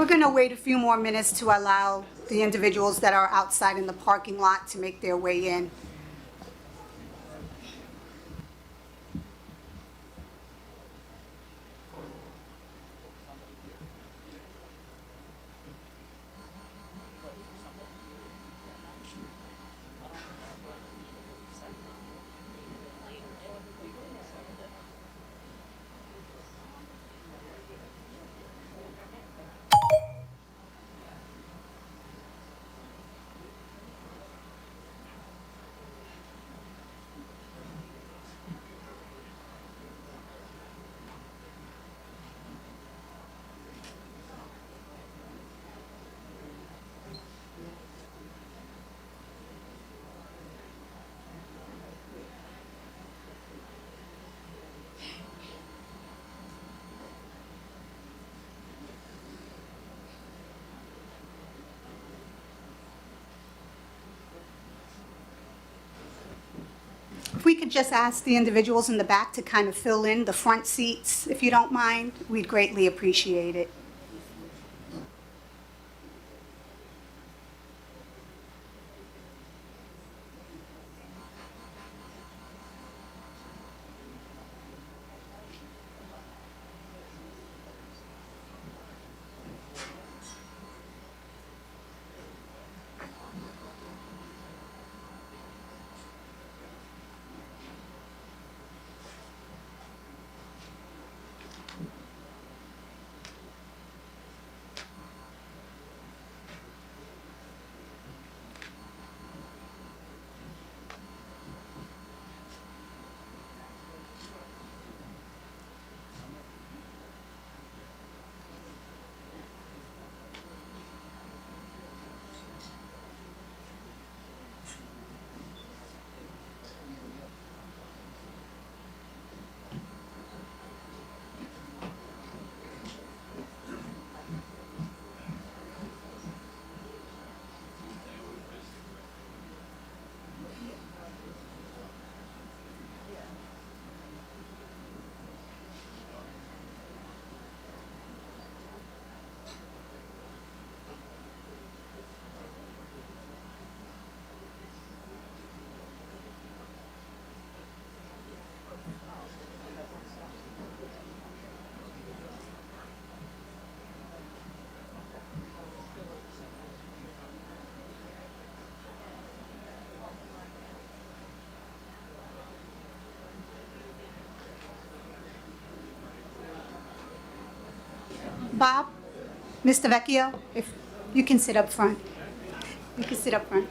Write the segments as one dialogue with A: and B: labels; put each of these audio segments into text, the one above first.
A: We're going to wait a few more minutes to allow the individuals that are outside in the parking lot to make their way in. If we could just ask the individuals in the back to kind of fill in the front seats, if you don't mind, we'd greatly appreciate it. Bob, Mr. Vecchio, if you can sit up front. You can sit up front.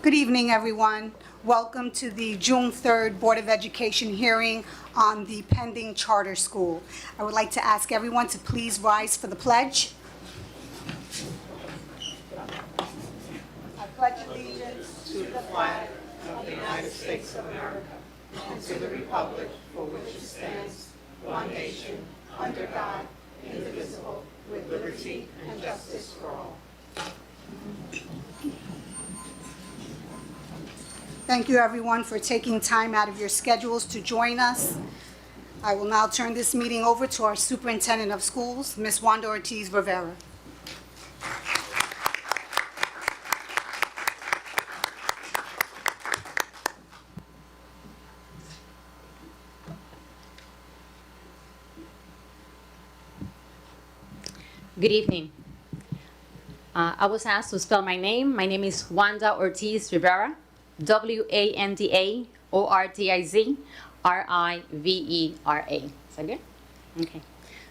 A: Good evening, everyone. Welcome to the June 3rd Board of Education hearing on the pending charter school. I would like to ask everyone to please rise for the pledge. I pledge allegiance to the flag of the United States of America and to the republic for which it stands, one nation, under God, indivisible, with liberty and justice for all. Thank you, everyone, for taking time out of your schedules to join us. I will now turn this meeting over to our Superintendent of Schools, Ms. Wanda Ortiz-Rivera.
B: Good evening. I was asked to spell my name. My name is Wanda Ortiz-Rivera, W-A-N-D-A-O-R-T-I-Z-R-I-V-E-R-A. Is that good? Okay.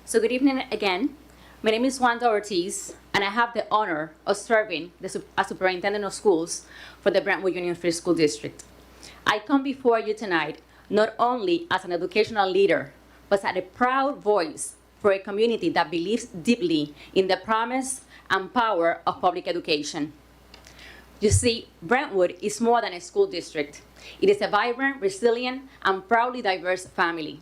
B: So good evening again. My name is Wanda Ortiz, and I have the honor of serving as Superintendent of Schools for the Brentwood Union Free School District. I come before you tonight not only as an educational leader, but as a proud voice for a community that believes deeply in the promise and power of public education. You see, Brentwood is more than a school district. It is a vibrant, resilient, and proudly diverse family.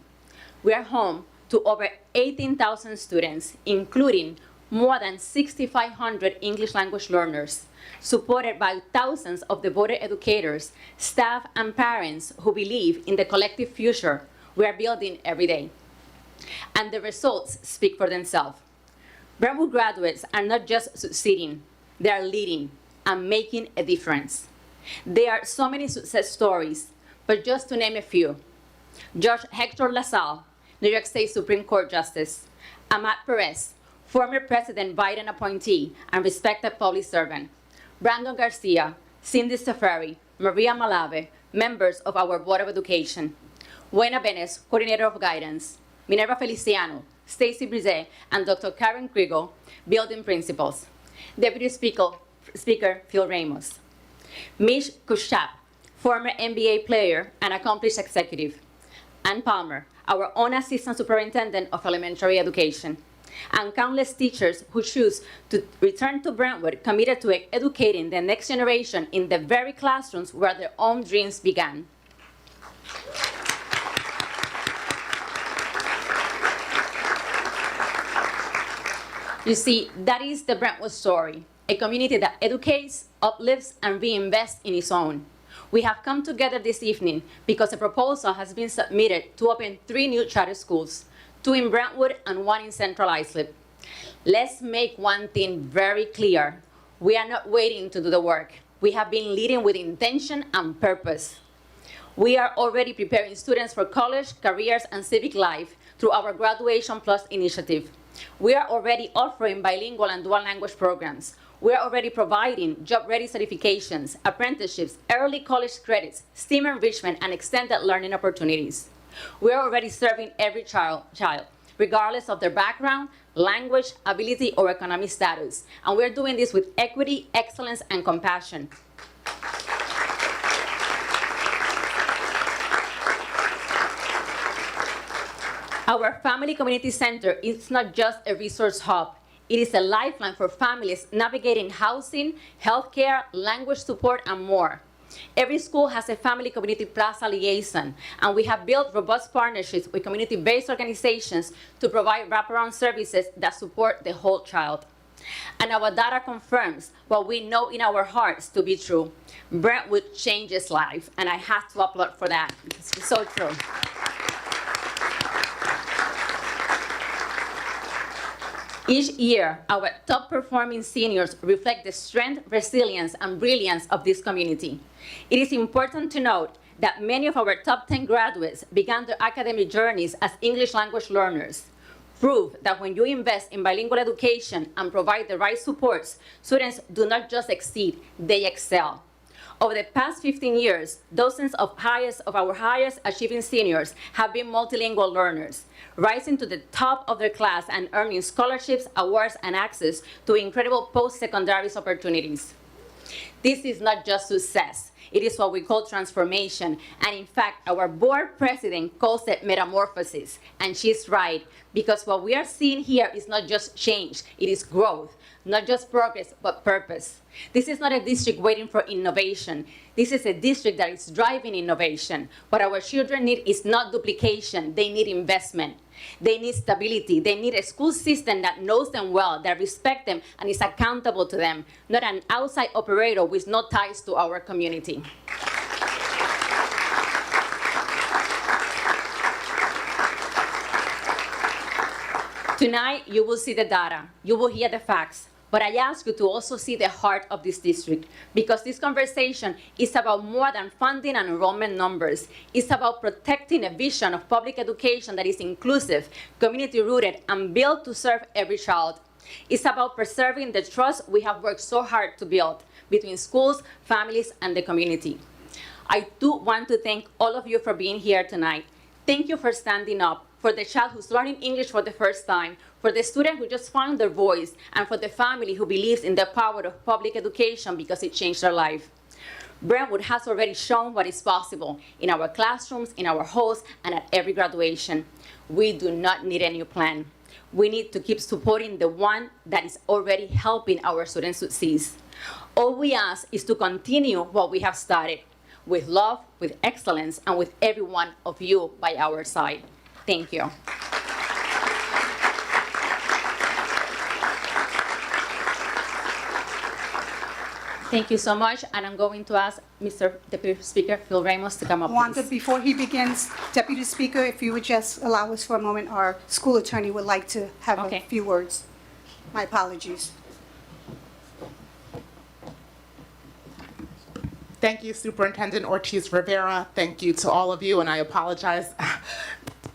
B: We are home to over 18,000 students, including more than 6,500 English language learners, supported by thousands of devoted educators, staff, and parents who believe in the collective future we are building every day. And the results speak for themselves. Brentwood graduates are not just succeeding, they are leading and making a difference. There are so many success stories, but just to name a few: Judge Hector LaSalle, New York State Supreme Court Justice; Ahmad Perez, former President Biden appointee and respected public servant; Brandon Garcia, Cindy Safari, Maria Malave, members of our Board of Education; Buena Benes, Coordinator of Guidance; Minerva Feliciano, Stacy Brise, and Dr. Karen Kriegel, Building Principals; Deputy Speaker Phil Ramos; Mish Kushap, former NBA player and accomplished executive; Ann Palmer, our own Assistant Superintendent of Elementary Education; and countless teachers who choose to return to Brentwood committed to educating the next generation in the very classrooms where their own dreams began. You see, that is the Brentwood story, a community that educates, uplifts, and reinvests in its own. We have come together this evening because a proposal has been submitted to open 3 new charter schools, 2 in Brentwood and 1 in Central Islip. Let's make one thing very clear. We are not waiting to do the work. We have been leading with intention and purpose. We are already preparing students for college, careers, and civic life through our Graduation Plus initiative. We are already offering bilingual and dual language programs. We are already providing job-ready certifications, apprenticeships, early college credits, STEAM enrichment, and extended learning opportunities. We are already serving every child, regardless of their background, language, ability, or economic status. And we're doing this with equity, excellence, and compassion. Our Family Community Center is not just a resource hub. It is a lifeline for families navigating housing, healthcare, language support, and more. Every school has a Family Community Plaza liaison, and we have built robust partnerships with community-based organizations to provide wraparound services that support the whole child. And our data confirms what we know in our hearts to be true. Brentwood changes life, and I have to applaud for that. It's so true. Each year, our top-performing seniors reflect the strength, resilience, and brilliance of this community. It is important to note that many of our top 10 graduates began their academic journeys as English language learners. Proof that when you invest in bilingual education and provide the right supports, students do not just exceed, they excel. Over the past 15 years, dozens of our highest achieving seniors have been multilingual learners, rising to the top of their class and earning scholarships, awards, and access to incredible post-secondary opportunities. This is not just success. It is what we call transformation. And in fact, our board president calls it metamorphosis. And she's right, because what we are seeing here is not just change, it is growth. Not just progress, but purpose. This is not a district waiting for innovation. This is a district that is driving innovation. What our children need is not duplication. They need investment. They need stability. They need a school system that knows them well, that respects them, and is accountable to them, not an outside operator with no ties to our community. Tonight, you will see the data. You will hear the facts. But I ask you to also see the heart of this district, because this conversation is about more than funding and enrollment numbers. It's about protecting a vision of public education that is inclusive, community-rooted, and built to serve every child. It's about preserving the trust we have worked so hard to build between schools, families, and the community. I do want to thank all of you for being here tonight. Thank you for standing up, for the child who's learning English for the first time, for the student who just found their voice, and for the family who believes in the power of public education because it changed their life. Brentwood has already shown what is possible in our classrooms, in our halls, and at every graduation. We do not need a new plan. We need to keep supporting the one that is already helping our students succeed. All we ask is to continue what we have started with love, with excellence, and with every one of you by our side. Thank you. Thank you so much, and I'm going to ask Mr. Deputy Speaker Phil Ramos to come up,
A: Wanda,
B: please.
A: before he begins, Deputy Speaker, if you would just allow us for a moment, our school attorney would like to have
B: Okay.
A: a few words. My apologies.
C: Thank you, Superintendent Ortiz Rivera. Thank you to all of you, and I apologize.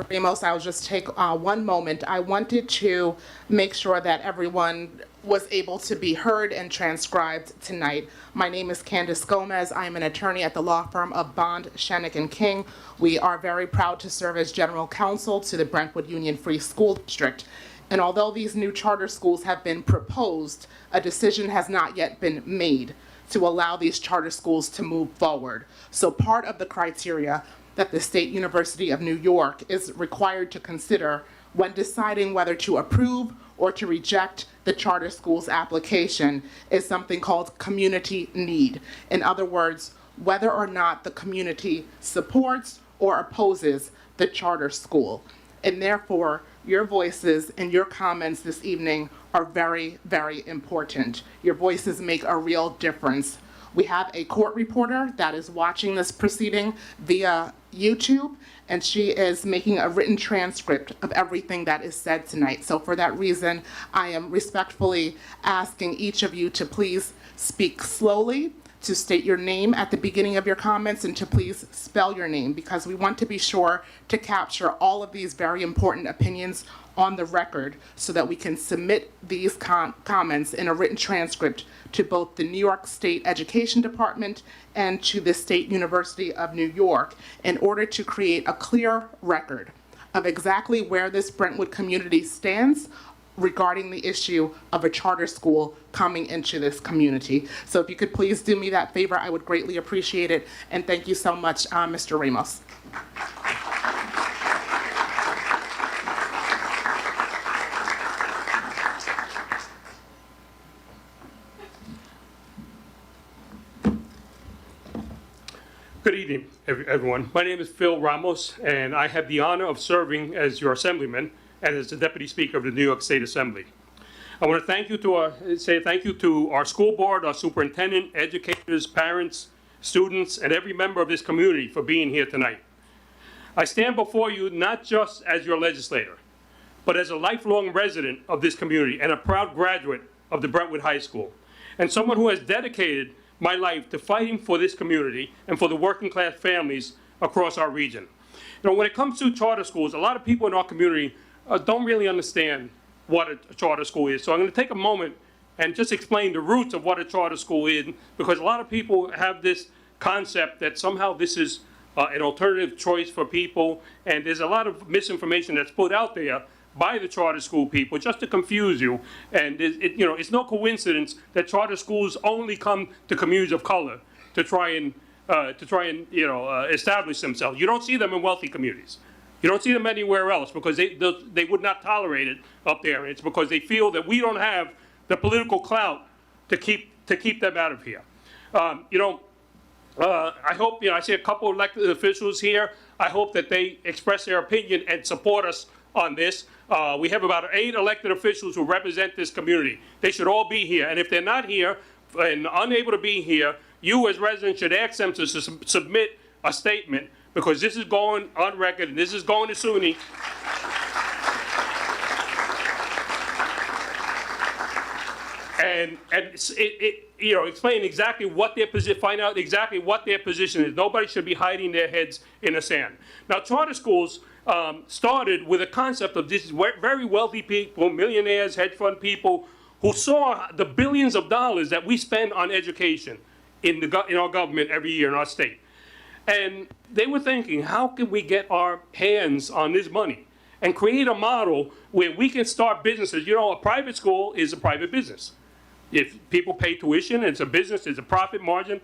C: Ramos, I'll just take one moment. I wanted to make sure that everyone was able to be heard and transcribed tonight. My name is Candace Gomez. I am an attorney at the law firm of Bond, Shenick & King. We are very proud to serve as general counsel to the Brentwood Union Free School District. And although these new charter schools have been proposed, a decision has not yet been made to allow these charter schools to move forward. So part of the criteria that the State University of New York is required to consider when deciding whether to approve or to reject the charter school's application is something called community need. In other words, whether or not the community supports or opposes the charter school. And therefore, your voices and your comments this evening are very, very important. Your voices make a real difference. We have a court reporter that is watching this proceeding via YouTube, and she is making a written transcript of everything that is said tonight. So for that reason, I am respectfully asking each of you to please speak slowly, to state your name at the beginning of your comments, and to please spell your name, because we want to be sure to capture all of these very important opinions on the record so that we can submit these comments in a written transcript to both the New York State Education Department and to the State University of New York in order to create a clear record of exactly where this Brentwood community stands regarding the issue of a charter school coming into this community. So if you could please do me that favor, I would greatly appreciate it. And thank you so much, Mr. Ramos.
D: Good evening, everyone. My name is Phil Ramos, and I have the honor of serving as your assemblyman and as the Deputy Speaker of the New York State Assembly. I want to say thank you to our school board, our superintendent, educators, parents, students, and every member of this community for being here tonight. I stand before you not just as your legislator, but as a lifelong resident of this community and a proud graduate of the Brentwood High School, and someone who has dedicated my life to fighting for this community and for the working class families across our region. You know, when it comes to charter schools, a lot of people in our community don't really understand what a charter school is. So I'm going to take a moment and just explain the roots of what a charter school is, because a lot of people have this concept that somehow this is an alternative choice for people, and there's a lot of misinformation that's put out there by the charter school people just to confuse you. And it's no coincidence that charter schools only come to communities of color to try and establish themselves. You don't see them in wealthy communities. You don't see them anywhere else because they would not tolerate it up there. It's because they feel that we don't have the political clout to keep them out of here. I hope, I see a couple of elected officials here. I hope that they express their opinion and support us on this. We have about 8 elected officials who represent this community. They should all be here. And if they're not here and unable to be here, you as residents should ask them to submit a statement, because this is going on record and this is going to SUNY. And explain exactly what their position, find out exactly what their position is. Nobody should be hiding their heads in the sand. Now, charter schools started with a concept of these very wealthy people, millionaires, hedge fund people, who saw the billions of dollars that we spend on education in our government every year in our state. And they were thinking, how can we get our hands on this money and create a model where we can start businesses? You know, a private school is a private business. If people pay tuition, it's a business, it's a profit margin.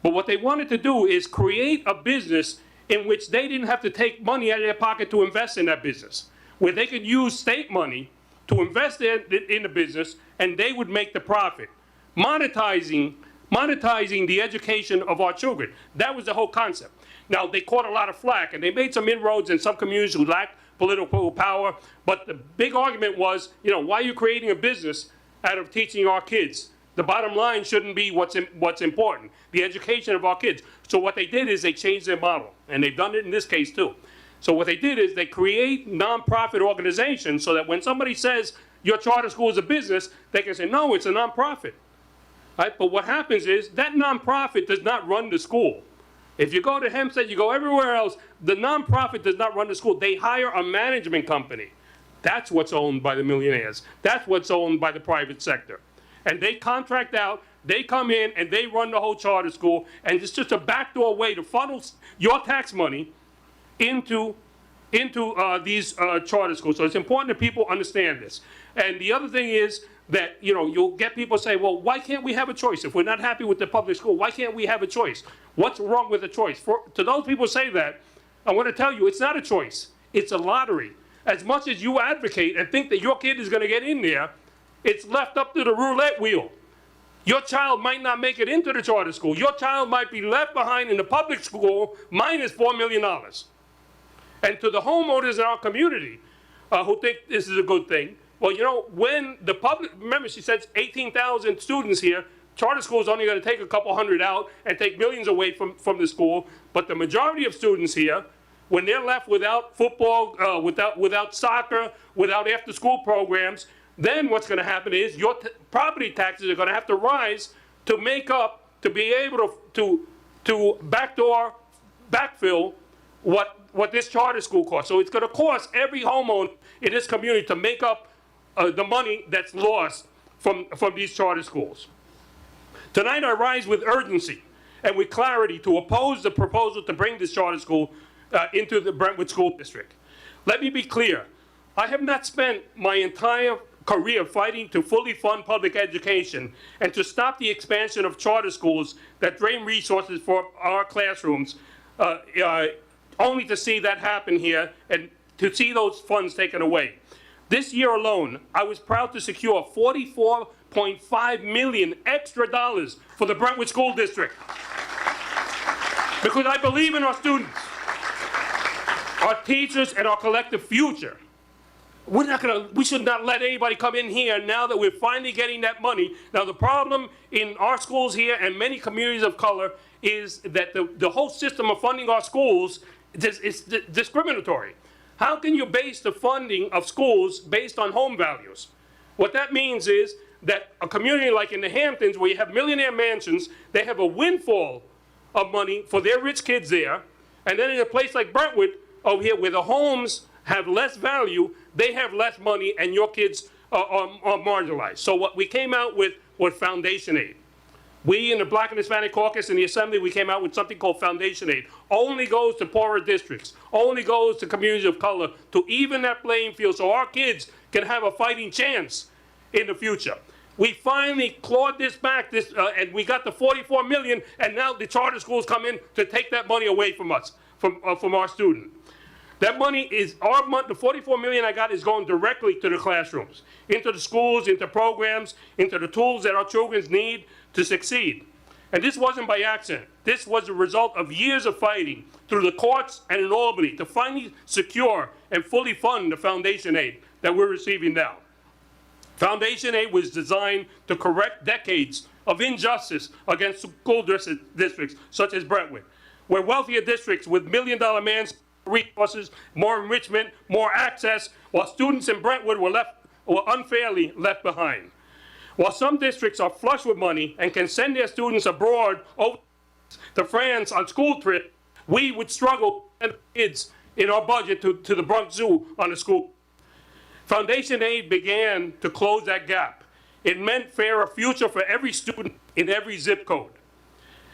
D: But what they wanted to do is create a business in which they didn't have to take money out of their pocket to invest in that business, where they could use state money to invest in the business and they would make the profit, monetizing monetizing the education of our children. That was the whole concept. Now, they caught a lot of flack, and they made some inroads in some communities who lacked political power, but the big argument was, you know, why are you creating a business out of teaching our kids? The bottom line shouldn't be what's important, the education of our kids. So what they did is they changed their model, and they've done it in this case too. So what they did is they create nonprofit organizations so that when somebody says your charter school is a business, they can say, no, it's a nonprofit. Right? But what happens is that nonprofit does not run the school. If you go to Hempstead, you go everywhere else, the nonprofit does not run the school. They hire a management company. That's what's owned by the millionaires. That's what's owned by the private sector. And they contract out, they come in, and they run the whole charter school, and it's just a backdoor way to funnel your tax money into these charter schools. So it's important that people understand this. And the other thing is that, you know, you'll get people say, well, why can't we have a choice? If we're not happy with the public school, why can't we have a choice? What's wrong with a choice? To those people who say that, I want to tell you, it's not a choice. It's a lottery. As much as you advocate and think that your kid is going to get in there, it's left up to the roulette wheel. Your child might not make it into the charter school. Your child might be left behind in the public school minus $4 million. And to the homeowners in our community who think this is a good thing, well, you know, when the public, remember she said 18,000 students here, charter school is only going to take a couple hundred out and take millions away from the school. But the majority of students here, when they're left without football, without soccer, without after-school programs, then what's going to happen is your property taxes are going to have to rise to make up, to be able to backfill what this charter school costs. So it's going to cost every homeowner in this community to make up the money that's lost from these charter schools. Tonight I rise with urgency and with clarity to oppose the proposal to bring this charter school into the Brentwood School District. Let me be clear. I have not spent my entire career fighting to fully fund public education and to stop the expansion of charter schools that drain resources for our classrooms, only to see that happen here and to see those funds taken away. This year alone, I was proud to secure $44.5 million extra dollars for the Brentwood School District because I believe in our students, our teachers, and our collective future. We should not let anybody come in here now that we're finally getting that money. Now, the problem in our schools here and many communities of color is that the whole system of funding our schools is discriminatory. How can you base the funding of schools based on home values? What that means is that a community like in the Hamptons, where you have millionaire mansions, they have a windfall of money for their rich kids there. And then in a place like Brentwood, over here, where the homes have less value, they have less money, and your kids are marginalized. So what we came out with was foundation aid. We in the Black and Hispanic Caucus in the Assembly, we came out with something called foundation aid. Only goes to poorer districts, only goes to communities of color, to even that playing field so our kids can have a fighting chance in the future. We finally clawed this back, and we got the $44 million, and now the charter schools come in to take that money away from us, from our students. That money is our money. The $44 million I got is going directly to the classrooms, into the schools, into programs, into the tools that our children need to succeed. And this wasn't by accident. This was a result of years of fighting through the courts and in Albany to finally secure and fully fund the foundation aid that we're receiving now. Foundation aid was designed to correct decades of injustice against school districts such as Brentwood, where wealthier districts with million-dollar mansions, resources, more enrichment, more access, while students in Brentwood were unfairly left behind. While some districts are flush with money and can send their students abroad to France on school trips, we would struggle to send kids in our budget to the Bronx Zoo on a school. Foundation aid began to close that gap. It meant fairer future for every student in every zip code.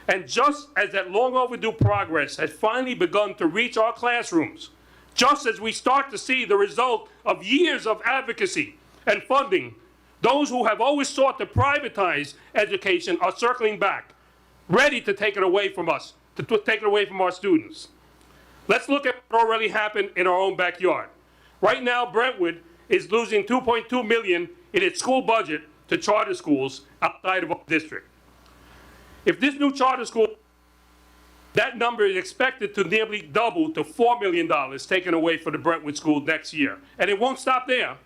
D: And just as that long overdue progress has finally begun to reach our classrooms, just as we start to see the result of years of advocacy and funding, those who have always sought to privatize education are circling back, ready to take it away from us, to take it away from our students. Let's look at what already happened in our own backyard. Right now, Brentwood is losing $2.2 million in its school budget to charter schools outside of our district. If this new charter school, that number is expected to nearly double to $4 million taken away from the Brentwood school next year. And it won't stop there.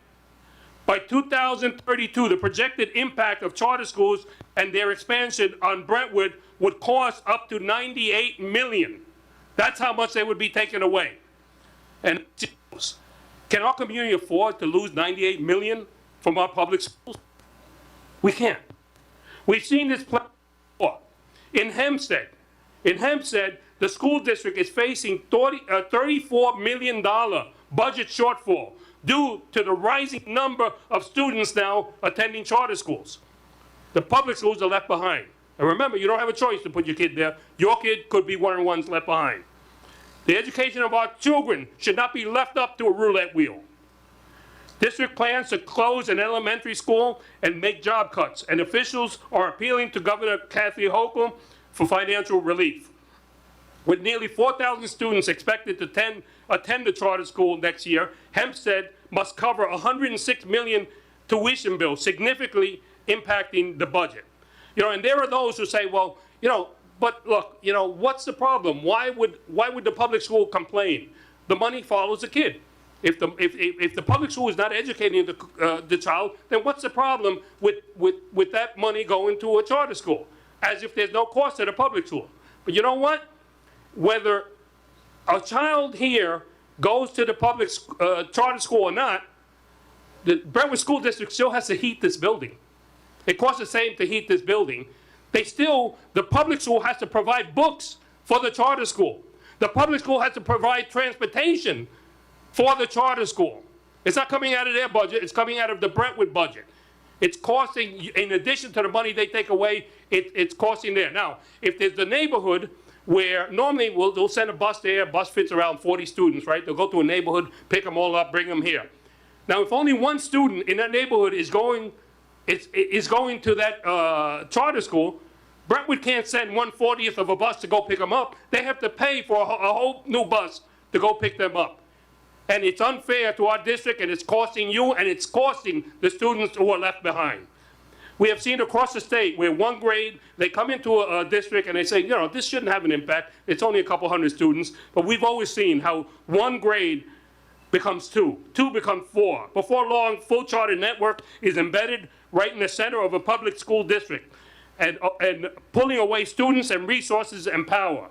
D: By 2032, the projected impact of charter schools and their expansion on Brentwood would cost up to $98 million. That's how much they would be taken away. And can our community afford to lose $98 million from our public schools? We can't. We've seen this play before. In Hempstead, the school district is facing $34 million budget shortfall due to the rising number of students now attending charter schools. The public schools are left behind. And remember, you don't have a choice to put your kid there. Your kid could be one of the ones left behind. The education of our children should not be left up to a roulette wheel. District plans to close an elementary school and make job cuts, and officials are appealing to Governor Kathy Hochul for financial relief. With nearly 4,000 students expected to attend the charter school next year, Hempstead must cover $106 million tuition bill, significantly impacting the budget. And there are those who say, well, but look, what's the problem? Why would the public school complain? The money follows the kid. If the public school is not educating the child, then what's the problem with that money going to a charter school? As if there's no cost to the public school. But you know what? Whether a child here goes to the public charter school or not, the Brentwood School District still has to heat this building. It costs the same to heat this building. The public school has to provide books for the charter school. The public school has to provide transportation for the charter school. It's not coming out of their budget, it's coming out of the Brentwood budget. It's costing, in addition to the money they take away, it's costing there. Now, if there's the neighborhood where normally they'll send a bus there, a bus fits around 40 students, right? They'll go to a neighborhood, pick them all up, bring them here. Now, if only one student in that neighborhood is going to that charter school, Brentwood can't send 1/40th of a bus to go pick them up. They have to pay for a whole new bus to go pick them up. And it's unfair to our district, and it's costing you, and it's costing the students who are left behind. We have seen across the state where one grade, they come into a district and they say, this shouldn't have an impact. It's only a couple hundred students. But we've always seen how one grade becomes two become four. Before long, full charter network is embedded right in the center of a public school district and pulling away students and resources and power.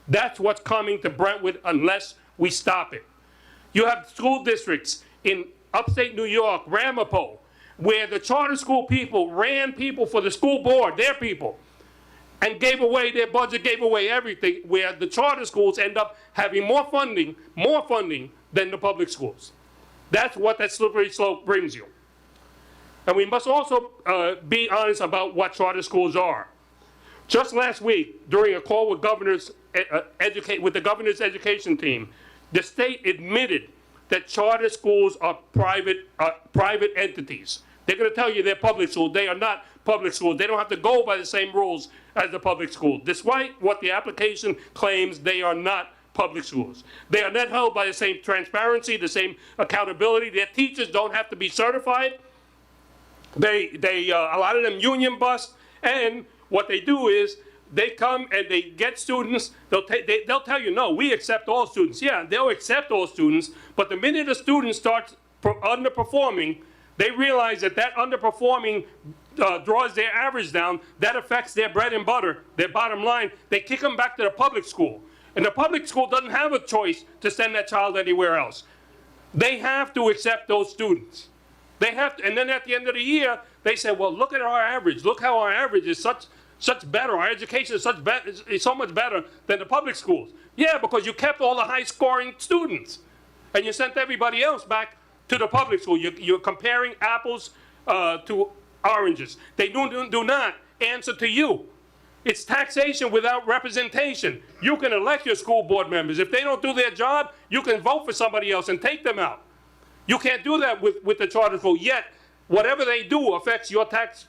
D: That's what's coming to Brentwood unless we stop it. You have school districts in upstate New York, Ramapo, where the charter school people ran people for the school board, their people, and gave away their budget, gave away everything, where the charter schools end up having more funding than the public schools. That's what that slippery slope brings you. And we must also be honest about what charter schools are. Just last week, during a call with the governor's education team, the state admitted that charter schools are private entities. They're going to tell you they're public schools. They are not public schools. They don't have to go by the same rules as the public school. Despite what the application claims, they are not public schools. They are not held by the same transparency, the same accountability. Their teachers don't have to be certified. A lot of them union bust, and what they do is they come and they get students. They'll tell you, no, we accept all students. Yeah, they'll accept all students, but the minute a student starts underperforming, they realize that underperforming draws their average down. That affects their bread and butter, their bottom line. They kick them back to the public school. And the public school doesn't have a choice to send that child anywhere else. They have to accept those students. They have to, and then at the end of the year, they say, well, look at our average. Look how our average is such better. Our education is so much better than the public schools. Yeah, because you kept all the high-scoring students, and you sent everybody else back to the public school. You're comparing apples to oranges. They do not answer to you. It's taxation without representation. You can elect your school board members. If they don't do their job, you can vote for somebody else and take them out. You can't do that with the charter school. Yet, whatever they do affects your tax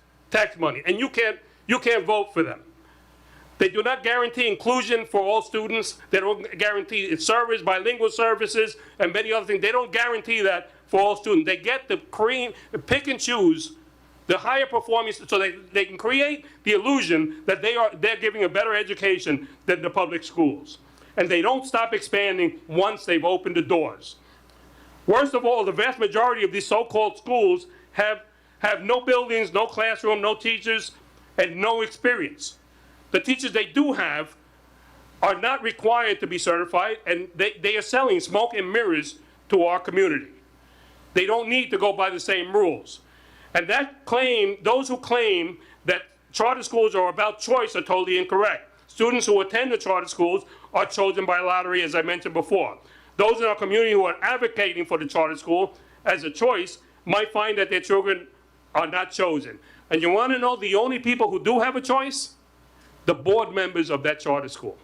D: money, and you can't vote for them. They do not guarantee inclusion for all students. They don't guarantee service, bilingual services, and many other things. They don't guarantee that for all students. They get the pick and choose the higher performing, so they can create the illusion that they're giving a better education than the public schools. And they don't stop expanding once they've opened the doors. Worst of all, the vast majority of these so-called schools have no buildings, no classroom, no teachers, and no experience. The teachers they do have are not required to be certified, and they are selling smoke and mirrors to our community. They don't need to go by the same rules. And that claim, those who claim that charter schools are about choice are totally incorrect. Students who attend the charter schools are chosen by lottery, as I mentioned before. Those in our community who are advocating for the charter school as a choice might find that their children are not chosen. And you want to know the only people who do have a choice? The board members of that charter school.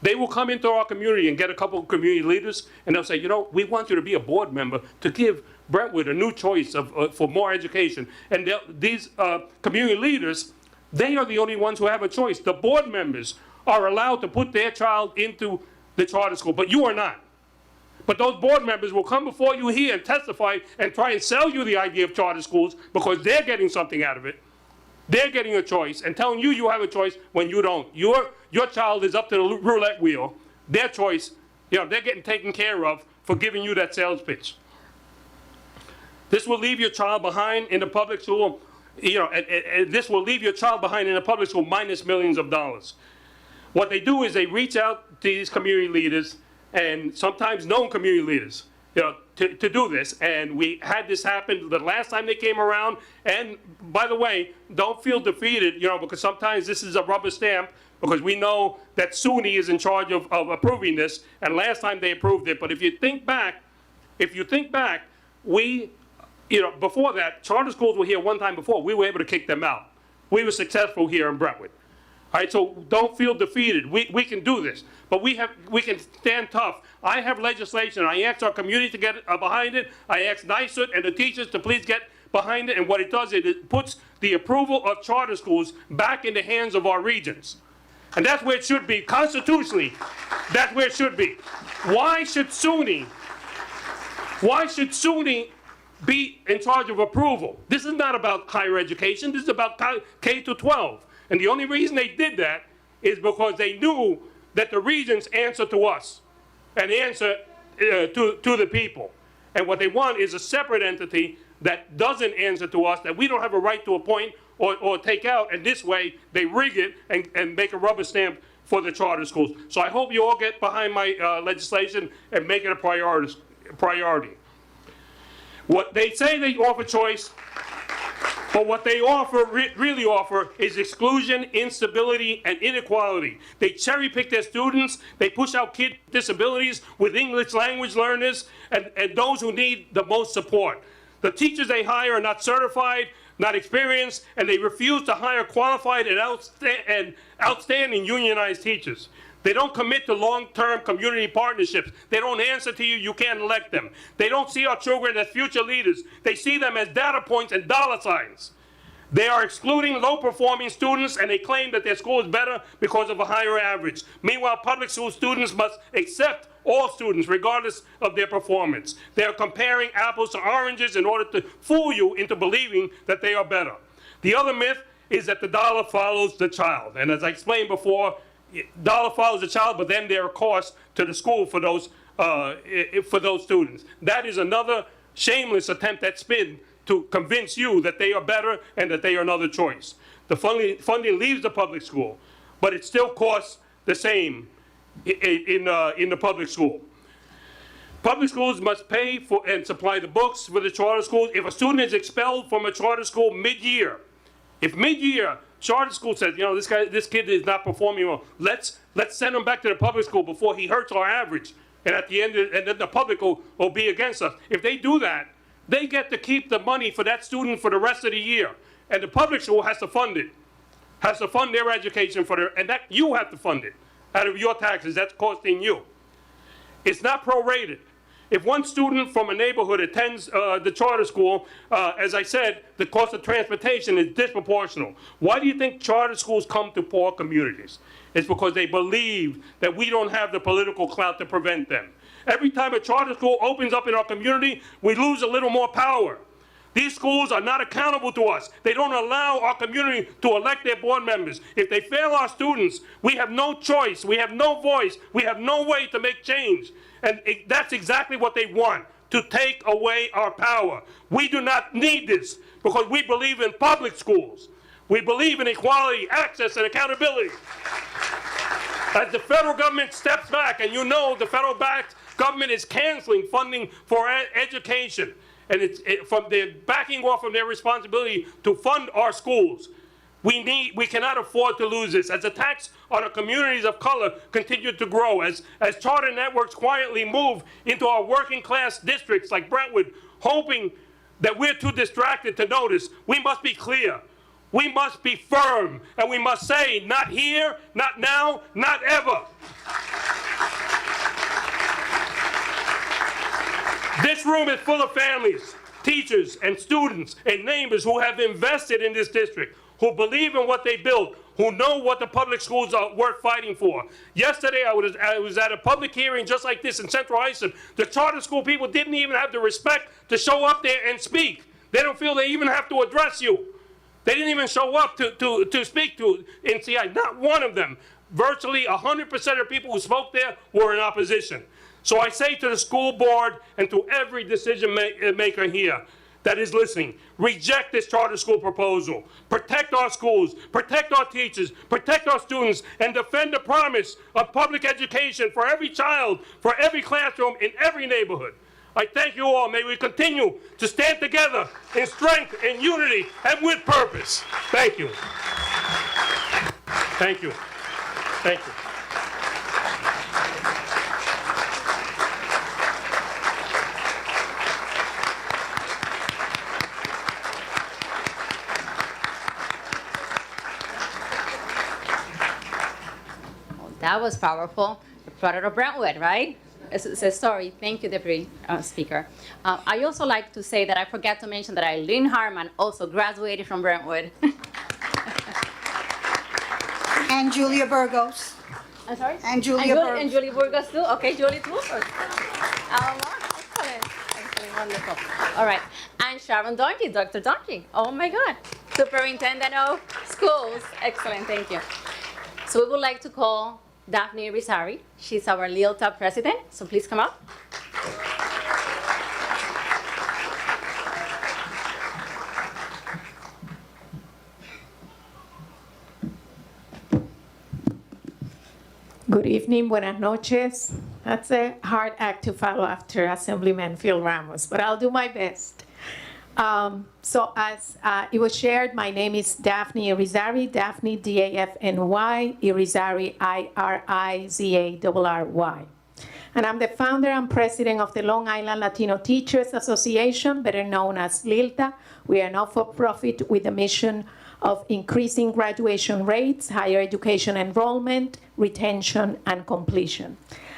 D: They will come into our community and get a couple of community leaders, and they'll say, you know, we want you to be a board member to give Brentwood a new choice for more education. And these community leaders, they are the only ones who have a choice. The board members are allowed to put their child into the charter school, but you are not. But those board members will come before you here and testify and try and sell you the idea of charter schools because they're getting something out of it. They're getting a choice and telling you you have a choice when you don't. Your child is up to the roulette wheel. Their choice, you know, they're getting taken care of for giving you that sales pitch. This will leave your child behind in the public school, you know, and this will leave your child behind in the public school minus millions of dollars. What they do is they reach out to these community leaders and sometimes known community leaders, you know, to do this. And we had this happen the last time they came around. And by the way, don't feel defeated, you know, because sometimes this is a rubber stamp, because we know that SUNY is in charge of approving this. And last time they approved it. But if you think back, we, you know, before that, charter schools were here one time before. We were able to kick them out. We were successful here in Brentwood. All right, so don't feel defeated. We can do this, but we can stand tough. I have legislation. I asked our community to get behind it. I asked N.Y.C.R.R and the teachers to please get behind it. And what it does is it puts the approval of charter schools back in the hands of our regions. And that's where it should be. Constitutionally, that's where it should be. Why should SUNY be in charge of approval? This is not about higher education. This is about K-12. And the only reason they did that is because they knew that the regions answer to us and answer to the people. And what they want is a separate entity that doesn't answer to us, that we don't have a right to appoint or take out. And this way, they rig it and make a rubber stamp for the charter schools. So I hope you all get behind my legislation and make it a priority. What they say they offer choice, but what they really offer is exclusion, instability, and inequality. They cherry pick their students. They push out kids with disabilities, with English language learners, and those who need the most support. The teachers they hire are not certified, not experienced, and they refuse to hire qualified and outstanding unionized teachers. They don't commit to long-term community partnerships. They don't answer to you. You can't elect them. They don't see our children as future leaders. They see them as data points and dollar signs. They are excluding low-performing students, and they claim that their school is better because of a higher average. Meanwhile, public school students must accept all students, regardless of their performance. They are comparing apples to oranges in order to fool you into believing that they are better. The other myth is that the dollar follows the child. And as I explained before, dollar follows the child, but then there are costs to the school for those students. That is another shameless attempt at spin to convince you that they are better and that they are another choice. The funding leaves the public school, but it still costs the same in the public school. Public schools must pay for and supply the books for the charter schools. If a student is expelled from a charter school mid-year, if mid-year charter school says, you know, this kid is not performing well, let's send him back to the public school before he hurts our average, and at the end, and then the public will be against us. If they do that, they get to keep the money for that student for the rest of the year, and the public school has to fund it, has to fund their education and that you have to fund it out of your taxes. That's costing you. It's not prorated. If one student from a neighborhood attends the charter school, as I said, the cost of transportation is disproportional. Why do you think charter schools come to poor communities? It's because they believe that we don't have the political clout to prevent them. Every time a charter school opens up in our community, we lose a little more power. These schools are not accountable to us. They don't allow our community to elect their board members. If they fail our students, we have no choice, we have no voice, we have no way to make change. And that's exactly what they want, to take away our power. We do not need this because we believe in public schools. We believe in equality, access, and accountability. As the federal government steps back, and you know the federal government is canceling funding for education, and they're backing off from their responsibility to fund our schools. We cannot afford to lose this. As attacks on our communities of color continue to grow, as charter networks quietly move into our working class districts like Brentwood, hoping that we're too distracted to notice, we must be clear. We must be firm, and we must say, not here, not now, not ever. This room is full of families, teachers, and students, and neighbors who have invested in this district, who believe in what they built, who know what the public schools are worth fighting for. Yesterday, I was at a public hearing just like this in Central Islip. The charter school people didn't even have the respect to show up there and speak. They don't feel they even have to address you. They didn't even show up to speak to NCI. Not one of them. Virtually 100% of people who spoke there were in opposition. So I say to the school board and to every decision maker here that is listening, reject this charter school proposal. Protect our schools, protect our teachers, protect our students, and defend the promise of public education for every child, for every classroom, in every neighborhood. I thank you all. May we continue to stand together in strength and unity and with purpose. Thank you. Thank you. Thank you.
B: That was powerful. The product of Brentwood, right? It's a story. Thank you, Deputy Speaker. I also like to say that I forgot to mention that Eileen Harman also graduated from Brentwood.
A: And Julia Burgos.
B: I'm sorry?
A: And Julia Burgos.
B: And Julia Burgos too? Okay, Julie too? Excellent. Excellent, wonderful. All right. And Sharon Donkey, Dr. Donkey. Oh my God. Superintendent of Schools. Excellent, thank you. So we would like to call Daphne Rizari. She's our LEOTA president, so please come up.
E: Good evening, buenas noches. That's a hard act to follow after Assemblyman Phil Ramos, but I'll do my best. So as it was shared, my name is Daphne Irizarry, Daphne D-A-F-N-Y, Irizarry I-R-I-Z-A-R-R-Y. And I'm the founder and president of the Long Island Latino Teachers Association, better known as LILTA. We are a not-for-profit with the mission of increasing graduation rates, higher education enrollment, retention, and completion.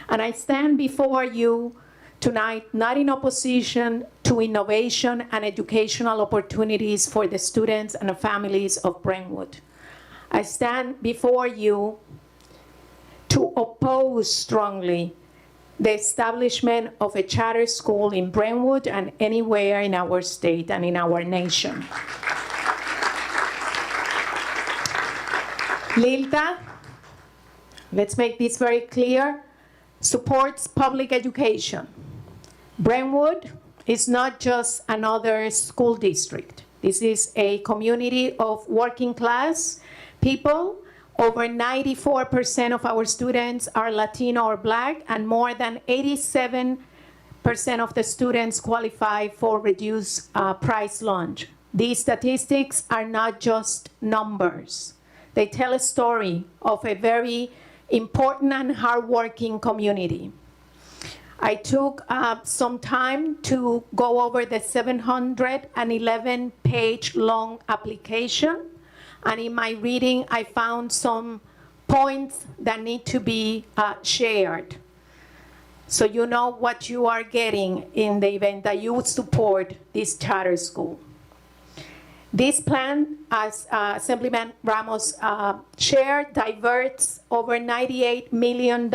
E: And I stand before you tonight not in opposition to innovation and educational opportunities for the students and the families of Brentwood. I stand before you to oppose strongly the establishment of a charter school in Brentwood and anywhere in our state and in our nation. LILTA, let's make this very clear, supports public education. Brentwood is not just another school district. This is a community of working class people. Over 94% of our students are Latino or Black, and more than 87% of the students qualify for reduced price lunch. These statistics are not just numbers. They tell a story of a very important and hardworking community. I took some time to go over the 711-page long application, and in my reading, I found some points that need to be shared. So you know what you are getting in the event that you would support this charter school. This plan, as Assemblyman Ramos shared, diverts over $98 million.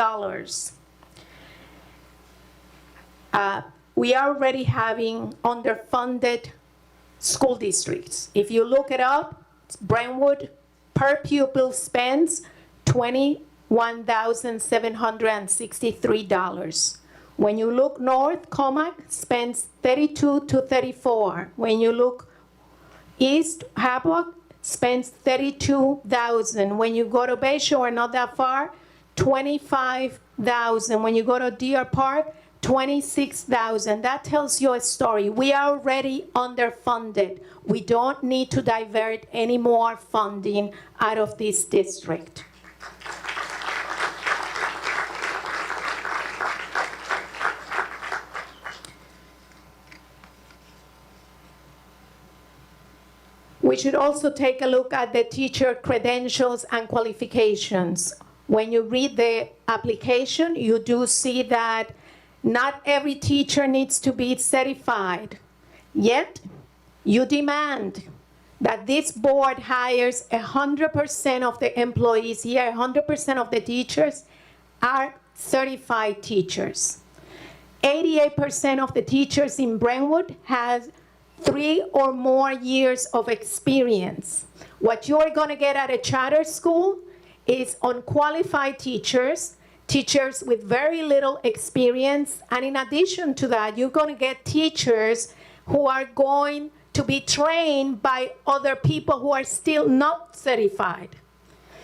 E: We are already having underfunded school districts. If you look it up, Brentwood per pupil spends $21,763. When you look north, Comac spends $32,000 to $34,000. When you look east, Happock spends $32,000. When you go to Bayshore, not that far, $25,000. When you go to Deer Park, $26,000. That tells you a story. We are already underfunded. We don't need to divert any more funding out of this district. We should also take a look at the teacher credentials and qualifications. When you read the application, you do see that not every teacher needs to be certified. Yet, you demand that this board hires 100% of the employees here, 100% of the teachers are certified teachers. 88% of the teachers in Brentwood has 3 or more years of experience. What you're going to get at a charter school is unqualified teachers, teachers with very little experience, and in addition to that, you're going to get teachers who are going to be trained by other people who are still not certified.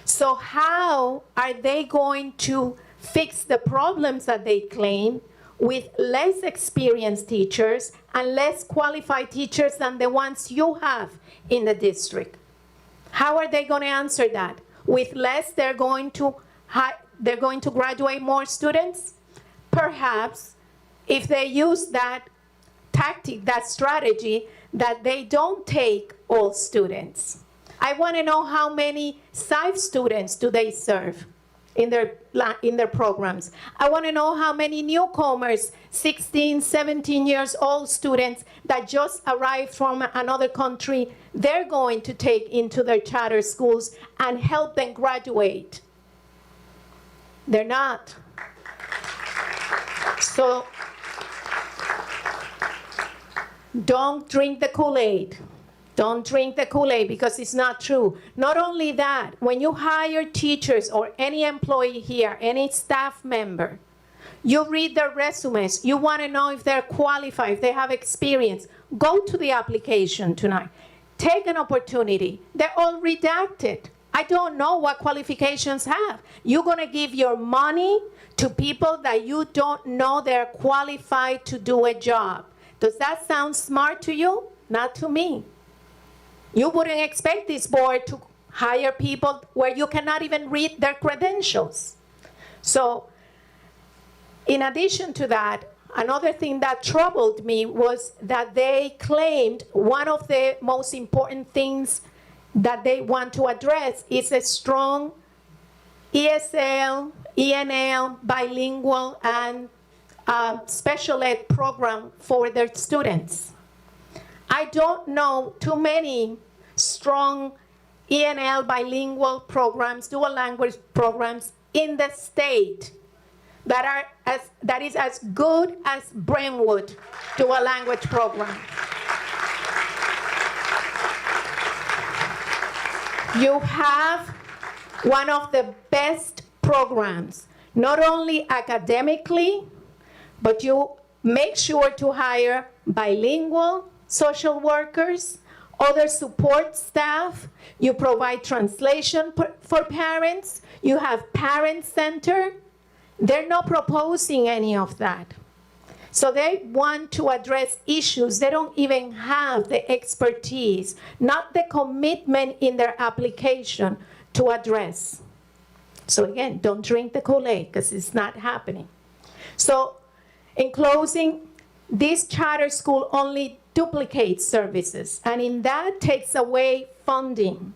E: So how are they going to fix the problems that they claim with less experienced teachers and less qualified teachers than the ones you have in the district? How are they going to answer that? With less, they're going to graduate more students? Perhaps, if they use that tactic, that strategy, that they don't take all students. I want to know how many SIVE students do they serve in their programs. I want to know how many newcomers, 16, 17 years old students that just arrived from another country, they're going to take into their charter schools and help them graduate. They're not. So don't drink the Kool-Aid. Don't drink the Kool-Aid because it's not true. Not only that, when you hire teachers or any employee here, any staff member, you read their resumes. You want to know if they're qualified, if they have experience. Go to the application tonight. Take an opportunity. They're all redacted. I don't know what qualifications have. You're going to give your money to people that you don't know they're qualified to do a job. Does that sound smart to you? Not to me. You wouldn't expect this board to hire people where you cannot even read their credentials. So, in addition to that, another thing that troubled me was that they claimed one of the most important things that they want to address is a strong ESL, ENL, bilingual, and special ed program for their students. I don't know too many strong ENL bilingual programs, dual language programs in the state that is as good as Brentwood dual language program. You have one of the best programs, not only academically, but you make sure to hire bilingual social workers, other support staff. You provide translation for parents. You have parent center. They're not proposing any of that. So they want to address issues. They don't even have the expertise, not the commitment in their application to address. So again, don't drink the Kool-Aid because it's not happening. So in closing, this charter school only duplicates services, and in that takes away funding.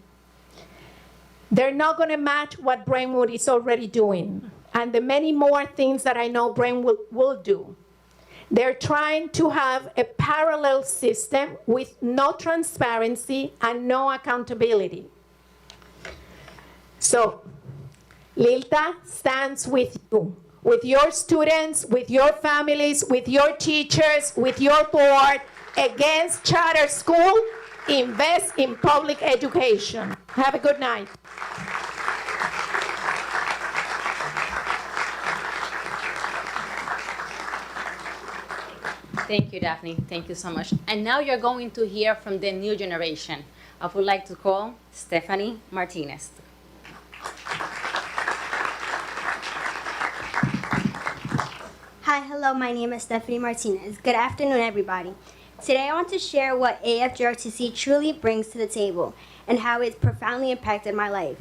E: They're not going to match what Brentwood is already doing, and the many more things that I know Brentwood will do. They're trying to have a parallel system with no transparency and no accountability. So, Lilta stands with you, with your students, with your families, with your teachers, with your board, against charter school. Invest in public education. Have a good night.
B: Thank you, Daphne. Thank you so much. And now you're going to hear from the new generation. I would like to call Stephanie Martinez.
F: Hi, hello, my name is Stephanie Martinez. Good afternoon, everybody. Today I want to share what AFJRTC truly brings to the table and how it's profoundly impacted my life,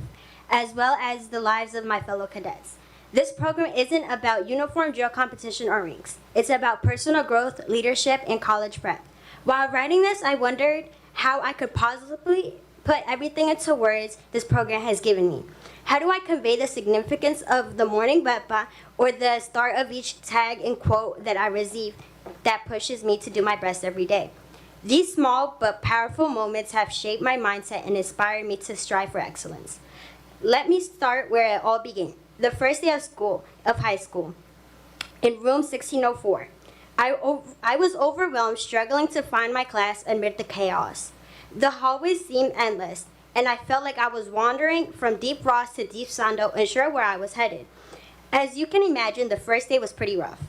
F: as well as the lives of my fellow cadets. This program isn't about uniform drill competition or ranks. It's about personal growth, leadership, and college prep. While writing this, I wondered how I could positively put everything into words this program has given me. How do I convey the significance of the morning bepa or the start of each tag and quote that I receive that pushes me to do my best every day? These small but powerful moments have shaped my mindset and inspired me to strive for excellence. Let me start where it all began. The first day of high school, in room 1604. I was overwhelmed, struggling to find my class amid the chaos. The hallways seemed endless, and I felt like I was wandering from Deep Ross to Deep Sando, unsure where I was headed. As you can imagine, the first day was pretty rough.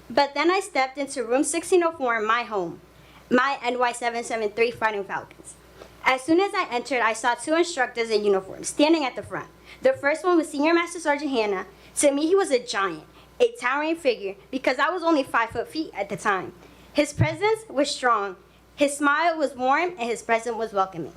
F: But then I stepped into room 1604 in my home, my N.Y.C.R.R Fighting Falcons. As soon as I entered, I saw two instructors in uniform standing at the front. The first one was Senior Master Sergeant Hannah. To me, he was a giant, a towering figure, because I was only 5 feet at the time. His presence was strong, his smile was warm, and his presence was welcoming.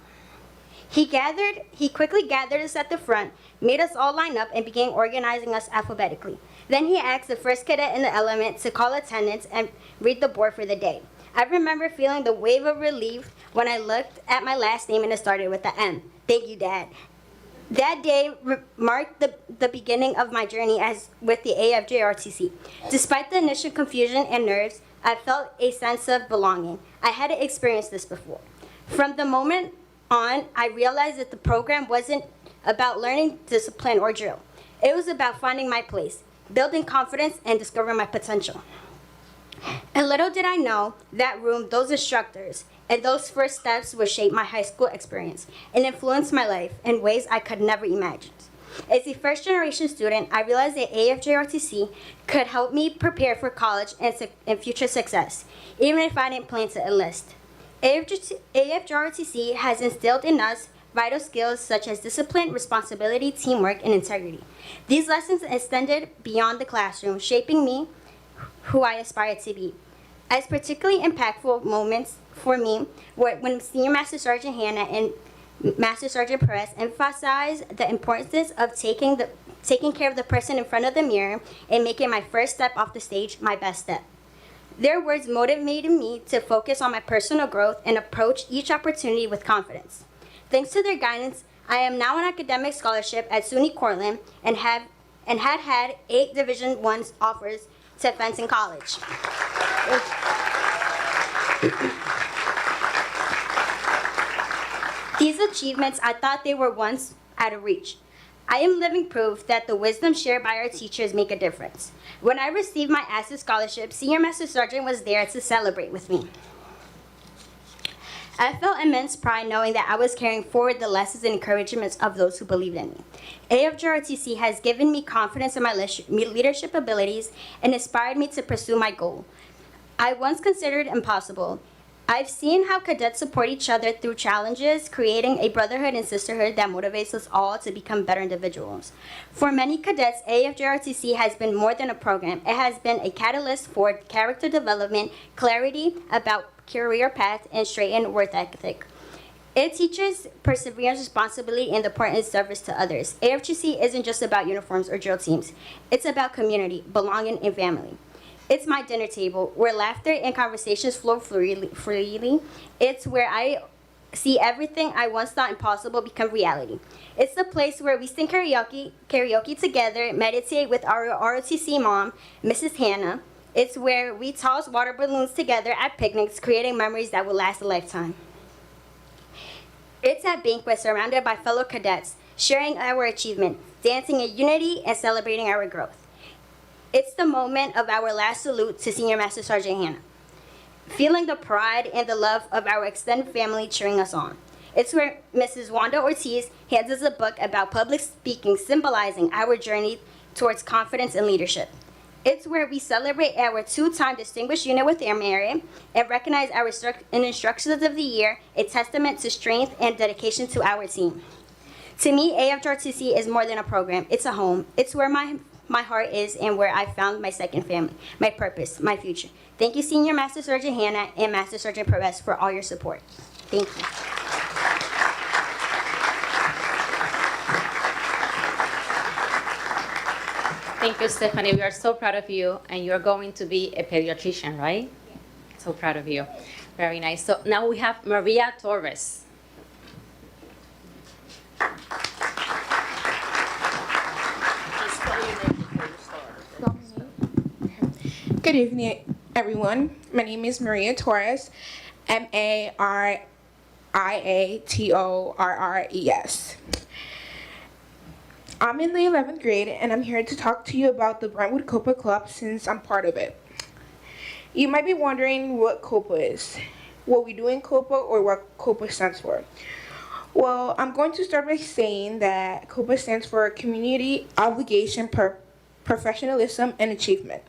F: He quickly gathered us at the front, made us all line up, and began organizing us alphabetically. Then he asked the first cadet in the element to call attendance and read the board for the day. I remember feeling the wave of relief when I looked at my last name and it started with the M. Thank you, Dad. That day marked the beginning of my journey with the AFJRTC. Despite the initial confusion and nerves, I felt a sense of belonging. I hadn't experienced this before. From the moment on, I realized that the program wasn't about learning discipline or drill. It was about finding my place, building confidence, and discovering my potential. And little did I know, that room, those instructors, and those first steps would shape my high school experience and influence my life in ways I could never imagine. As a first-generation student, I realized that AFJRTC could help me prepare for college and future success, even if I didn't plan to enlist. AFJRTC has instilled in us vital skills such as discipline, responsibility, teamwork, and integrity. These lessons extended beyond the classroom, shaping me who I aspire to be. As particularly impactful moments for me were when Senior Master Sergeant Hannah and Master Sergeant Perez emphasized the importance of taking care of the person in front of the mirror and making my first step off the stage my best step. Their words motivated me to focus on my personal growth and approach each opportunity with confidence. Thanks to their guidance, I am now on academic scholarship at SUNY Cortland and had 8 Division I offers to Fenton College. These achievements, I thought they were once out of reach. I am living proof that the wisdom shared by our teachers make a difference. When I received my ASSET scholarship, Senior Master Sergeant was there to celebrate with me. I felt immense pride knowing that I was carrying forward the lessons and encouragements of those who believed in me. AFJRTC has given me confidence in my leadership abilities and inspired me to pursue my goal. I once considered impossible. I've seen how cadets support each other through challenges, creating a brotherhood and sisterhood that motivates us all to become better individuals. For many cadets, AFJRTC has been more than a program. It has been a catalyst for character development, clarity about career path, and straightened work ethic. It teaches perseverance, responsibility, and the important service to others. AFJC isn't just about uniforms or drill teams. It's about community, belonging, and family. It's my dinner table, where laughter and conversations flow freely. It's where I see everything I once thought impossible become reality. It's the place where we sing karaoke together, meditate with our ROTC mom, Mrs. Hannah. It's where we toss water balloons together at picnics, creating memories that will last a lifetime. It's at banquets surrounded by fellow cadets, sharing our achievements, dancing in unity, and celebrating our growth. It's the moment of our last salute to Senior Master Sergeant Hannah. feeling the pride and the love of our extended family cheering us on. It's where Mrs. Wanda Ortiz hands us a book about public speaking, symbolizing our journey towards confidence and leadership. It's where we celebrate our two-time Distinguished Unit with Air Merit and recognize our Instructors of the Year, a testament to strength and dedication to our team. To me, AFJRTC is more than a program. It's a home. It's where my heart is and where I found my second family, my purpose, my future. Thank you, Senior Master Sergeant Hannah and Master Sergeant Perez, for all your support. Thank you.
B: Thank you, Stephanie. We are so proud of you, and you're going to be a pediatrician, right? Yeah. So proud of you. Very nice. So now we have Maria Torres.
G: Good evening, everyone. My name is Maria Torres, M-A-R-I-A-T-O-R-R-E-S. I'm in the 11th grade, and I'm here to talk to you about the Brentwood COPA Club since I'm part of it. You might be wondering what COPA is, what we do in COPA, or what COPA stands for. Well, I'm going to start by saying that COPA stands for Community Obligation, Professionalism, and Achievement.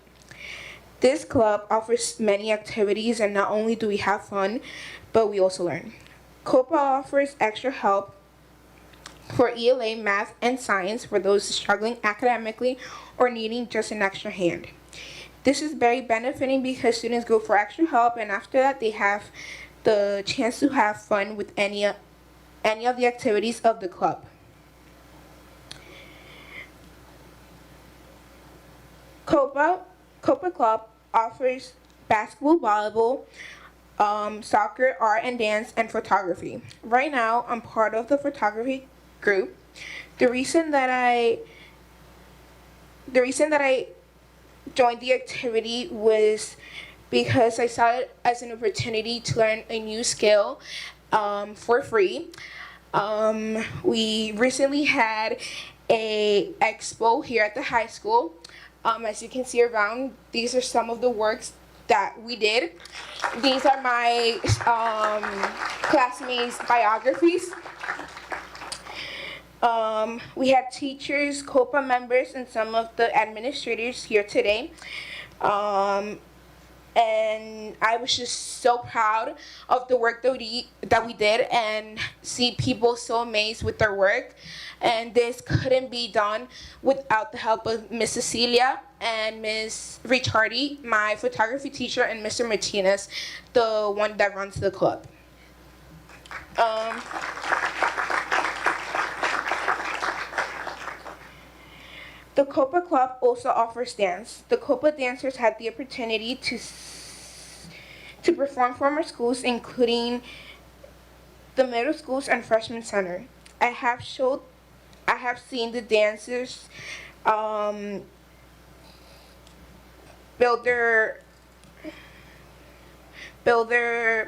G: This club offers many activities, and not only do we have fun, but we also learn. COPA offers extra help for ELA, math, and science for those struggling academically or needing just an extra hand. This is very benefiting because students go for extra help, and after that they have the chance to have fun with any of the activities of the club. COPA Club offers basketball, volleyball, soccer, art and dance, and photography. Right now, I'm part of the photography group. The reason that I joined the activity was because I saw it as an opportunity to learn a new skill for free. We recently had a expo here at the high school. As you can see around, these are some of the works that we did. These are my classmates' biographies. We had teachers, COPA members, and some of the administrators here today. And I was just so proud of the work that we did, and see people so amazed with their work. And this couldn't be done without the help of Miss Cecilia and Miss Ricciardi, my photography teacher, and Mr. Martinez, the one that runs the club. The COPA Club also offers dance. The COPA dancers had the opportunity to perform for our schools, including the middle schools and freshman center. I have seen the dancers build their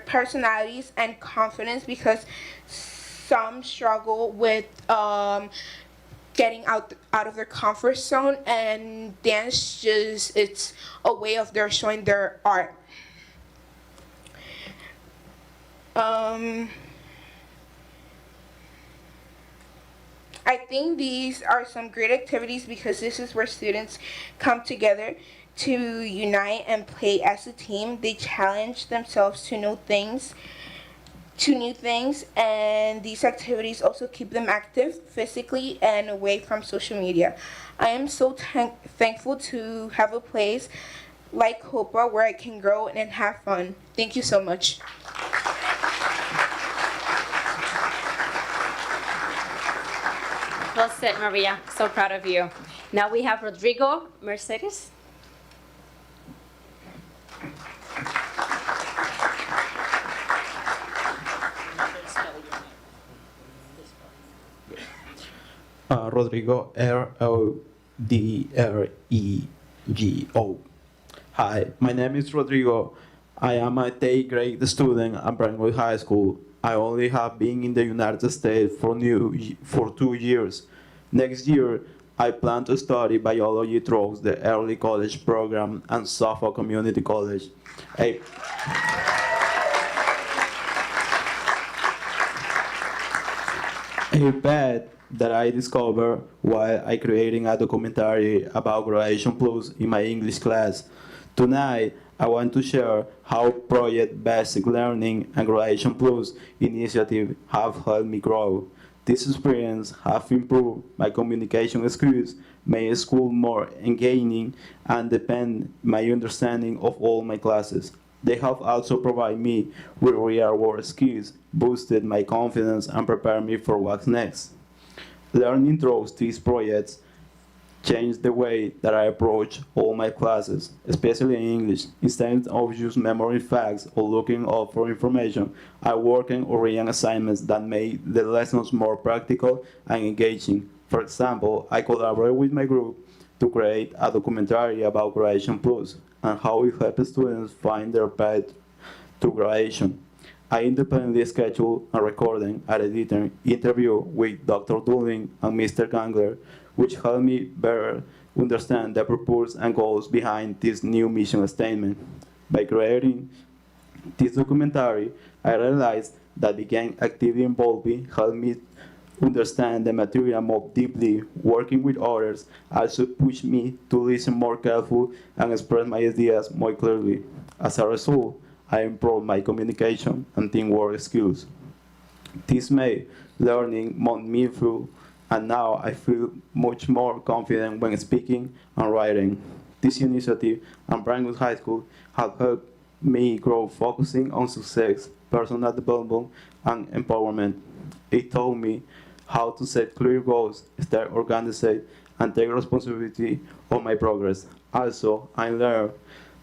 G: personalities and confidence, because some struggle with getting out of their comfort zone, and dance it's a way of their showing their art. I think these are some great activities because this is where students come together to unite and play as a team. They challenge themselves to new things, and these activities also keep them active physically and away from social media. I am so thankful to have a place like COPA where I can grow and have fun. Thank you so much.
B: Well said, Maria. So proud of you. Now we have Rodrigo Mercedes.
H: Rodrigo, R-O-D-R-E-G-O. Hi, my name is Rodrigo. I am a 8th grade student at Brentwood High School. I only have been in the United States for 2 years. Next year, I plan to study biology through the early college program and Suffolk Community College. A path that I discovered while I creating a documentary about Graduation Plus in my English class. Tonight, I want to share how Project Basic Learning and Graduation Plus initiative have helped me grow. This experience have improved my communication skills, made school more engaging, and deepened my understanding of all my classes. They have also provided me with real-world skills, boosted my confidence, and prepared me for what's next. Learning through these projects changed the way that I approach all my classes, especially in English. Instead of just memorizing facts or looking up for information, I work or read assignments that made the lessons more practical and engaging. For example, I collaborated with my group to create a documentary about Graduation Plus and how it helps students find their path to graduation. I independently scheduled a recording and editing interview with Dr. Dooling and Mr. Gangler, which helped me better understand the purpose and goals behind this new mission statement. By creating this documentary, I realized that being actively involved helped me understand the material more deeply. Working with others also pushed me to listen more carefully and express my ideas more clearly. As a result, I improved my communication and teamwork skills. This made learning more meaningful, and now I feel much more confident when speaking and writing. This initiative and Brentwood High School have helped me grow focusing on success, personal development, and empowerment. It taught me how to set clear goals, stay organized, and take responsibility of my progress. Also, I learned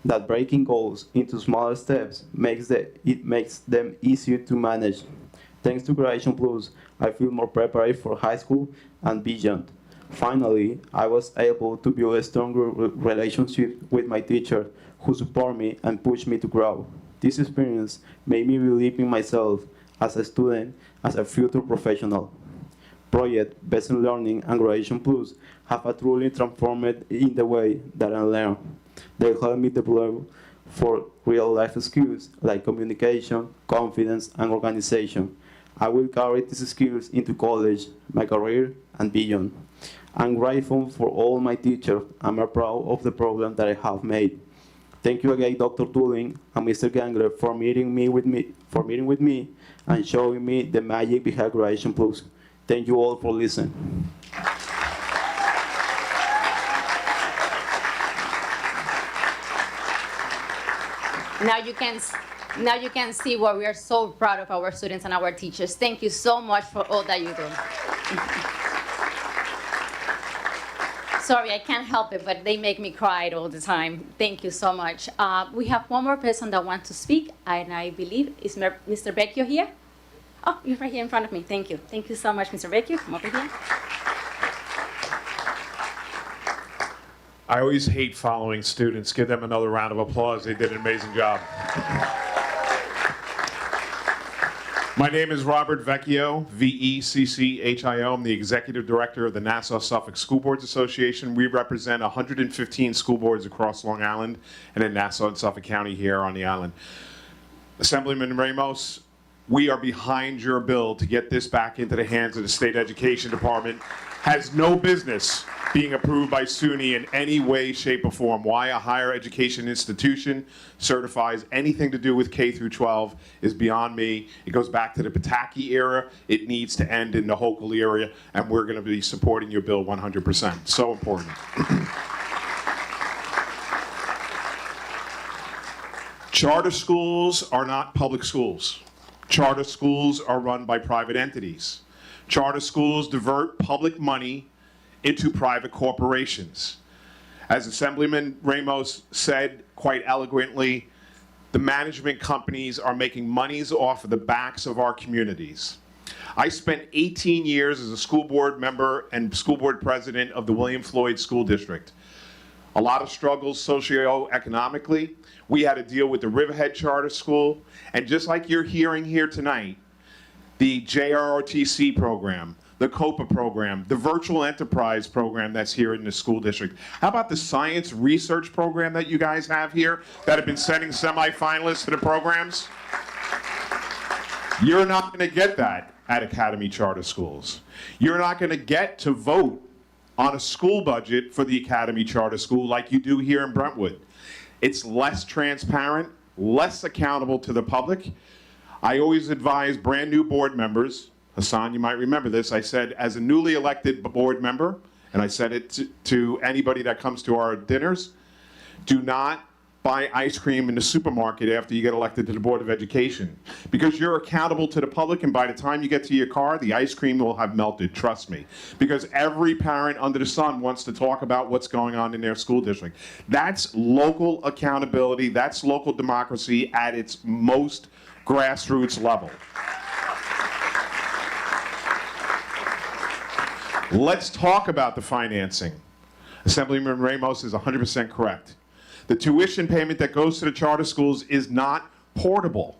H: that breaking goals into smaller steps makes them easier to manage. Thanks to Graduation Plus, I feel more prepared for high school and beyond. Finally, I was able to build a stronger relationship with my teacher who support me and push me to grow. This experience made me believe in myself as a student, as a future professional. Project Basic Learning and Graduation Plus have truly transformed in the way that I learn. They help me develop for real-life skills like communication, confidence, and organization. I will carry these skills into college, my career, and beyond. I'm grateful for all my teachers and I'm proud of the program that I have made. Thank you again, Dr. Tooling and Mr. Gangler, for meeting with me and showing me the magic behind Graduation Plus. Thank you all for listening.
B: Now you can see why we are so proud of our students and our teachers. Thank you so much for all that you do. Sorry, I can't help it, but they make me cry all the time. Thank you so much. We have one more person that wants to speak, and I believe is Mr. Vecchio here. Oh, you're right here in front of me. Thank you. Thank you so much, Mr. Vecchio. Come over here.
I: I always hate following students. Give them another round of applause. They did an amazing job. My name is Robert Vecchio, V-E-C-C-H-I-O. I'm the Executive Director of the Nassau-Suffolk School Boards Association. We represent 115 school boards across Long Island and in Nassau and Suffolk County here on the island. Assemblyman Ramos, we are behind your bill to get this back into the hands of the State Education Department. Has no business being approved by SUNY in any way, shape, or form. Why a higher education institution certifies anything to do with K through 12 is beyond me. It goes back to the Pataki era. It needs to end in the Hochul area, and we're going to be supporting your bill 100%. So important. Charter schools are not public schools. Charter schools are run by private entities. Charter schools divert public money into private corporations. As Assemblyman Ramos said quite eloquently, the management companies are making monies off of the backs of our communities. I spent 18 years as a school board member and school board president of the William Floyd School District. A lot of struggles socioeconomically. We had to deal with the Riverhead Charter School, and just like you're hearing here tonight, the JROTC program, the COPA program, the virtual enterprise program that's here in the school district? How about the science research program that you guys have here that have been sending semifinalists to the programs? You're not going to get that at Academy Charter Schools. You're not going to get to vote on a school budget for the Academy Charter School like you do here in Brentwood. It's less transparent, less accountable to the public. I always advise brand new board members, Hassan, you might remember this, I said as a newly elected board member, and I said it to anybody that comes to our dinners, do not buy ice cream in the supermarket after you get elected to the Board of Education, because you're accountable to the public, and by the time you get to your car, the ice cream will have melted, trust me. Because every parent under the sun wants to talk about what's going on in their school district. That's local accountability, that's local democracy at its most grassroots level. Let's talk about the financing. Assemblyman Ramos is 100% correct. The tuition payment that goes to the charter schools is not portable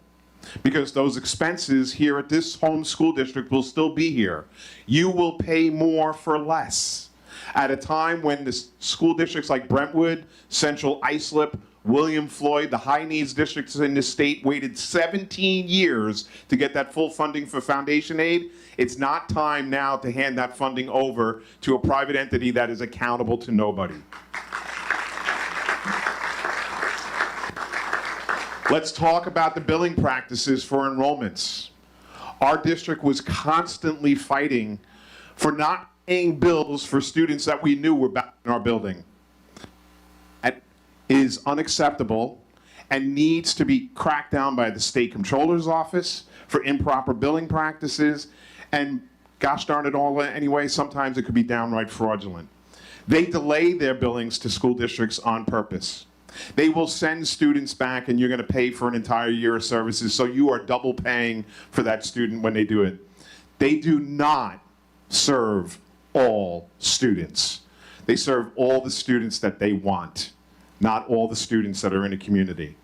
I: because those expenses here at this home school district will still be here. You will pay more for less at a time when the school districts like Brentwood, Central Islip, William Floyd, the high needs districts in the state waited 17 years to get that full funding for foundation aid. It's not time now to hand that funding over to a private entity that is accountable to nobody. Let's talk about the billing practices for enrollments. Our district was constantly fighting for not paying bills for students that we knew were back in our building. That is unacceptable and needs to be cracked down by the state comptroller's office for improper billing practices, and gosh darn it all anyway, sometimes it could be downright fraudulent. They delay their billings to school districts on purpose. They will send students back and you're going to pay for an entire year of services, so you are double paying for that student when they do it. They do not serve all students. They serve all the students that they want, not all the students that are in a community.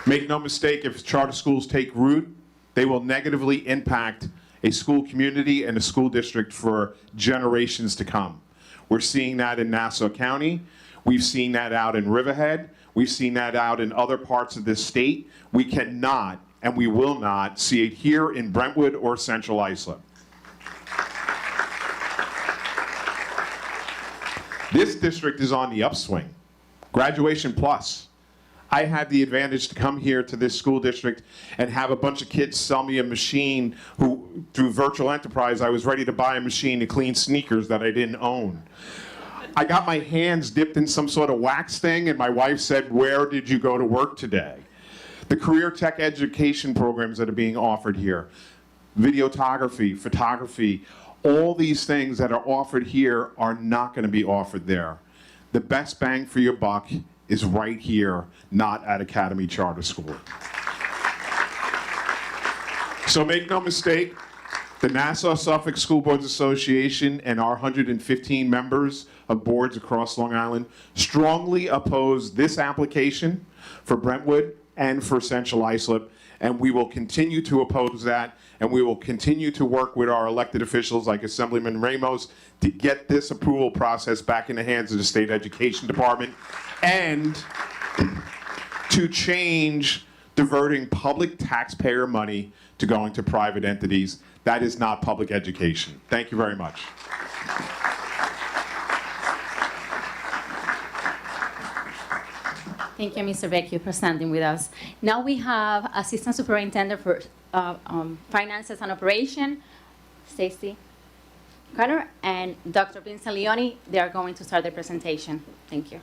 I: Make no mistake, if charter schools take root, they will negatively impact a school community and a school district for generations to come. We're seeing that in Nassau County. We've seen that out in Riverhead. We've seen that out in other parts of this state. We cannot and we will not see it here in Brentwood or Central Islip. This district is on the upswing. Graduation Plus. I had the advantage to come here to this school district and have a bunch of kids sell me a machine who, through virtual enterprise, I was ready to buy a machine to clean sneakers that I didn't own. I got my hands dipped in some sort of wax thing, and my wife said, "Where did you go to work today?" The career tech education programs that are being offered here, videography, photography, all these things that are offered here are not going to be offered there. The best bang for your buck is right here, not at Academy Charter School. So make no mistake, the Nassau-Suffolk School Boards Association and our 115 members of boards across Long Island strongly oppose this application for Brentwood and for Central Islip, and we will continue to oppose that, and we will continue to work with our elected officials like Assemblyman Ramos to get this approval process back in the hands of the State Education Department and to change diverting public taxpayer money to going to private entities. That is not public education. Thank you very much.
B: Thank you, Mr. Vecchio, for standing with us. Now we have Assistant Superintendent for Finances and Operation, Stacy Carter, and Dr. Vincent Leone. They are going to start the presentation. Thank you.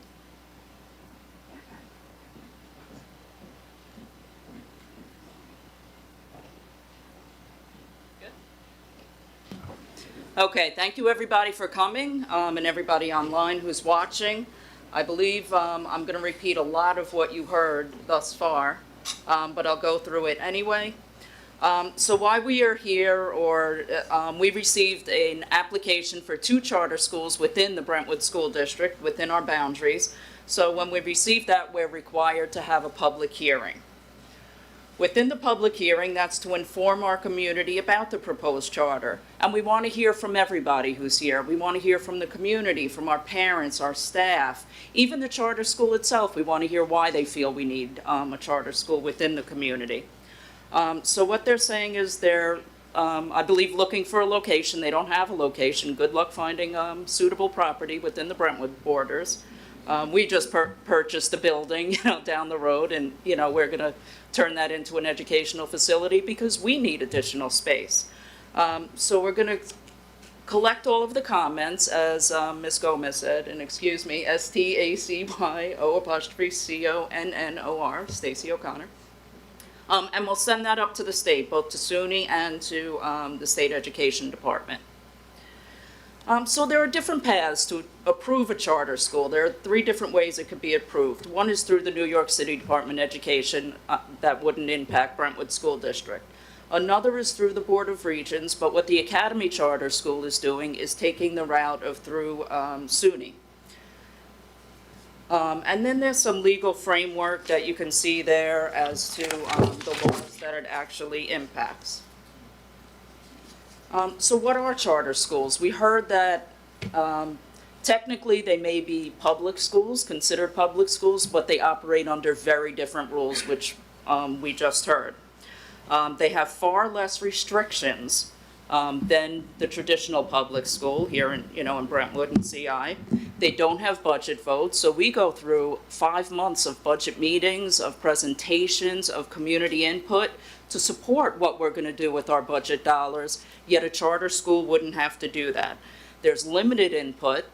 J: Okay, thank you everybody for coming, and everybody online who's watching. I believe I'm going to repeat a lot of what you heard thus far, but I'll go through it anyway. So why we are here, we received an application for 2 charter schools within the Brentwood School District, within our boundaries. So when we received that, we're required to have a public hearing. Within the public hearing, that's to inform our community about the proposed charter. And we want to hear from everybody who's here. We want to hear from the community, from our parents, our staff, even the charter school itself. We want to hear why they feel we need a charter school within the community. So what they're saying is they're, I believe, looking for a location. They don't have a location. Good luck finding suitable property within the Brentwood borders. We just purchased a building, down the road, and, we're going to turn that into an educational facility because we need additional space. So we're going to collect all of the comments, as Ms. Gomez said, and excuse me, STACYO''CONNOR, Stacy O'Connor. And we'll send that up to the state, both to SUNY and to the State Education Department. So there are different paths to approve a charter school. There are 3 different ways it could be approved. One is through the New York City Department of Education. That wouldn't impact Brentwood School District. Another is through the Board of Regents, but what the Academy Charter School is doing is taking the route of through SUNY. And then there's some legal framework that you can see there as to the laws that it actually impacts. So what are charter schools? We heard that technically they may be public schools, considered public schools, but they operate under very different rules, which we just heard. They have far less restrictions than the traditional public school here in, in Brentwood and CI. They don't have budget votes, so we go through 5 months of budget meetings, of presentations, of community input to support what we're going to do with our budget dollars, yet a charter school wouldn't have to do that. There's limited input,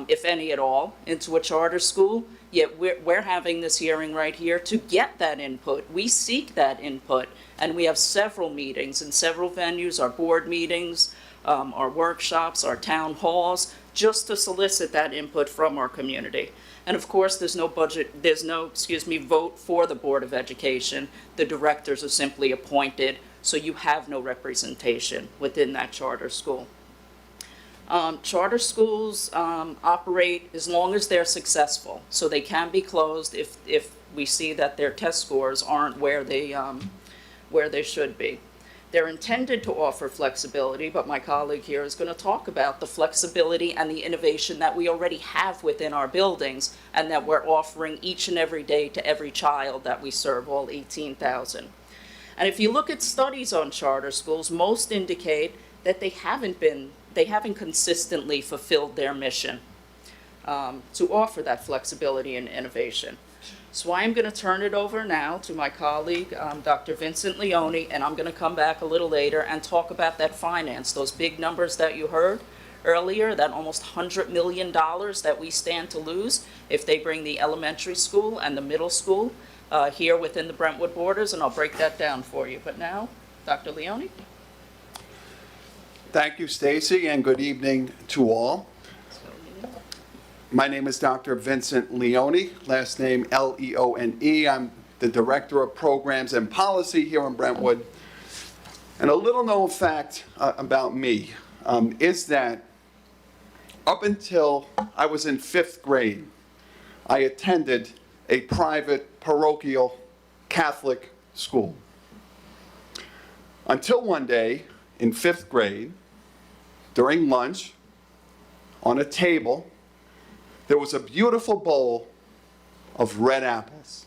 J: if any at all, into a charter school, yet we're having this hearing right here to get that input. We seek that input, and we have several meetings in several venues, our board meetings, our workshops, our town halls, just to solicit that input from our community. And of course, there's no vote for the Board of Education. The directors are simply appointed, so you have no representation within that charter school. Charter schools operate as long as they're successful, so they can be closed if we see that their test scores aren't where they should be. They're intended to offer flexibility, but my colleague here is going to talk about the flexibility and the innovation that we already have within our buildings and that we're offering each and every day to every child that we serve, all 18,000. And if you look at studies on charter schools, most indicate that they haven't consistently fulfilled their mission to offer that flexibility and innovation. So I'm going to turn it over now to my colleague, Dr. Vincent Leone, and I'm going to come back a little later and talk about that finance, those big numbers that you heard earlier, that almost $100 million that we stand to lose if they bring the elementary school and the middle school here within the Brentwood borders, and I'll break that down for you. But now, Dr. Leone.
K: Thank you, Stacy, and good evening to all. My name is Dr. Vincent Leone, last name Leone. I'm the Director of Programs and Policy here in Brentwood. And a little known fact about me is that up until I was in 5th grade, I attended a private parochial Catholic school. Until one day in 5th grade, during lunch, on a table, there was a beautiful bowl of red apples.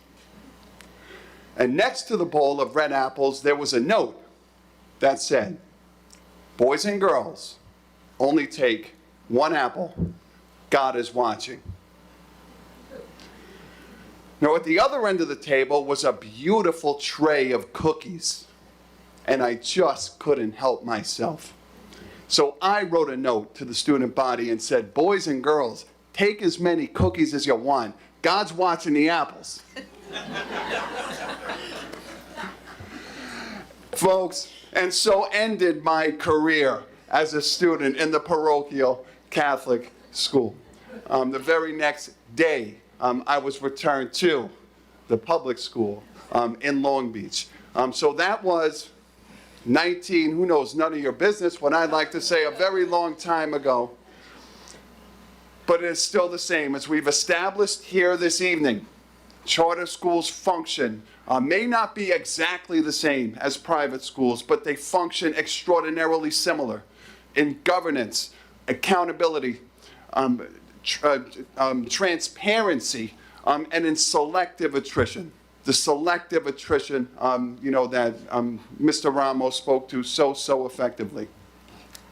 K: And next to the bowl of red apples, there was a note that said, "Boys and girls, only take 1 apple. God is watching." Now, at the other end of the table was a beautiful tray of cookies, and I just couldn't help myself. So I wrote a note to the student body and said, "Boys and girls, take as many cookies as you want. God's watching the apples." Folks, and so ended my career as a student in the parochial Catholic school. The very next day, I was returned to the public school in Long Beach. So that was 19, who knows, none of your business, what I'd like to say a very long time ago. But it is still the same as we've established here this evening. Charter schools function, may not be exactly the same as private schools, but they function extraordinarily similar in governance, accountability, transparency, and in selective attrition. The selective attrition, that Mr. Ramos spoke to so effectively.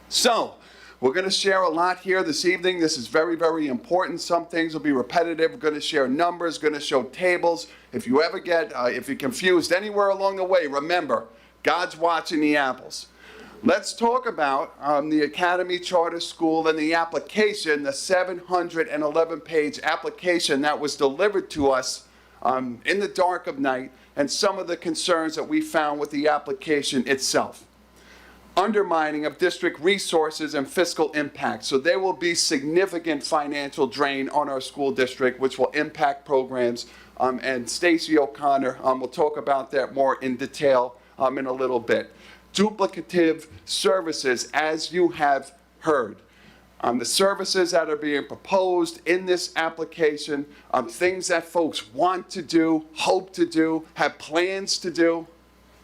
K: So, we're going to share a lot here this evening. This is very, very important. Some things will be repetitive. We're going to share numbers, going to show tables. If you ever get, if you're confused anywhere along the way, remember, God's watching the apples. Let's talk about the Academy Charter School and the application, the 711-page application that was delivered to us in the dark of night, and some of the concerns that we found with the application itself. Undermining of district resources and fiscal impact. So there will be significant financial drain on our school district, which will impact programs. And Stacey O'Connor will talk about that more in detail in a little bit. Duplicative services, as you have heard. The services that are being proposed in this application, things that folks want to do, hope to do, have plans to do,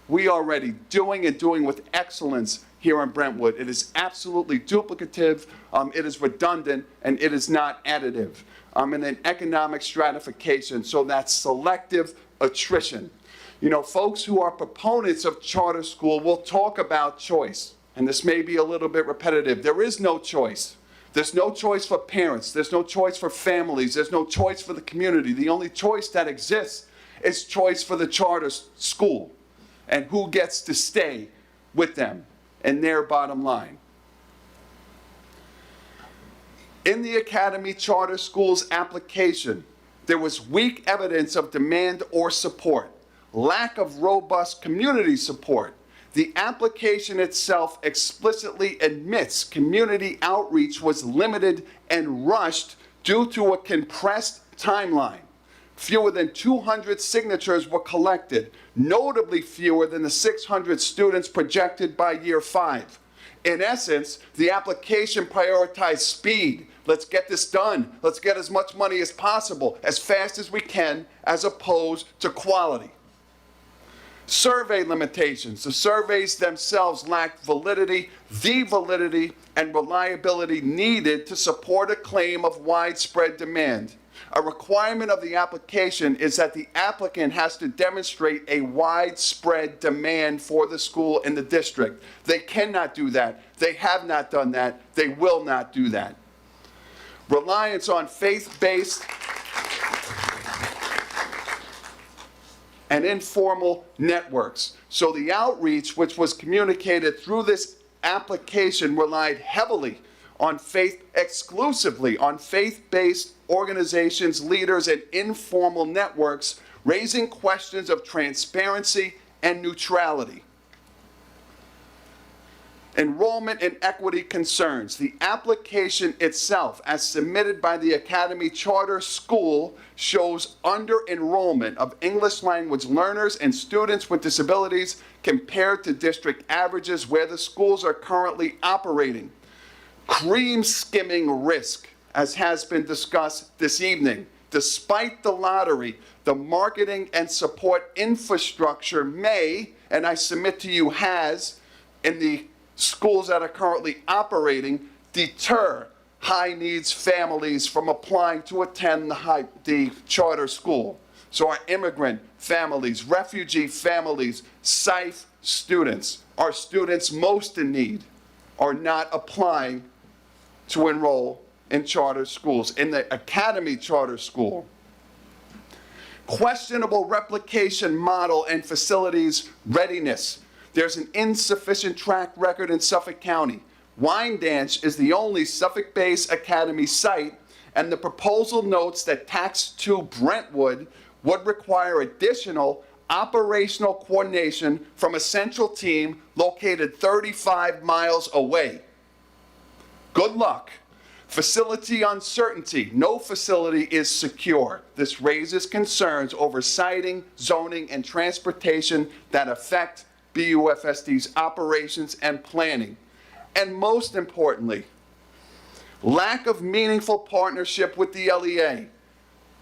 K: we are already doing and doing with excellence here in Brentwood. It is absolutely duplicative, it is redundant, and it is not additive. And then economic stratification, so that's selective attrition. You know, folks who are proponents of charter school will talk about choice, and this may be a little bit repetitive. There is no choice. There's no choice for parents. There's no choice for families. There's no choice for the community. The only choice that exists is choice for the charter school and who gets to stay with them and their bottom line. In the Academy Charter Schools application, there was weak evidence of demand or support, lack of robust community support. The application itself explicitly admits community outreach was limited and rushed due to a compressed timeline. Fewer than 200 signatures were collected, notably fewer than the 600 students projected by year 5. In essence, the application prioritized speed. Let's get this done. Let's get as much money as possible, as fast as we can, as opposed to quality. Survey limitations. The surveys themselves lacked validity, the validity and reliability needed to support a claim of widespread demand. A requirement of the application is that the applicant has to demonstrate a widespread demand for the school in the district. They cannot do that. They have not done that. They will not do that. Reliance on faith-based and informal networks. So the outreach, which was communicated through this application, relied heavily on exclusively on faith-based organizations, leaders, and informal networks, raising questions of transparency and neutrality. Enrollment and equity concerns. The application itself, as submitted by the Academy Charter School, shows under-enrollment of English language learners and students with disabilities compared to district averages where the schools are currently operating. Cream skimming risk, as has been discussed this evening. Despite the lottery, the marketing and support infrastructure may, and I submit to you has, in the schools that are currently operating, deter high-needs families from applying to attend the charter school. So our immigrant families, refugee families, SIFE students, our students most in need, are not applying to enroll in charter schools. In the Academy Charter School, questionable replication model and facilities readiness. There's an insufficient track record in Suffolk County. Wyandanch is the only Suffolk-based academy site, and the proposal notes that tax to Brentwood would require additional operational coordination from a central team located 35 miles away. Good luck. Facility uncertainty. No facility is secure. This raises concerns over siting, zoning, and transportation that affect BUFSD's operations and planning. And most importantly, lack of meaningful partnership with the LEA.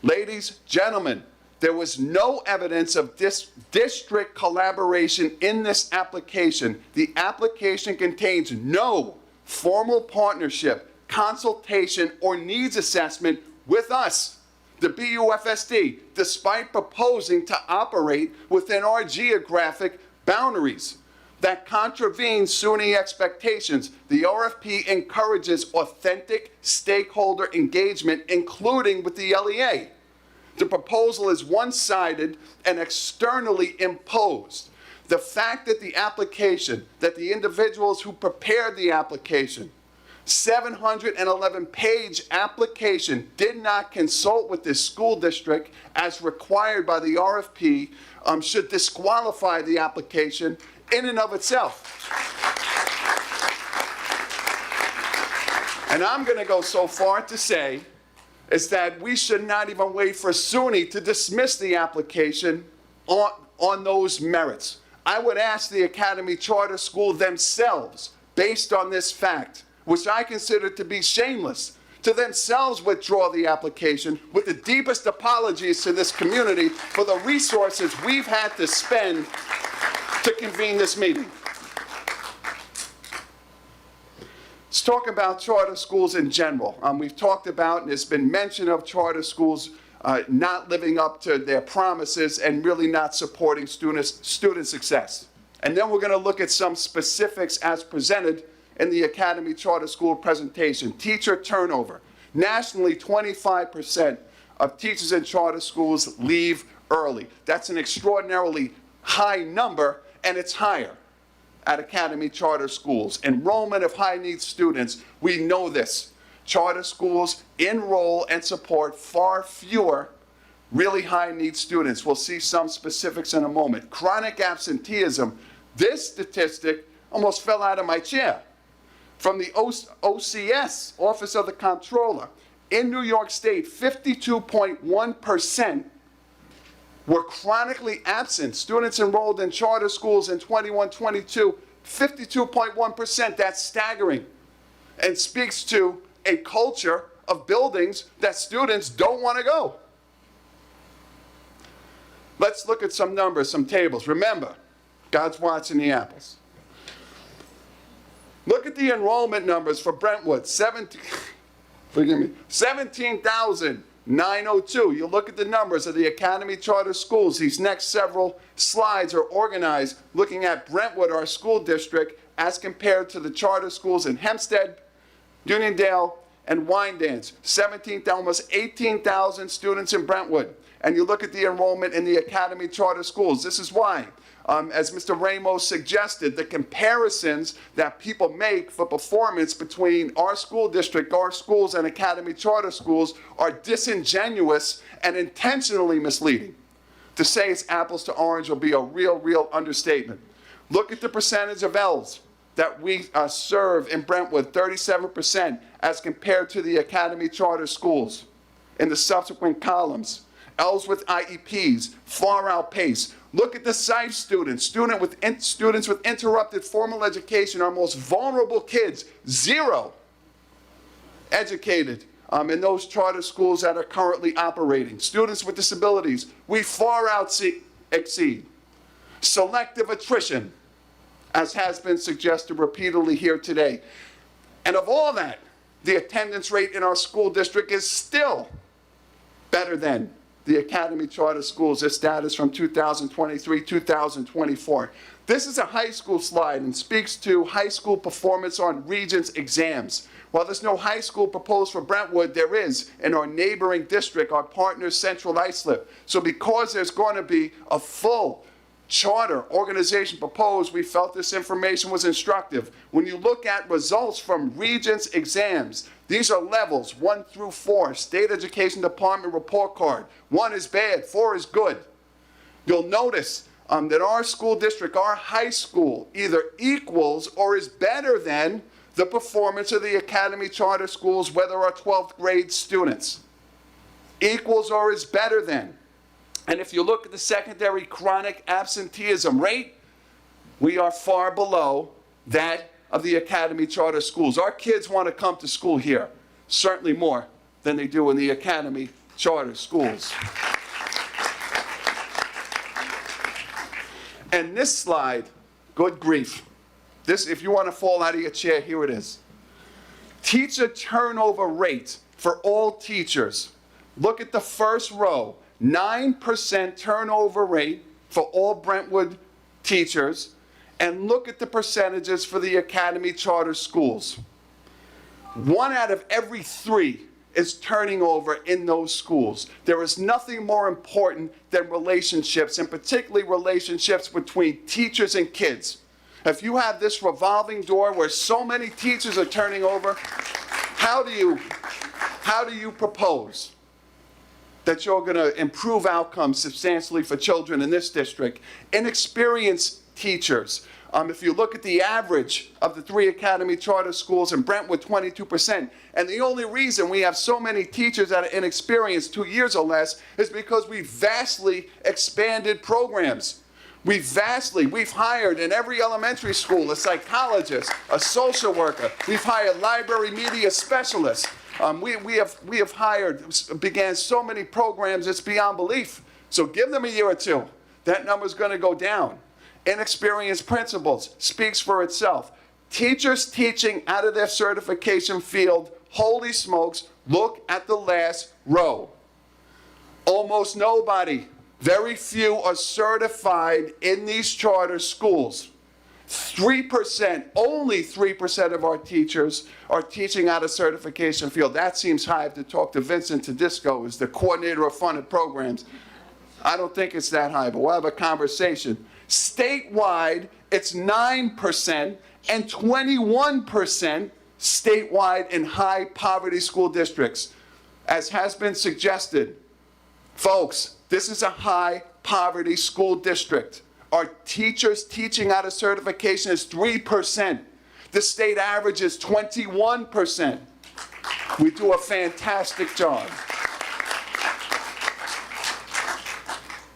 K: Ladies, gentlemen, There was no evidence of district collaboration in this application. The application contains no formal partnership, consultation, or needs assessment with us, the BUFSD, despite proposing to operate within our geographic boundaries. That contravenes SUNY expectations. The RFP encourages authentic stakeholder engagement, including with the LEA. The proposal is one-sided and externally imposed. The fact that the individuals who prepared the application, 711-page application, did not consult with this school district as required by the RFP should disqualify the application in and of itself. And I'm going to go so far to say is that we should not even wait for SUNY to dismiss the application on those merits. I would ask the Academy Charter School themselves, based on this fact, which I consider to be shameless, to themselves withdraw the application with the deepest apologies to this community for the resources we've had to spend to convene this meeting. Let's talk about charter schools in general. We've talked about, and there's been mention of charter schools not living up to their promises and really not supporting student success. And then we're going to look at some specifics as presented in the Academy Charter School presentation. Teacher turnover. Nationally, 25% of teachers in charter schools leave early. That's an extraordinarily high number, and it's higher at Academy Charter Schools. Enrollment of high-needs students, we know this. Charter schools enroll and support far fewer really high-needs students. We'll see some specifics in a moment. Chronic absenteeism. This statistic almost fell out of my chair. From the OCS, Office of the Comptroller, in New York State, 52.1% were chronically absent. Students enrolled in charter schools in 21-22, 52.1%. That's staggering, and speaks to a culture of buildings that students don't want to go. Let's look at some numbers, some tables. Remember, God's watching the apples. Look at the enrollment numbers for Brentwood, 17,902. You look at the numbers of the Academy Charter Schools. These next several slides are organized looking at Brentwood, our school district, as compared to the charter schools in Hempstead, Uniondale, and Wyandanch. 17,000, almost 18,000 students in Brentwood. And you look at the enrollment in the Academy Charter Schools. This is why. As Mr. Ramos suggested, the comparisons that people make for performance between our school district, our schools, and Academy Charter Schools are disingenuous and intentionally misleading. To say it's apples to orange will be a real understatement. Look at the percentage of L's that we serve in Brentwood, 37%, as compared to the Academy Charter Schools. In the subsequent columns, L's with IEPs far outpace. Look at the SIFE students, students with interrupted formal education, our most vulnerable kids, 0 educated in those charter schools that are currently operating. Students with disabilities, we far exceed. Selective attrition, as has been suggested repeatedly here today. And of all that, the attendance rate in our school district is still better than the Academy Charter Schools. This data is from 2023, 2024. This is a high school slide and speaks to high school performance on Regents exams. While there's no high school proposed for Brentwood, there is in our neighboring district, our partner Central Islip. So because there's going to be a full charter organization proposed, we felt this information was instructive. When you look at results from Regents exams, these are levels 1 through 4, State Education Department report card. 1 is bad, 4 is good. You'll notice that our school district, our high school, either equals or is better than the performance of the Academy Charter Schools, whether our 12th grade students. Equals or is better than. And if you look at the secondary chronic absenteeism rate, we are far below that of the Academy Charter Schools. Our kids want to come to school here, certainly more than they do in the Academy Charter Schools. And this slide, good grief. This, if you want to fall out of your chair, here it is. Teacher turnover rate for all teachers. Look at the first row, 9% turnover rate for all Brentwood teachers, and look at the percentages for the Academy charter schools. 1 out of every 3 is turning over in those schools. There is nothing more important than relationships, and particularly relationships between teachers and kids. If you have this revolving door where so many teachers are turning over, how do you propose that you're going to improve outcomes substantially for children in this district? Inexperienced teachers. If you look at the average of the 3 Academy charter schools in Brentwood, 22%. And the only reason we have so many teachers that are inexperienced, 2 years or less, is because we've vastly expanded programs. We've hired in every elementary school a psychologist, a social worker. We've hired library media specialists. We have began so many programs, it's beyond belief. So give them a year or 2. That number's going to go down. Inexperienced principals speaks for itself. Teachers teaching out of their certification field, holy smokes, look at the last row. Almost nobody, very few are certified in these charter schools. 3%, only 3% of our teachers are teaching out of certification field. That seems high. I have to talk to Vincent Tedisco, who's the coordinator of funded programs. I don't think it's that high, but we'll have a conversation. Statewide, it's 9% and 21% statewide in high poverty school districts. As has been suggested, folks, this is a high poverty school district. Our teachers teaching out of certification is 3%. The state average is 21%. We do a fantastic job.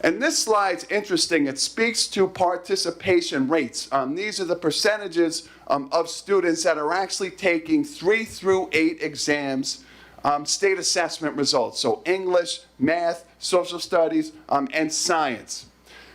K: And this slide's interesting. It speaks to participation rates. These are the percentages of students that are actually taking 3 through 8 exams, state assessment results. So English, math, social studies, and science.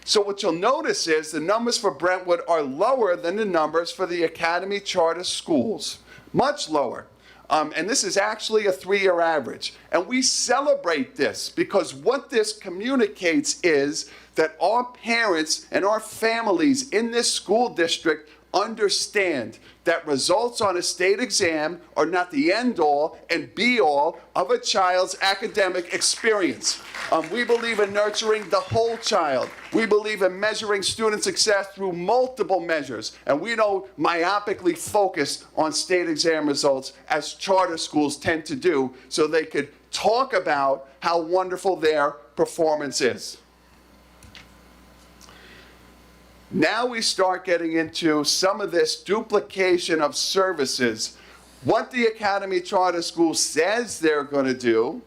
K: So what you'll notice is the numbers for Brentwood are lower than the numbers for the Academy charter schools, much lower. And this is actually a 3-year average. And we celebrate this because what this communicates is that our parents and our families in this school district understand that results on a state exam are not the end-all and be-all of a child's academic experience. We believe in nurturing the whole child. We believe in measuring student success through multiple measures, and we don't myopically focus on state exam results as charter schools tend to do so they could talk about how wonderful their performance is. Now we start getting into some of this duplication of services. What the Academy Charter School says they're going to do,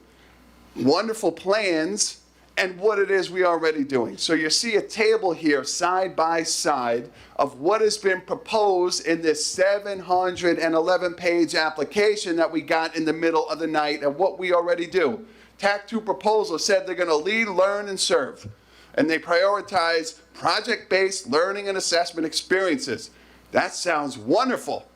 K: wonderful plans, and what it is we are already doing. So you see a table here side by side of what has been proposed in this 711-page application that we got in the middle of the night and what we already do. TAC 2 proposal said they're going to lead, learn, and serve. And they prioritize project-based learning and assessment experiences. That sounds wonderful.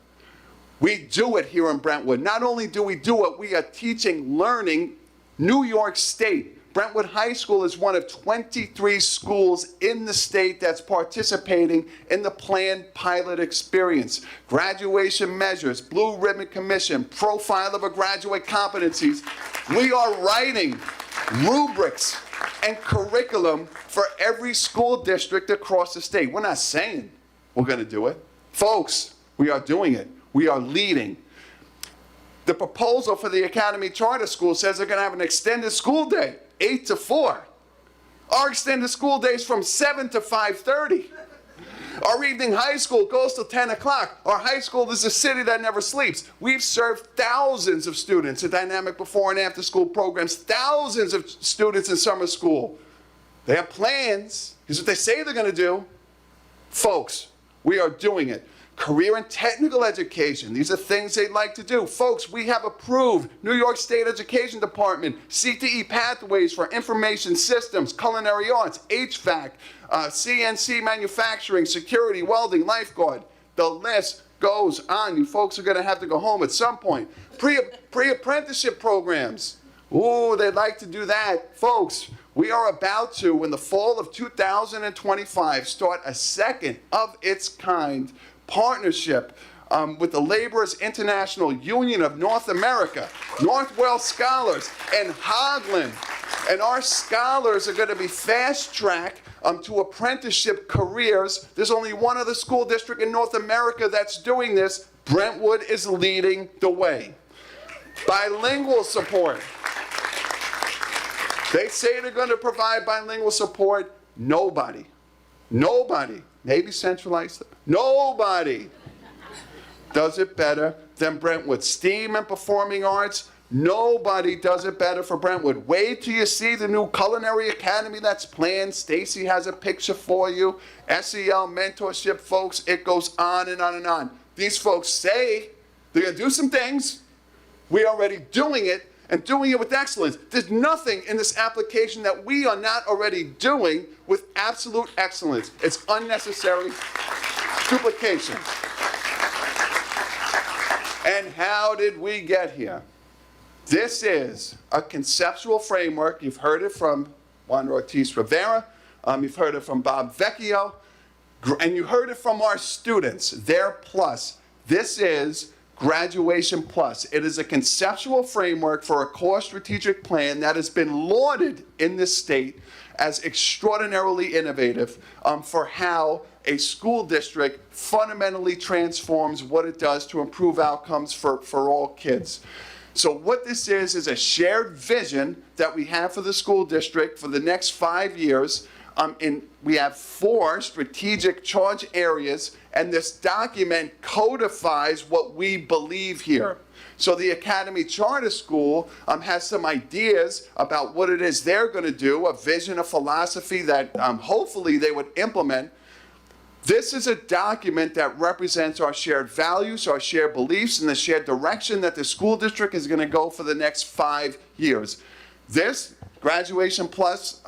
K: We do it here in Brentwood. Not only do we do it, we are teaching learning New York State. Brentwood High School is one of 23 schools in the state that's participating in the planned pilot experience. Graduation measures, Blue Ribbon Commission, profile of a graduate competencies. We are writing rubrics and curriculum for every school district across the state. We're not saying we're going to do it. Folks, we are doing it. We are leading. The proposal for the Academy Charter School says they're going to have an extended school day, 8 to 4. Our extended school day is from 7 to 5:30. Our evening high school goes till 10 o'clock. Our high school is a city that never sleeps. We've served thousands of students in dynamic before and after school programs, thousands of students in summer school. They have plans. Here's what they say they're going to do. Folks, we are doing it. Career and technical education. These are things they'd like to do. Folks, we have approved New York State Education Department, CTE pathways for information systems, culinary arts, HVAC, CNC manufacturing, security, welding, lifeguard. The list goes on. You folks are going to have to go home at some point. Pre-apprenticeship programs. Ooh, they'd like to do that. Folks, we are about to, in the fall of 2025, start a second of its kind partnership with the Laborers International Union of North America, Northwell Scholars, and Haglin. And our scholars are going to be fast-tracked to apprenticeship careers. There's only one other school district in North America that's doing this. Brentwood is leading the way. Bilingual support. They say they're going to provide bilingual support. Nobody, maybe centralized, nobody does it better than Brentwood. STEAM and performing arts, nobody does it better for Brentwood. Wait till you see the new culinary academy that's planned. Stacy has a picture for you. SEL mentorship, folks, it goes on and on and on. These folks say they're going to do some things. We're already doing it, and doing it with excellence. There's nothing in this application that we are not already doing with absolute excellence. It's unnecessary duplication. And how did we get here? This is a conceptual framework. You've heard it from Wanda Ortiz-Rivera. You've heard it from Bob Vecchio. And you heard it from our students, their plus. This is Graduation Plus. It is a conceptual framework for a core strategic plan that has been lauded in this state as extraordinarily innovative for how a school district fundamentally transforms what it does to improve outcomes for all kids. So what this is a shared vision that we have for the school district for the next 5 years. We have 4 strategic charge areas, and this document codifies what we believe here. So the Academy Charter School has some ideas about what it is they're going to do, a vision, a philosophy that hopefully they would implement. This is a document that represents our shared values, our shared beliefs, and the shared direction that the school district is going to go for the next 5 years. This Graduation Plus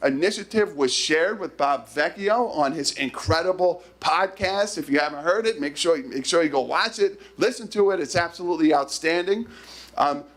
K: initiative was shared with Bob Vecchio on his incredible podcast. If you haven't heard it, make sure you go watch it, listen to it. It's absolutely outstanding.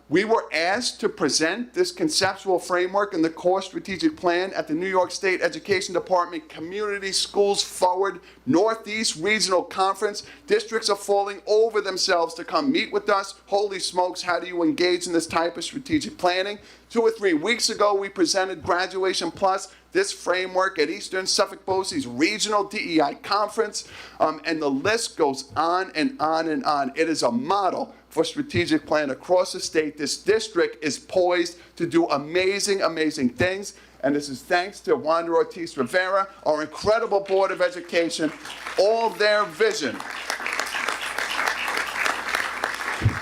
K: We were asked to present this conceptual framework and the core strategic plan at the New York State Education Department Community Schools Forward Northeast Regional Conference. Districts are falling over themselves to come meet with us. Holy smokes, how do you engage in this type of strategic planning? 2 or 3 weeks ago, we presented Graduation Plus, this framework at Eastern Suffolk BOCES Regional DEI Conference, and the list goes on and on and on. It is a model for strategic plan across the state. This district is poised to do amazing, amazing things. And this is thanks to Wanda Ortiz-Rivera, our incredible Board of Education, all their vision.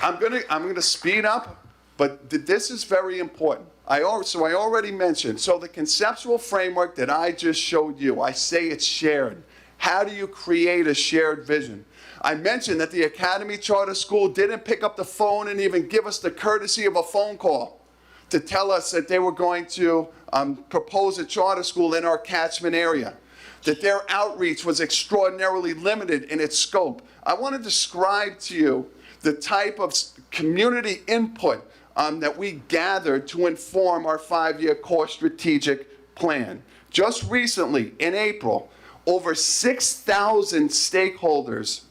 K: I'm gonna speed up, but this is very important. I already mentioned, so the conceptual framework that I just showed you, I say it's shared. How do you create a shared vision? I mentioned that the Academy Charter School didn't pick up the phone and even give us the courtesy of a phone call to tell us that they were going to propose a charter school in our catchment area, that their outreach was extraordinarily limited in its scope. I want to describe to you the type of community input that we gathered to inform our 5-year core strategic plan. Just recently, in April, over 6,000 stakeholders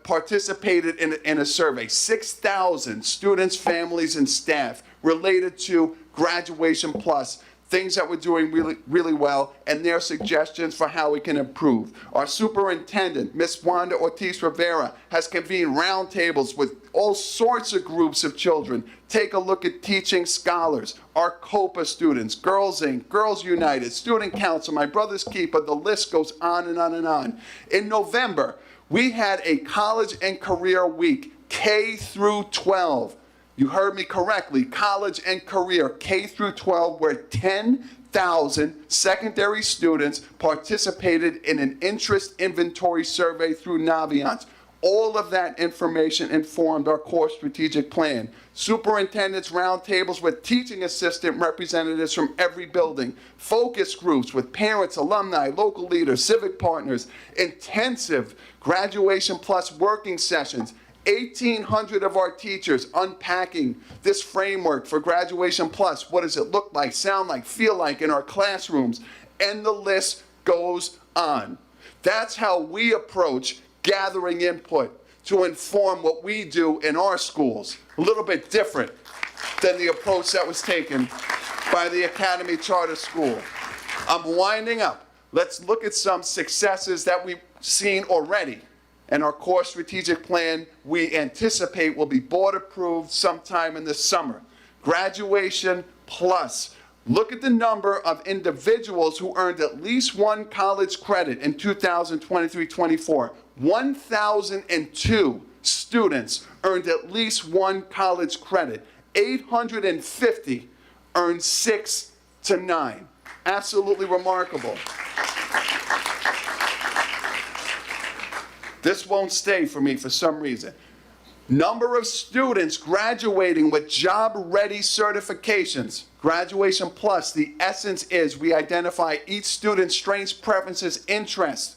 K: participated in a survey. 6,000 students, families, and staff related to Graduation Plus, things that we're doing really, really well, and their suggestions for how we can improve. Our superintendent, Ms. Wanda Ortiz-Rivera, has convened roundtables with all sorts of groups of children. Take a look at teaching scholars, our COPA students, Girls Inc., Girls United, Student Council, My Brother's Keeper, the list goes on and on and on. In November, we had a college and career week, K through 12. You heard me correctly, college and career, K through 12, where 10,000 secondary students participated in an interest inventory survey through Naviance. All of that information informed our core strategic plan. Superintendents roundtables with teaching assistant representatives from every building, focus groups with parents, alumni, local leaders, civic partners, intensive graduation plus working sessions, 1,800 of our teachers unpacking this framework for graduation plus. What does it look like, sound like, feel like in our classrooms? And the list goes on. That's how we approach gathering input to inform what we do in our schools. A little bit different than the approach that was taken by the Academy Charter School. I'm winding up. Let's look at some successes that we've seen already. And our core strategic plan, we anticipate will be board approved sometime in the summer. Graduation plus. Look at the number of individuals who earned at least one college credit in 2023-24. 1,002 students earned at least one college credit. 850 earned 6 to 9. Absolutely remarkable. This won't stay for me for some reason. Number of students graduating with job-ready certifications. Graduation plus, the essence is we identify each student's strengths, preferences, interests.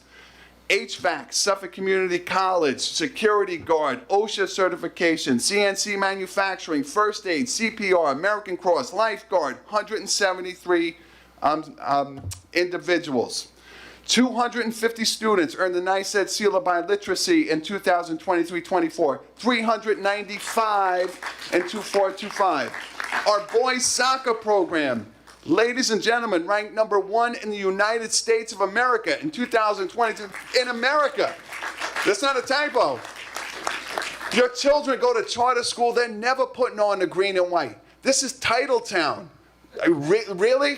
K: HVAC, Suffolk Community College, security guard, OSHA certification, CNC manufacturing, first aid, CPR, American Cross, lifeguard, 173 individuals. 250 students earned the N.Y.C.R.R Seal of Biliteracy in 2023-24, 395 in 24-25. Our boys soccer program, ladies and gentlemen, ranked #1 in the United States of America in 2022, in America. That's not a typo. Your children go to charter school, they're never putting on the green and white. This is Titletown. Really?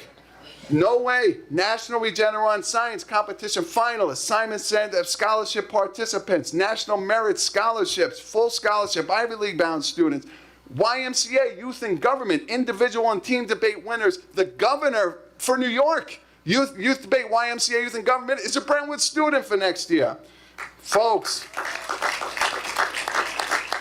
K: No way. National Regeneron Science Competition finalists, Simon Sanders scholarship participants, National Merit Scholarships, full scholarship, Ivy League bound students, YMCA Youth in Government, individual and team debate winners. The governor for New York, youth debate YMCA Youth in Government, is a Brentwood student for next year. Folks,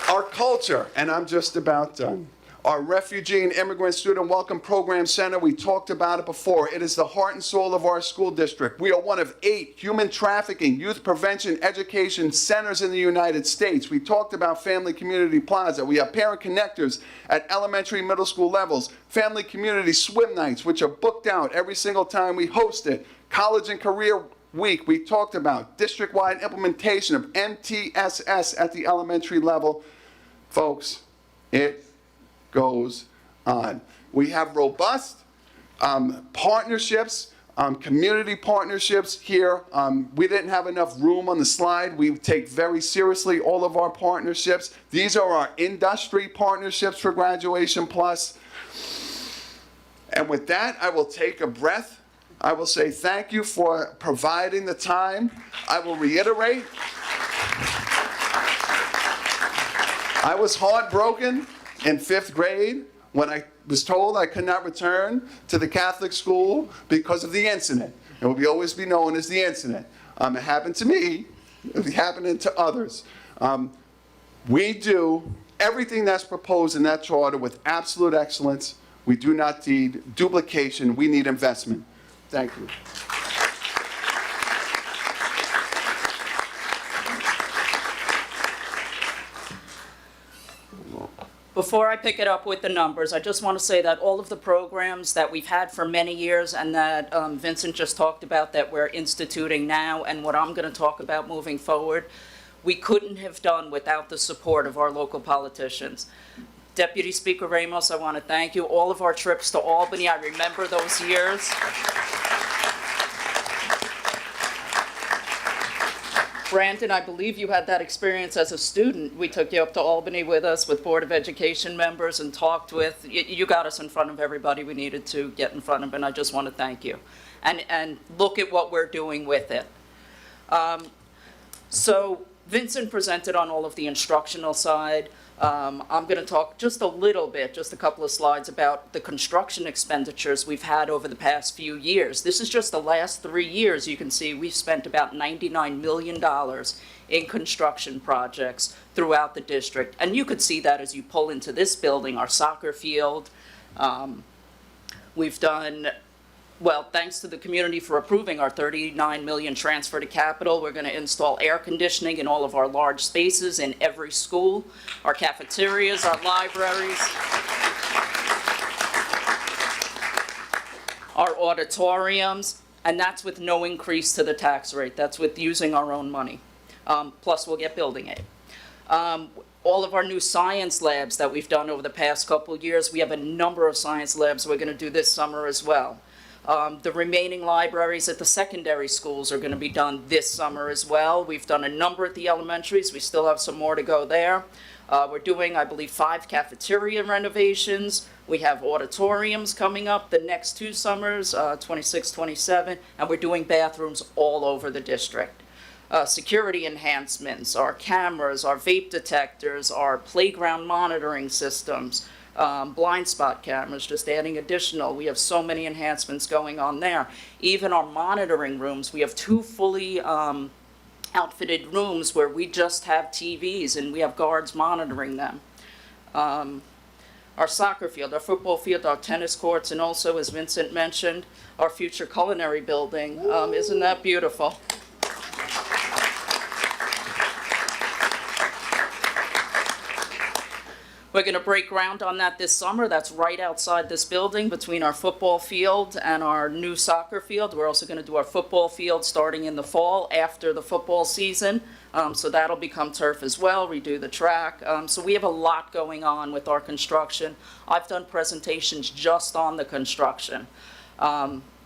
K: our culture, and I'm just about done. Our Refugee and Immigrant Student Welcome Program Center, we talked about it before. It is the heart and soul of our school district. We are one of 8 human trafficking, youth prevention, education centers in the United States. We talked about Family Community Plaza. We have parent connectors at elementary, middle school levels. Family Community Swim Nights, which are booked out every single time we host it. College and Career Week, we talked about district-wide implementation of MTSS at the elementary level. Folks, it goes on. We have robust partnerships, community partnerships here. We didn't have enough room on the slide. We take very seriously all of our partnerships. These are our industry partnerships for Graduation Plus. And with that, I will take a breath. I will say thank you for providing the time. I will reiterate, I was heartbroken in 5th grade when I was told I could not return to the Catholic school because of the incident. It will always be known as the incident. It happened to me. It's happening to others. We do everything that's proposed in that charter with absolute excellence. We do not need duplication. We need investment. Thank you.
J: Before I pick it up with the numbers, I just want to say that all of the programs that we've had for many years and that Vincent just talked about that we're instituting now and what I'm going to talk about moving forward, we couldn't have done without the support of our local politicians. Deputy Speaker Ramos, I want to thank you. All of our trips to Albany, I remember those years. Brandon, I believe you had that experience as a student. We took you up to Albany with us, with Board of Education members, and talked with. You got us in front of everybody we needed to get in front of, and I just want to thank you. And look at what we're doing with it. So Vincent presented on all of the instructional side. I'm going to talk just a little bit, just a couple of slides about the construction expenditures we've had over the past few years. This is just the last 3 years. You can see we've spent about $99 million in construction projects throughout the district. And you could see that as you pull into this building, our soccer field. We've done, well, thanks to the community for approving our $39 million transfer to capital, we're going to install air conditioning in all of our large spaces in every school, our cafeterias, our libraries, our auditoriums, and that's with no increase to the tax rate. That's with using our own money. Plus, we'll get building aid. All of our new science labs that we've done over the past couple of years, we have a number of science labs we're going to do this summer as well. The remaining libraries at the secondary schools are going to be done this summer as well. We've done a number at the elementaries. We still have some more to go there. We're doing, I believe, 5 cafeteria renovations. We have auditoriums coming up the next 2 summers, 26, 27, and we're doing bathrooms all over the district. Security enhancements, our cameras, our vape detectors, our playground monitoring systems, blind spot cameras, just adding additional. We have so many enhancements going on there. Even our monitoring rooms, we have 2 fully outfitted rooms where we just have TVs and we have guards monitoring them. Our soccer field, our football field, our tennis courts, and also, as Vincent mentioned, our future culinary building. Isn't that beautiful? We're going to break ground on that this summer. That's right outside this building between our football field and our new soccer field. We're also going to do our football field starting in the fall after the football season. So that'll become turf as well, redo the track. So we have a lot going on with our construction. I've done presentations just on the construction.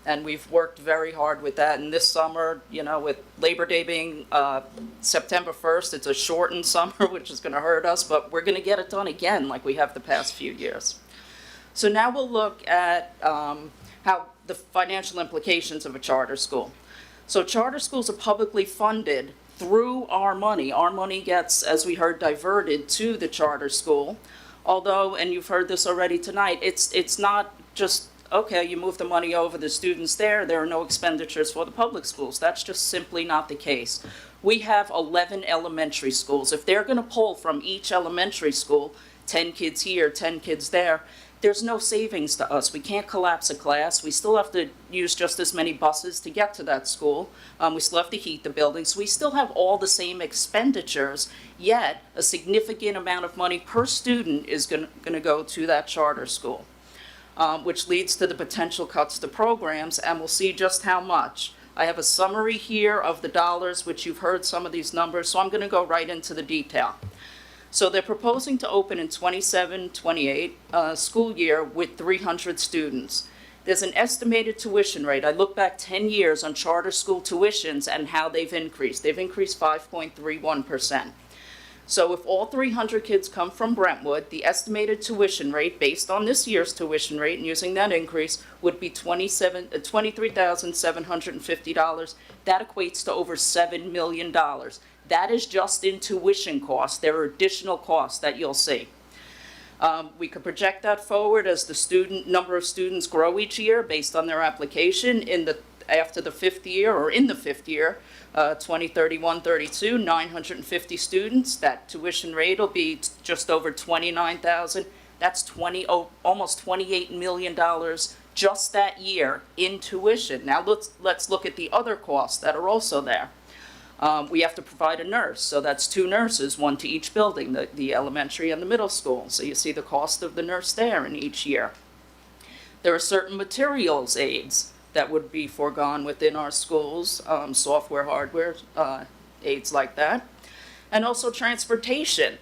J: And we've worked very hard with that. And this summer, you know, with Labor Day being September 1st, it's a shortened summer, which is going to hurt us, but we're going to get it done again like we have the past few years. So now we'll look at how the financial implications of a charter school. So charter schools are publicly funded through our money. Our money gets, as we heard, diverted to the charter school. Although, and you've heard this already tonight, it's not just okay, you move the money over, the students there are no expenditures for the public schools. That's just simply not the case. We have 11 elementary schools. If they're going to pull from each elementary school, 10 kids here, 10 kids there, there's no savings to us. We can't collapse a class. We still have to use just as many buses to get to that school. We still have to heat the buildings. We still have all the same expenditures, yet a significant amount of money per student is going to go to that charter school. Which leads to the potential cuts to programs, and we'll see just how much. I have a summary here of the dollars, which you've heard some of these numbers, so I'm going to go right into the detail. So they're proposing to open in 27-28 school year with 300 students. There's an estimated tuition rate. I look back 10 years on charter school tuitions and how they've increased. They've increased 5.31%. So if all 300 kids come from Brentwood, the estimated tuition rate, based on this year's tuition rate and using that increase, would be $23,750. That equates to over $7 million. That is just in tuition costs. There are additional costs that you'll see. We could project that forward as the number of students grow each year based on their application after the 5th year or in the 5th year. 2031-32, 950 students. That tuition rate will be just over $29,000. That's almost $28 million just that year in tuition. Now let's look at the other costs that are also there. We have to provide a nurse, so that's 2 nurses, 1 to each building, the elementary and the middle school. So you see the cost of the nurse there in each year. There are certain materials aids that would be foregone within our schools, software, hardware, aids like that. And also transportation.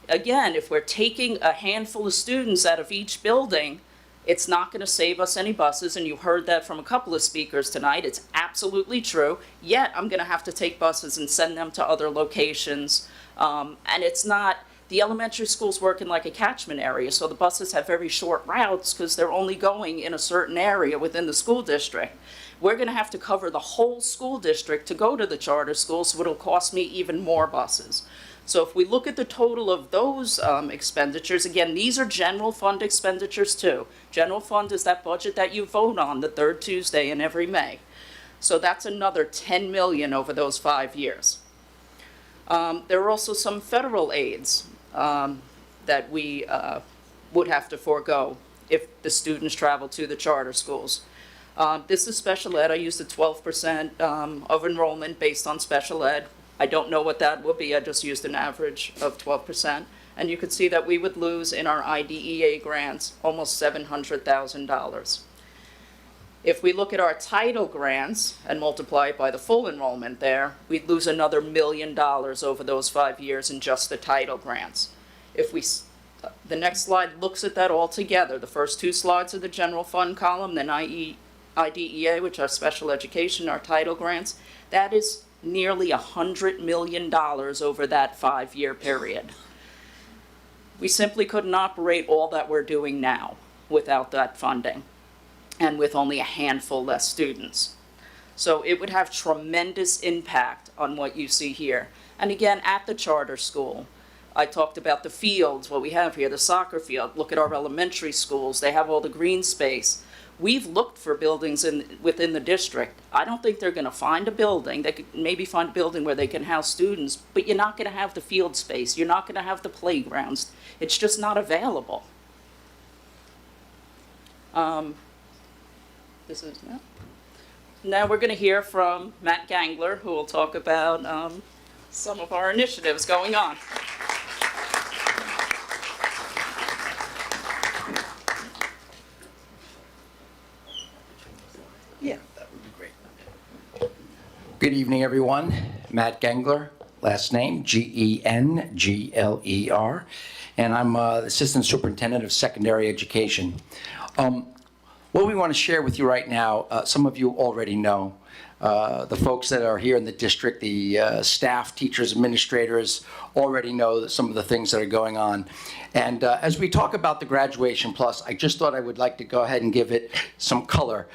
J: Again, if we're taking a handful of students out of each building, it's not going to save us any buses, and you heard that from a couple of speakers tonight. It's absolutely true, yet I'm going to have to take buses and send them to other locations. And it's not, the elementary schools work in like a catchment area, so the buses have very short routes because they're only going in a certain area within the school district. We're going to have to cover the whole school district to go to the charter school, so it'll cost me even more buses. So if we look at the total of those expenditures, again, these are general fund expenditures too. General fund is that budget that you vote on the third Tuesday in every May. So that's another 10 million over those 5 years. There are also some federal aids that we would have to forego if the students travel to the charter schools. This is special ed. I used the 12% of enrollment based on special ed. I don't know what that will be. I just used an average of 12%. And you could see that we would lose in our IDEA grants almost $700,000. If we look at our title grants and multiply it by the full enrollment there, we'd lose another $1 million over those 5 years in just the title grants. If we, the next slide looks at that all together. The first 2 slides are the general fund column, then IDEA, which are special education, our title grants. That is nearly $100 million over that 5-year period. We simply couldn't operate all that we're doing now without that funding, and with only a handful less students. So it would have tremendous impact on what you see here. And again, at the charter school, I talked about the fields, what we have here, the soccer field. Look at our elementary schools, they have all the green space. We've looked for buildings within the district. I don't think they're gonna find a building. They could maybe find a building where they can house students, but you're not gonna have the field space. You're not gonna have the playgrounds. It's just not available. This is Matt. Now we're gonna hear from Matt Gangler, who will talk about some of our initiatives going on.
L: Yeah, that would be great. Good evening, everyone. Matt Gangler, last name Gengler, and I'm Assistant Superintendent of Secondary Education. What we want to share with you right now, some of you already know. The folks that are here in the district, the staff, teachers, administrators, already know that some of the things that are going on. And as we talk about the Graduation Plus, I just thought I would like to go ahead and give it some color,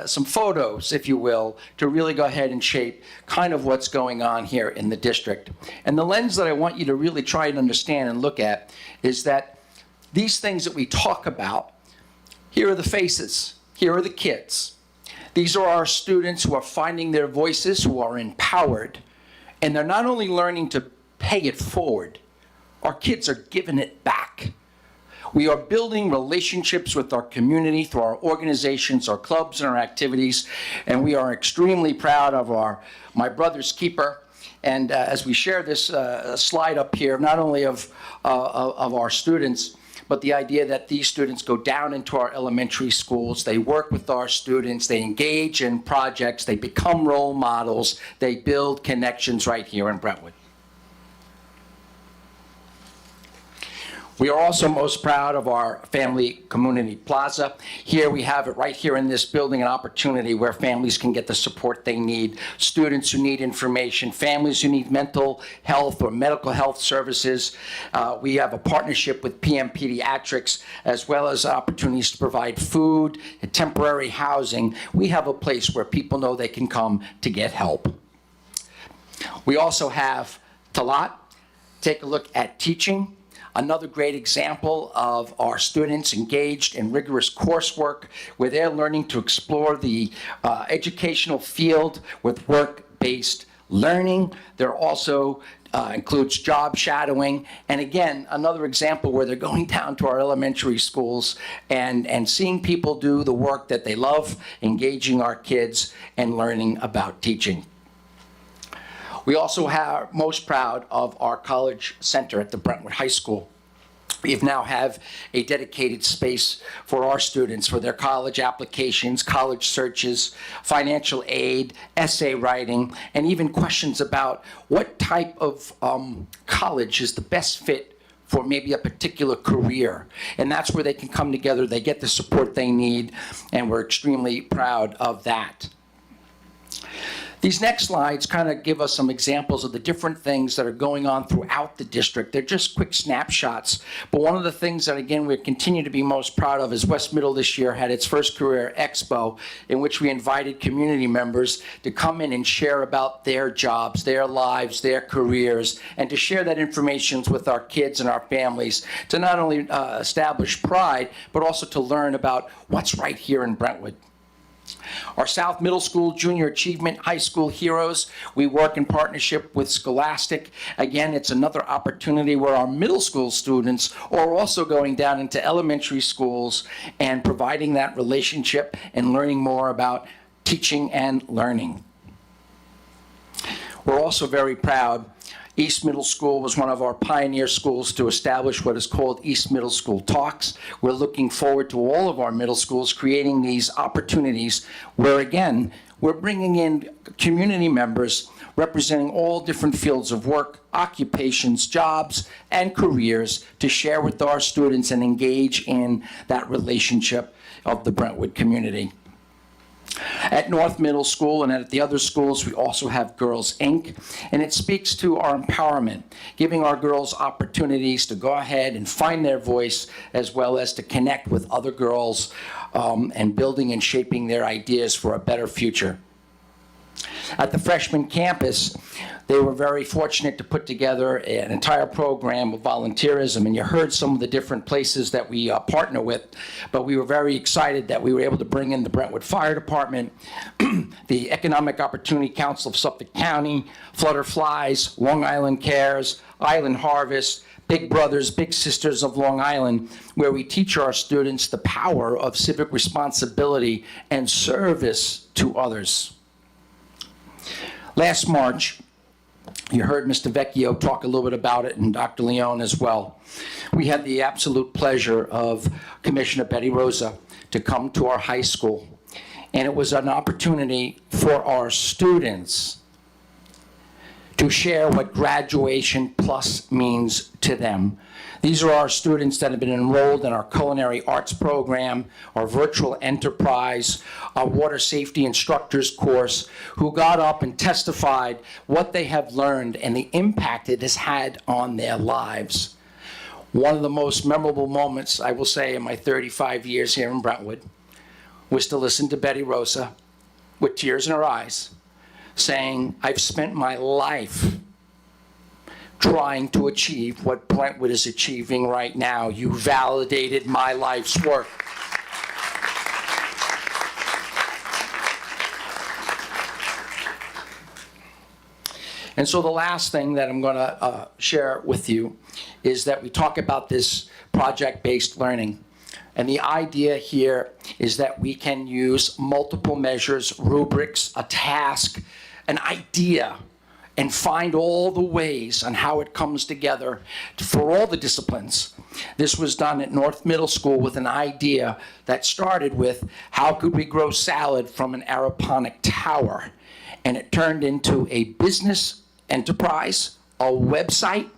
L: some photos, if you will, to really go ahead and shape kind of what's going on here in the district. And the lens that I want you to really try and understand and look at is that these things that we talk about, here are the faces, here are the kids. These are our students who are finding their voices, who are empowered, and they're not only learning to pay it forward, our kids are giving it back. We are building relationships with our community through our organizations, our clubs, and our activities, and we are extremely proud of My Brother's Keeper. And as we share this slide up here, not only of our students, but the idea that these students go down into our elementary schools, they work with our students, they engage in projects, they become role models, they build connections right here in Brentwood. We are also most proud of our Family Community Plaza. Here we have it right here in this building, an opportunity where families can get the support they need, students who need information, families who need mental health or medical health services. We have a partnership with PM Pediatrics, as well as opportunities to provide food and temporary housing. We have a place where people know they can come to get help. We also have Talat. Take a look at teaching. Another great example of our students engaged in rigorous coursework where they're learning to explore the educational field with work-based learning. There also includes job shadowing. And again, another example where they're going down to our elementary schools and seeing people do the work that they love, engaging our kids and learning about teaching. We also are most proud of our college center at the Brentwood High School. We now have a dedicated space for our students for their college applications, college searches, financial aid, essay writing, and even questions about what type of college is the best fit for maybe a particular career. And that's where they can come together, they get the support they need, and we're extremely proud of that. These next slides kind of give us some examples of the different things that are going on throughout the district. They're just quick snapshots. But one of the things that, again, we continue to be most proud of is West Middle this year had its first Career Expo, in which we invited community members to come in and share about their jobs, their lives, their careers, and to share that information with our kids and our families to not only establish pride, but also to learn about what's right here in Brentwood. Our South Middle School Junior Achievement High School Heroes, we work in partnership with Scholastic. Again, it's another opportunity where our middle school students are also going down into elementary schools and providing that relationship and learning more about teaching and learning. We're also very proud. East Middle School was one of our pioneer schools to establish what is called East Middle School Talks. We're looking forward to all of our middle schools creating these opportunities where, again, we're bringing in community members representing all different fields of work, occupations, jobs, and careers to share with our students and engage in that relationship of the Brentwood community. At North Middle School and at the other schools, we also have Girls Inc., and it speaks to our empowerment, giving our girls opportunities to go ahead and find their voice, as well as to connect with other girls and building and shaping their ideas for a better future. At the freshman campus, they were very fortunate to put together an entire program of volunteerism, and you heard some of the different places that we partner with, but we were very excited that we were able to bring in the Brentwood Fire Department, the Economic Opportunity Council of Suffolk County, Flutterflies, Long Island Cares, Island Harvest, Big Brothers, Big Sisters of Long Island, where we teach our students the power of civic responsibility and service to others. Last March, you heard Mr. Vecchio talk a little bit about it, and Dr. Leone as well. We had the absolute pleasure of Commissioner Betty Rosa to come to our high school, and it was an opportunity for our students to share what Graduation Plus means to them. These are our students that have been enrolled in our culinary arts program, our virtual enterprise, our water safety instructors course, who got up and testified what they have learned and the impact it has had on their lives. One of the most memorable moments, I will say, in my 35 years here in Brentwood was to listen to Betty Rosa with tears in her eyes saying, "I've spent my life trying to achieve what Brentwood is achieving right now. You validated my life's work." And so the last thing that I'm going to share with you is that we talk about this project-based learning. And the idea here is that we can use multiple measures, rubrics, a task, an idea, and find all the ways on how it comes together for all the disciplines. This was done at North Middle School with an idea that started with, how could we grow salad from an aeroponic tower? And it turned into a business enterprise, a website.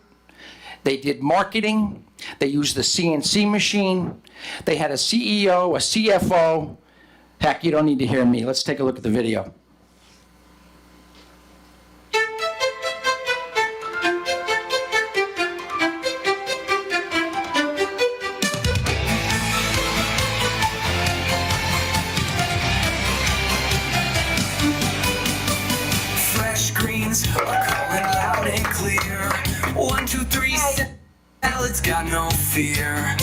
L: They did marketing. They used the CNC machine. They had a CEO, a CFO. Heck, you don't need to hear me. Let's take a look at the video.
M: Fresh greens are calling loud and clear. 1, 2, 3, salad's got no fear.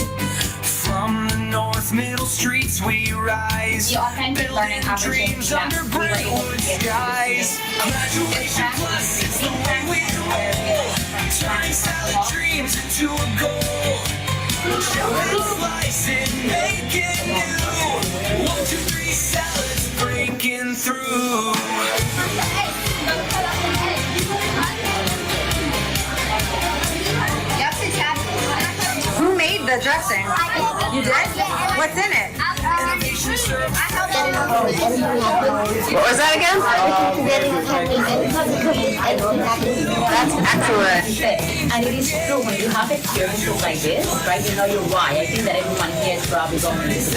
M: From the North Middle streets we rise, building dreams under Brentwood skies. Graduation Plus, it's the way we roll. Turning salad dreams into a goal. Showing slice it, make it new. 1, 2, 3, salads breaking through.
A: Who made the dressing? You did? What's in it? What was that again? That's excellent.
N: And it is true, when you have experiences like this, right, you know your why. I think that everyone here is probably going to this.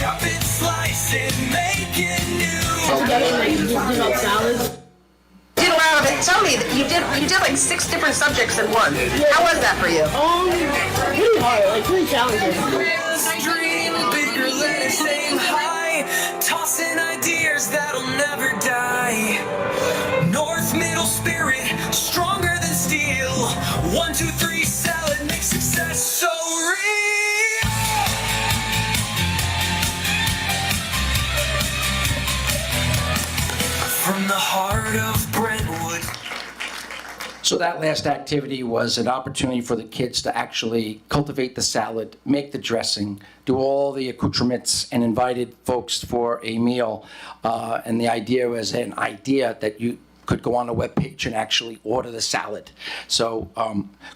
M: chop it, slice it, make it new.
O: Did a lot of it. Tell me, you did like 6 different subjects in one. How was that for you?
P: Pretty hard, like pretty challenging.
M: Dream bigger, let us aim high. Tossing ideas that'll never die. North middle spirit, stronger than steel. 1, 2, 3, salad, make success so real. From the heart of Brentwood.
L: So that last activity was an opportunity for the kids to actually cultivate the salad, make the dressing, do all the accoutrements, and invited folks for a meal. And the idea was an idea that you could go on the webpage and actually order the salad. So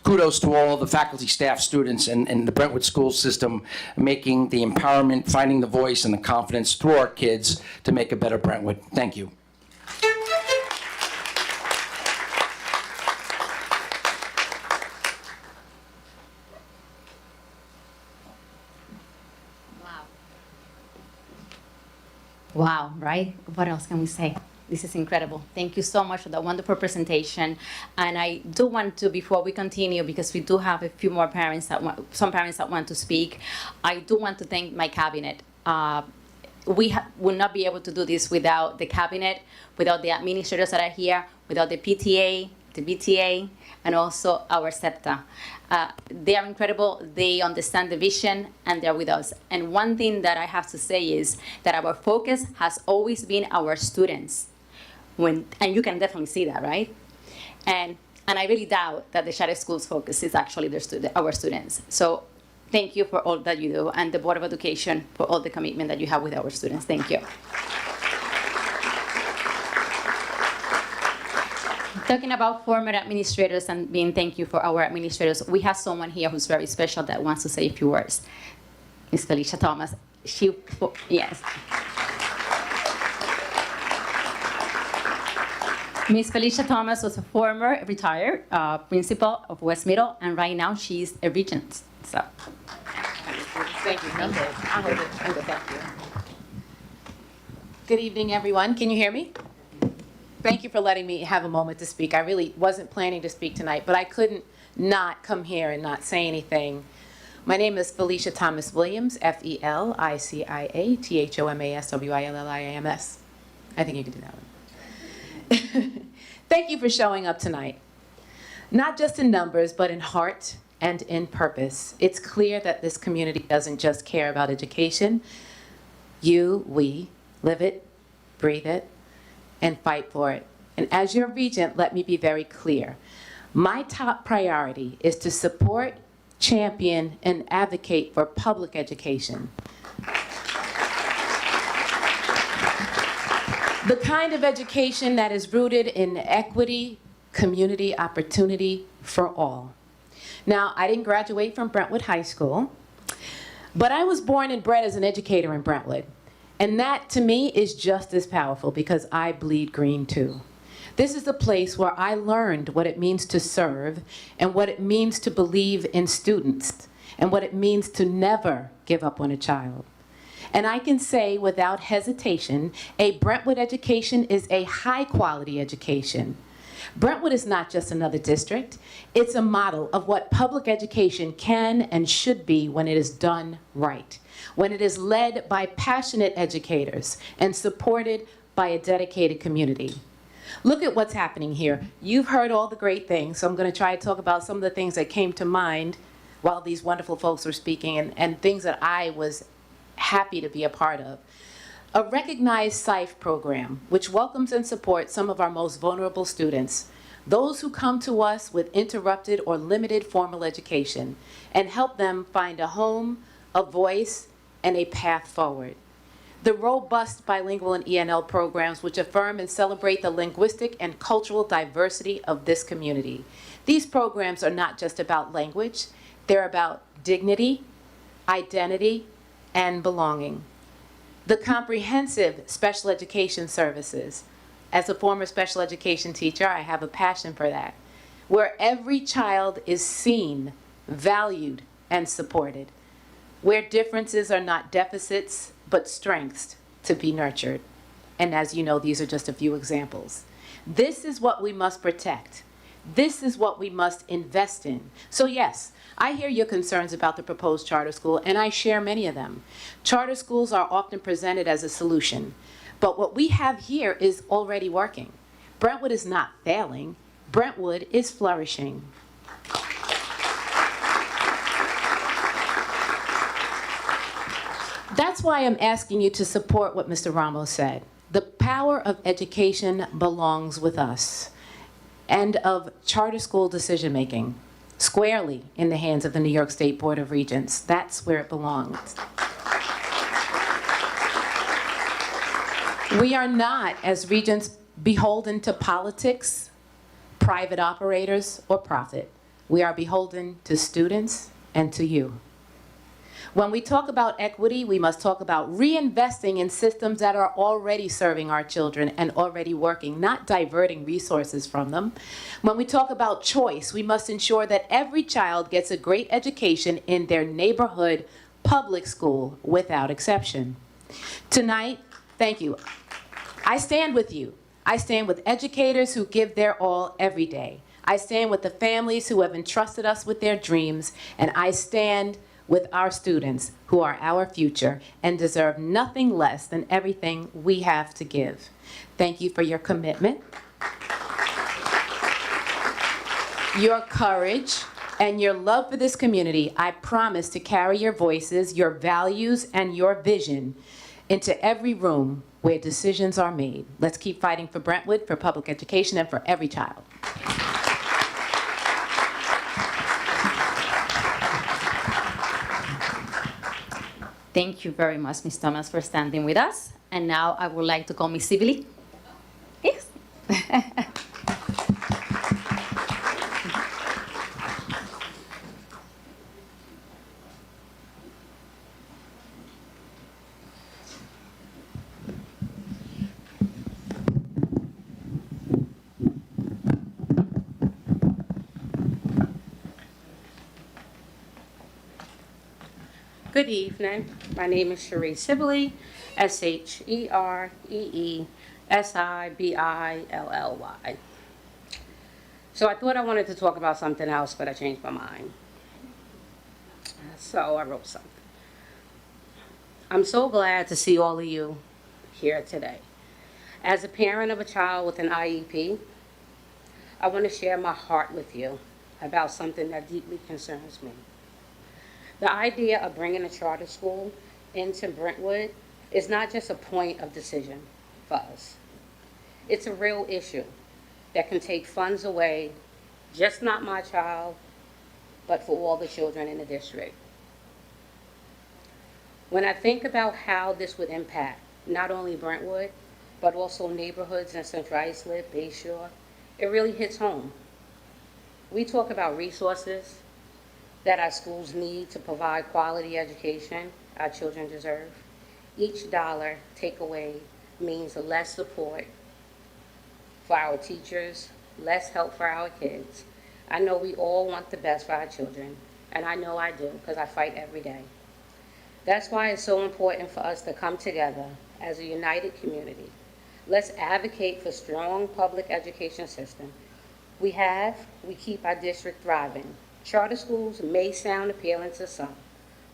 L: kudos to all the faculty, staff, students, and the Brentwood school system making the empowerment, finding the voice and the confidence through our kids to make a better Brentwood. Thank you.
B: Wow, right? What else can we say? This is incredible. Thank you so much for that wonderful presentation. And I do want to, before we continue, because we do have a few more parents some parents that want to speak, I do want to thank my cabinet. We would not be able to do this without the cabinet, without the administrators that are here, without the PTA, the BTA, and also our SEPTA. They are incredible. They understand the vision, and they're with us. And one thing that I have to say is that our focus has always been our students. And you can definitely see that, right? And I really doubt that the charter schools' focus is actually our students. So thank you for all that you do, and the Board of Education for all the commitment that you have with our students. Thank you. Talking about former administrators and being thank you for our administrators, we have someone here who's very special that wants to say a few words. Ms. Felicia Thomas. Yes. Ms. Felicia Thomas was a former retired principal of West Middle, and right now she's a regent. So.
Q: Thank you. Thank you. Good evening, everyone. Can you hear me? Thank you for letting me have a moment to speak. I really wasn't planning to speak tonight, but I couldn't not come here and not say anything. My name is Felicia Thomas Williams, FELICIA THOMASWILLIAMS. I think you can do that one. Thank you for showing up tonight. Not just in numbers, but in heart and in purpose. It's clear that this community doesn't just care about education. We live it, breathe it, and fight for it. And as your regent, let me be very clear. My top priority is to support, champion, and advocate for public education. The kind of education that is rooted in equity, community, opportunity for all. Now, I didn't graduate from Brentwood High School, but I was born and bred as an educator in Brentwood. And that, to me, is just as powerful because I bleed green, too. This is the place where I learned what it means to serve and what it means to believe in students and what it means to never give up on a child. And I can say without hesitation, a Brentwood education is a high-quality education. Brentwood is not just another district. It's a model of what public education can and should be when it is done right, when it is led by passionate educators and supported by a dedicated community. Look at what's happening here. You've heard all the great things, so I'm going to try to talk about some of the things that came to mind while these wonderful folks were speaking and things that I was happy to be a part of. A recognized SIFE program, which welcomes and supports some of our most vulnerable students, those who come to us with interrupted or limited formal education, and help them find a home, a voice, and a path forward. The robust bilingual and ENL programs which affirm and celebrate the linguistic and cultural diversity of this community. These programs are not just about language, they're about dignity, identity, and belonging. The comprehensive special education services. As a former special education teacher, I have a passion for that, where every child is seen, valued, and supported, where differences are not deficits, but strengths to be nurtured. And as you know, these are just a few examples. This is what we must protect. This is what we must invest in. So yes, I hear your concerns about the proposed charter school, and I share many of them. Charter schools are often presented as a solution, but what we have here is already working. Brentwood is not failing. Brentwood is flourishing. That's why I'm asking you to support what Mr. Ramos said. The power of education belongs with us, and of charter school decision-making, squarely in the hands of the New York State Board of Regents. That's where it belongs. We are not, as regents, beholden to politics, private operators, or profit. We are beholden to students and to you. When we talk about equity, we must talk about reinvesting in systems that are already serving our children and already working, not diverting resources from them. When we talk about choice, we must ensure that every child gets a great education in their neighborhood public school without exception. Tonight, thank you. I stand with you. I stand with educators who give their all every day. I stand with the families who have entrusted us with their dreams, and I stand with our students who are our future and deserve nothing less than everything we have to give. Thank you for your commitment, your courage, and your love for this community. I promise to carry your voices, your values, and your vision into every room where decisions are made. Let's keep fighting for Brentwood, for public education, and for every child.
B: Thank you very much, Ms. Thomas, for standing with us. And now I would like to call Ms. Sibley. Yes.
R: Good evening. My name is Cherie Sibley, Sheree Sibilly. So I thought I wanted to talk about something else, but I changed my mind. So I wrote something. I'm so glad to see all of you here today. As a parent of a child with an IEP, I want to share my heart with you about something that deeply concerns me. The idea of bringing a charter school into Brentwood is not just a point of decision for us. It's a real issue that can take funds away, just not my child, but for all the children in the district. When I think about how this would impact not only Brentwood, but also neighborhoods in Central Islip, Bayshore, it really hits home. We talk about resources that our schools need to provide quality education our children deserve. Each dollar takeaway means less support for our teachers, less help for our kids. I know we all want the best for our children, and I know I do because I fight every day. That's why it's so important for us to come together as a united community. Let's advocate for strong public education system. We keep our district thriving. Charter schools may sound appealing to some,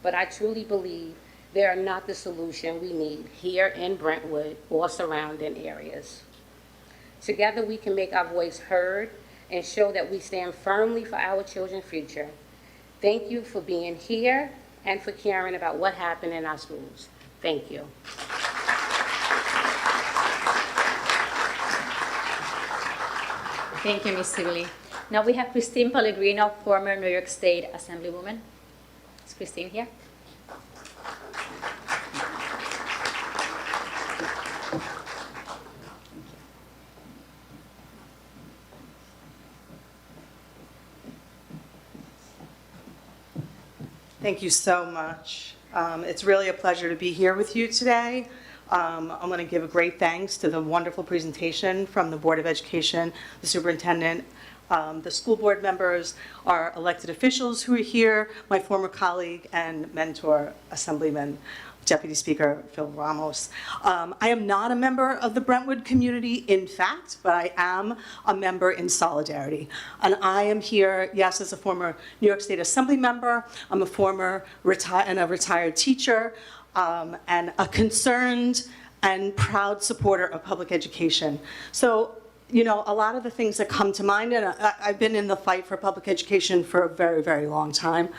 R: but I truly believe they are not the solution we need here in Brentwood or surrounding areas. Together we can make our voice heard and show that we stand firmly for our children's future. Thank you for being here and for caring about what happened in our schools. Thank you.
B: Thank you, Ms. Sibley. Now we have Christine Pellegrino, former New York State Assemblywoman. Is Christine here?
S: Thank you so much. It's really a pleasure to be here with you today. I'm going to give a great thanks to the wonderful presentation from the Board of Education, the Superintendent, the school board members, our elected officials who are here, my former colleague and mentor, Assemblyman Deputy Speaker Phil Ramos. I am not a member of the Brentwood community, in fact, but I am a member in solidarity. And I am here, yes, as a former New York State Assembly member. I'm a former retired teacher, and a concerned and proud supporter of public education. So, you know, a lot of the things that come to mind, and I've been in the fight for public education for a very, very long time.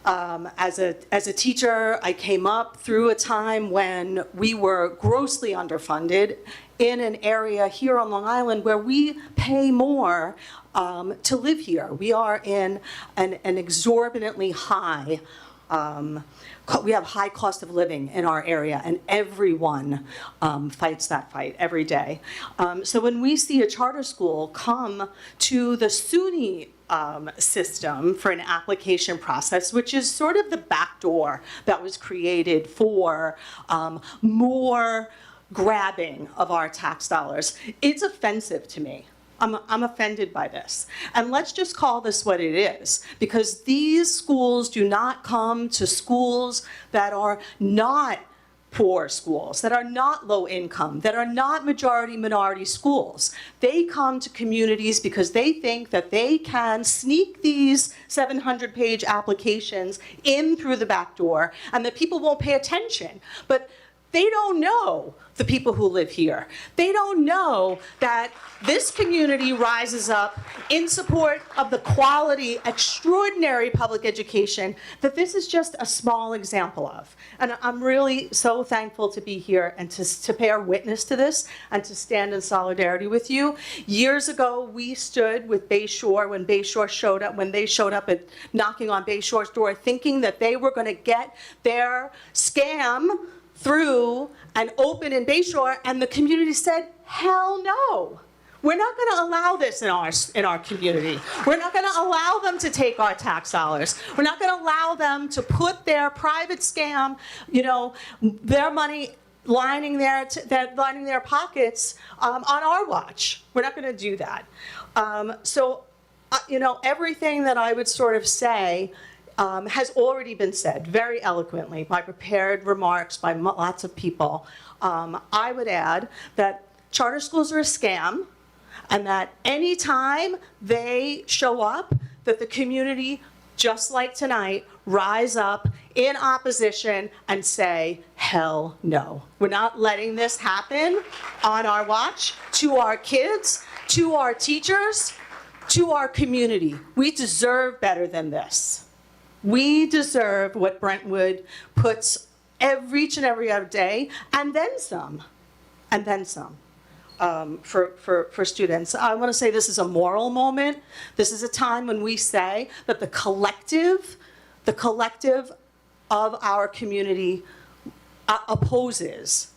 S: As a teacher, I came up through a time when we were grossly underfunded in an area here on Long Island where we pay more to live here. We are in an exorbitantly high, we have high cost of living in our area, and everyone fights that fight every day. So when we see a charter school come to the SUNY system for an application process, which is sort of the back door that was created for more grabbing of our tax dollars, it's offensive to me. I'm offended by this. And let's just call this what it is, because these schools do not come to schools that are not poor schools, that are not low income, that are not majority minority schools. They come to communities because they think that they can sneak these 700-page applications in through the back door and that people won't pay attention. But they don't know the people who live here. They don't know that this community rises up in support of the quality, extraordinary public education that this is just a small example of. And I'm really so thankful to be here and to bear witness to this and to stand in solidarity with you. Years ago, we stood with Bayshore when Bayshore showed up, when they showed up at knocking on Bayshore's door, thinking that they were going to get their scam through and open in Bayshore, and the community said, hell no. We're not going to allow this in our community. We're not going to allow them to take our tax dollars. We're not going to allow them to put their private scam, you know, their money lining their pockets on our watch. We're not going to do that. You know, everything that I would sort of say has already been said very eloquently by prepared remarks by lots of people. I would add that charter schools are a scam, and that any time they show up, that the community, just like tonight, rise up in opposition and say, hell no. We're not letting this happen on our watch to our kids, to our teachers, to our community. We deserve better than this. We deserve what Brentwood puts each and every other day, and then some, for students. I want to say this is a moral moment. This is a time when we say that the collective of our community opposes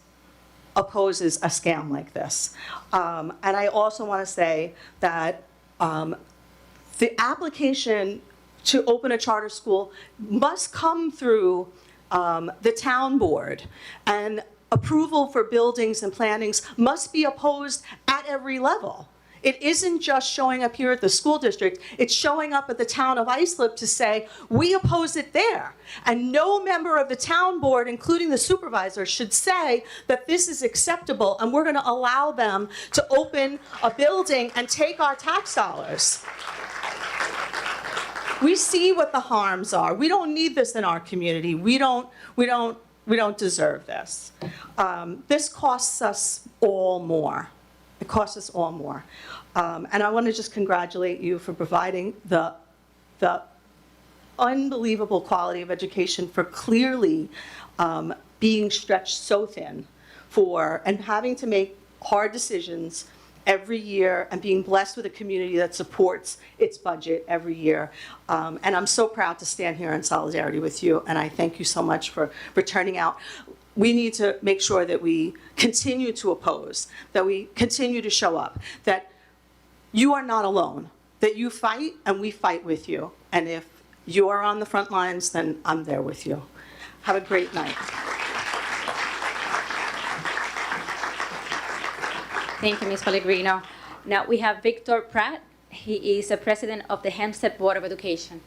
S: a scam like this. And I also want to say that the application to open a charter school must come through the town board, and approval for buildings and plantings must be opposed at every level. It isn't just showing up here at the school district, it's showing up at the town of Islip to say, we oppose it there. And no member of the town board, including the supervisor, should say that this is acceptable and we're gonna allow them to open a building and take our tax dollars. We see what the harms are. We don't need this in our community. We don't deserve this. This costs us all more. It costs us all more. And I want to just congratulate you for providing the unbelievable quality of education, for clearly being stretched so thin and having to make hard decisions every year and being blessed with a community that supports its budget every year. And I'm so proud to stand here in solidarity with you, and I thank you so much for turning out. We need to make sure that we continue to oppose, that we continue to show up, that you are not alone, that you fight and we fight with you. And if you are on the front lines, then I'm there with you. Have a great night.
B: Thank you, Ms. Pellegrino. Now we have Victor Pratt. He is the president of the Hempstead Board of Education.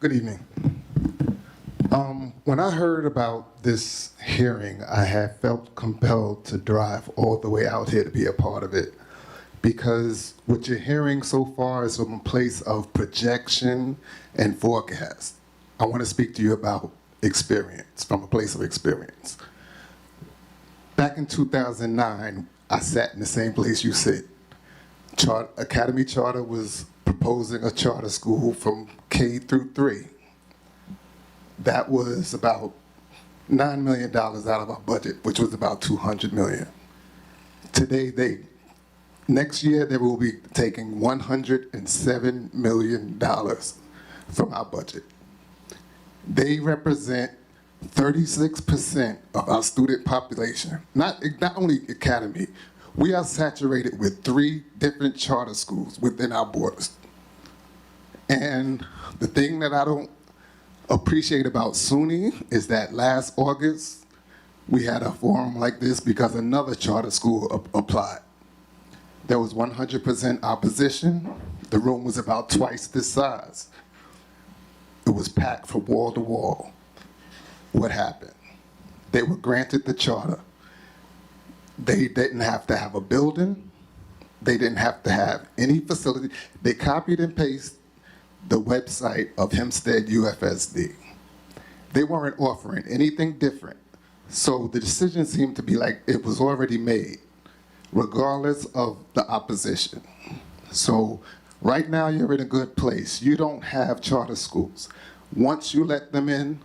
T: Good evening. When I heard about this hearing, I have felt compelled to drive all the way out here to be a part of it, because what you're hearing so far is from a place of projection and forecast. I want to speak to you about experience, from a place of experience. Back in 2009, I sat in the same place you sit. Academy Charter was proposing a charter school from K through 3. That was about $9 million out of our budget, which was about $200 million. Today, next year, they will be taking $107 million from our budget. They represent 36% of our student population. Not only Academy, we are saturated with 3 different charter schools within our borders. And the thing that I don't appreciate about SUNY is that last August, we had a forum like this because another charter school applied. There was 100% opposition. The room was about twice this size. It was packed from wall to wall. What happened? They were granted the charter. They didn't have to have a building. They didn't have to have any facility. They copied and pasted the website of Hempstead UFSD. They weren't offering anything different. So the decision seemed to be like it was already made, regardless of the opposition. So right now you're in a good place. You don't have charter schools. Once you let them in,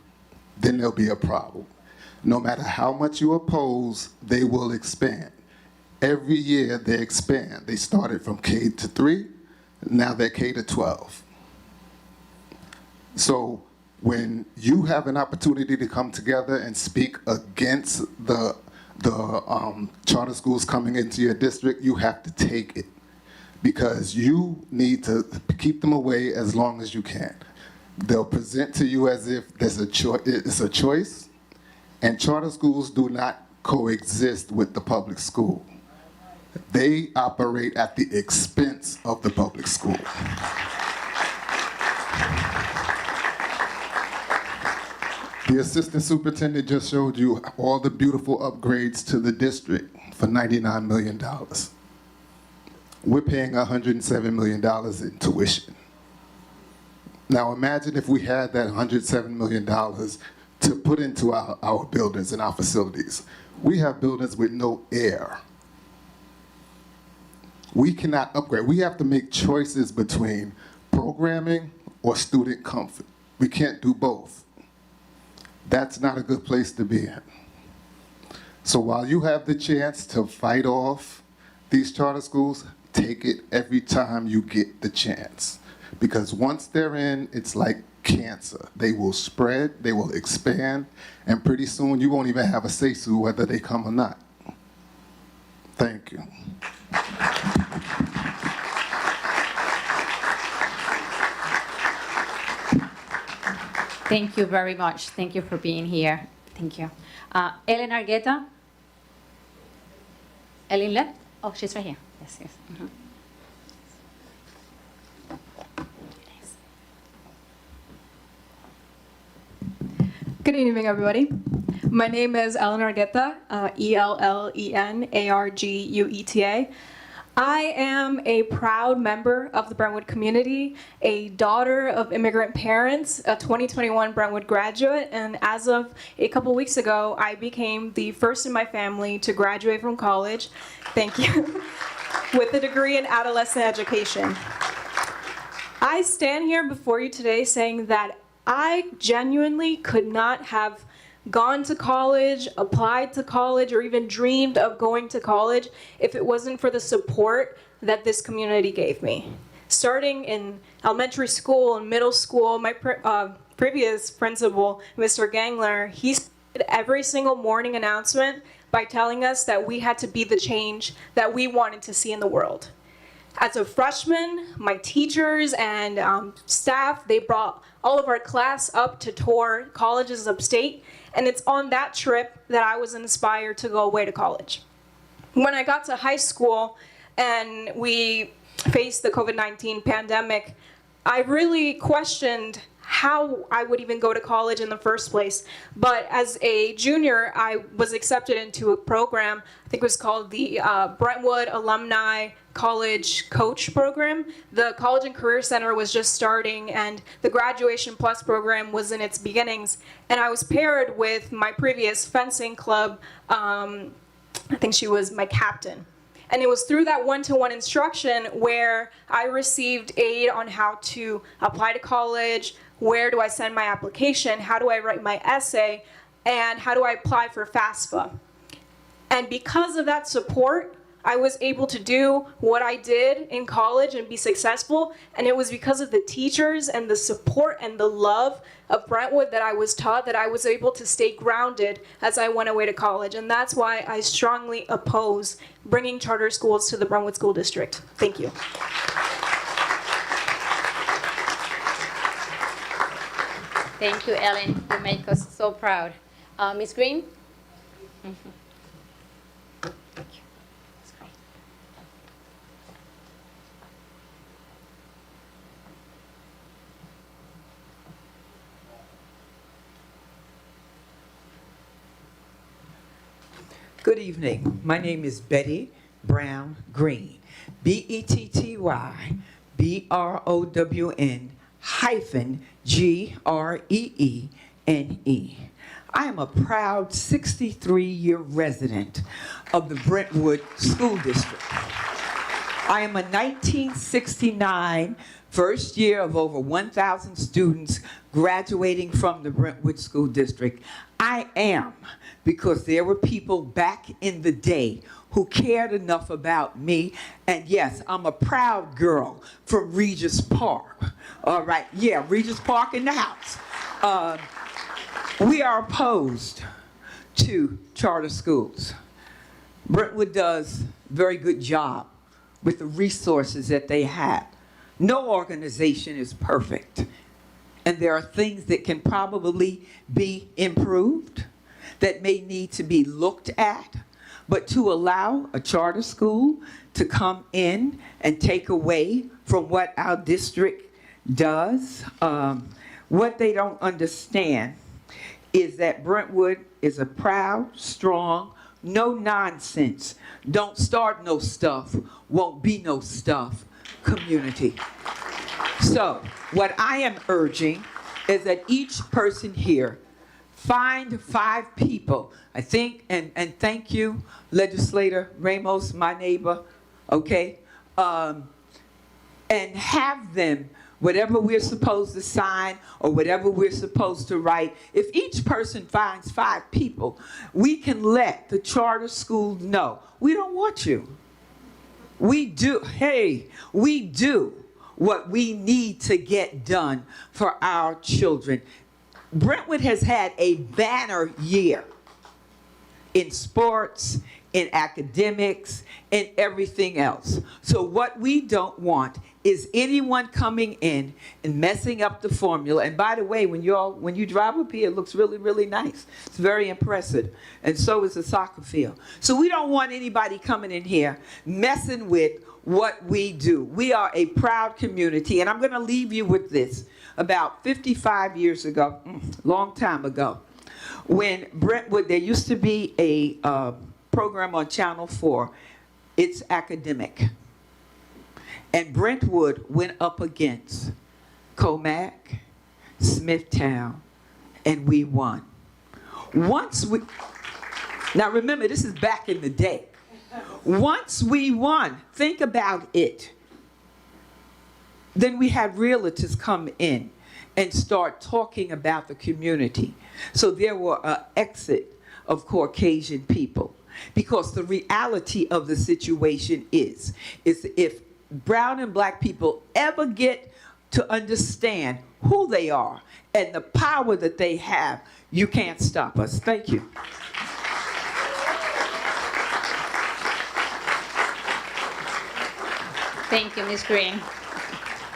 T: then there'll be a problem. No matter how much you oppose, they will expand. Every year they expand. They started from K to 3, now they're K to 12. So when you have an opportunity to come together and speak against the charter schools coming into your district, you have to take it, because you need to keep them away as long as you can. They'll present to you as if it's a choice, and charter schools do not coexist with the public school. They operate at the expense of the public school. The assistant superintendent just showed you all the beautiful upgrades to the district for $99 million. We're paying $107 million in tuition. Now imagine if we had that $107 million to put into our buildings and our facilities. We have buildings with no air. We cannot upgrade. We have to make choices between programming or student comfort. We can't do both. That's not a good place to be in. So while you have the chance to fight off these charter schools, take it every time you get the chance. Because once they're in, it's like cancer. They will spread, they will expand, and pretty soon you won't even have a say-so whether they come or not. Thank you.
B: Thank you very much. Thank you for being here. Thank you. Ellen Argueta. Ellen left? Oh, she's right here. Yes, yes. Mm-hmm.
U: Good evening, everybody. My name is Ellen Argueta, ELLENARGUETA. I am a proud member of the Brentwood community, a daughter of immigrant parents, a 2021 Brentwood graduate, and as of a couple weeks ago, I became the first in my family to graduate from college, thank you, with a degree in adolescent education. I stand here before you today saying that I genuinely could not have gone to college, applied to college, or even dreamed of going to college if it wasn't for the support that this community gave me. Starting in elementary school and middle school, my previous principal, Mr. Gangler, he every single morning announcement by telling us that we had to be the change that we wanted to see in the world. As a freshman, my teachers and staff, they brought all of our class up to tour colleges upstate, and it's on that trip that I was inspired to go away to college. When I got to high school and we faced the COVID-19 pandemic, I really questioned how I would even go to college in the first place. But as a junior, I was accepted into a program, I think it was called the Brentwood Alumni College Coach Program. The College and Career Center was just starting, and the Graduation Plus program was in its beginnings. And I was paired with my previous fencing club, I think she was my captain. And it was through that one-to-one instruction where I received aid on how to apply to college, where do I send my application, how do I write my essay, and how do I apply for FAFSA. And because of that support, I was able to do what I did in college and be successful. And it was because of the teachers and the support and the love of Brentwood that I was taught that I was able to stay grounded as I went away to college. And that's why I strongly oppose bringing charter schools to the Brentwood School District. Thank you.
B: Thank you, Ellen. You make us so proud. Ms. Green? Mm-hmm.
C: Good evening. My name is Betty Brown Green. BETTY-BROWN-GREENE. I am a proud 63-year resident of the Brentwood School District. I am a 1969 first year of over 1,000 students graduating from the Brentwood School District. I am, because there were people back in the day who cared enough about me. And yes, I'm a proud girl from Regis Park. All right, yeah, Regis Park in the house. We are opposed to charter schools. Brentwood does a very good job with the resources that they have. No organization is perfect. And there are things that can probably be improved, that may need to be looked at. But to allow a charter school to come in and take away from what our district does, what they don't understand is that Brentwood is a proud, strong, no nonsense, don't start no stuff, won't be no stuff community. So what I am urging is that each person here find 5 people, I think, and thank you, Legislator Ramos, my neighbor, okay, and have them, whatever we're supposed to sign or whatever we're supposed to write, if each person finds 5 people, we can let the charter school know, we don't want you. We do, hey, we do what we need to get done for our children. Brentwood has had a banner year in sports, in academics, and everything else. So what we don't want is anyone coming in and messing up the formula. And by the way, when you drive up here, it looks really, really nice. It's very impressive. And so is the soccer field. So we don't want anybody coming in here messing with what we do. We are a proud community. And I'm going to leave you with this. About 55 years ago, long time ago, when Brentwood, there used to be a program on Channel 4. It's academic. And Brentwood went up against Comac, Smithtown, and we won. Now remember, this is back in the day. Once we won, think about it. Then we had realtors come in and start talking about the community. So there were an exit of Caucasian people. Because the reality of the situation is if brown and black people ever get to understand who they are and the power that they have, you can't stop us. Thank you.
B: Thank you, Ms. Green.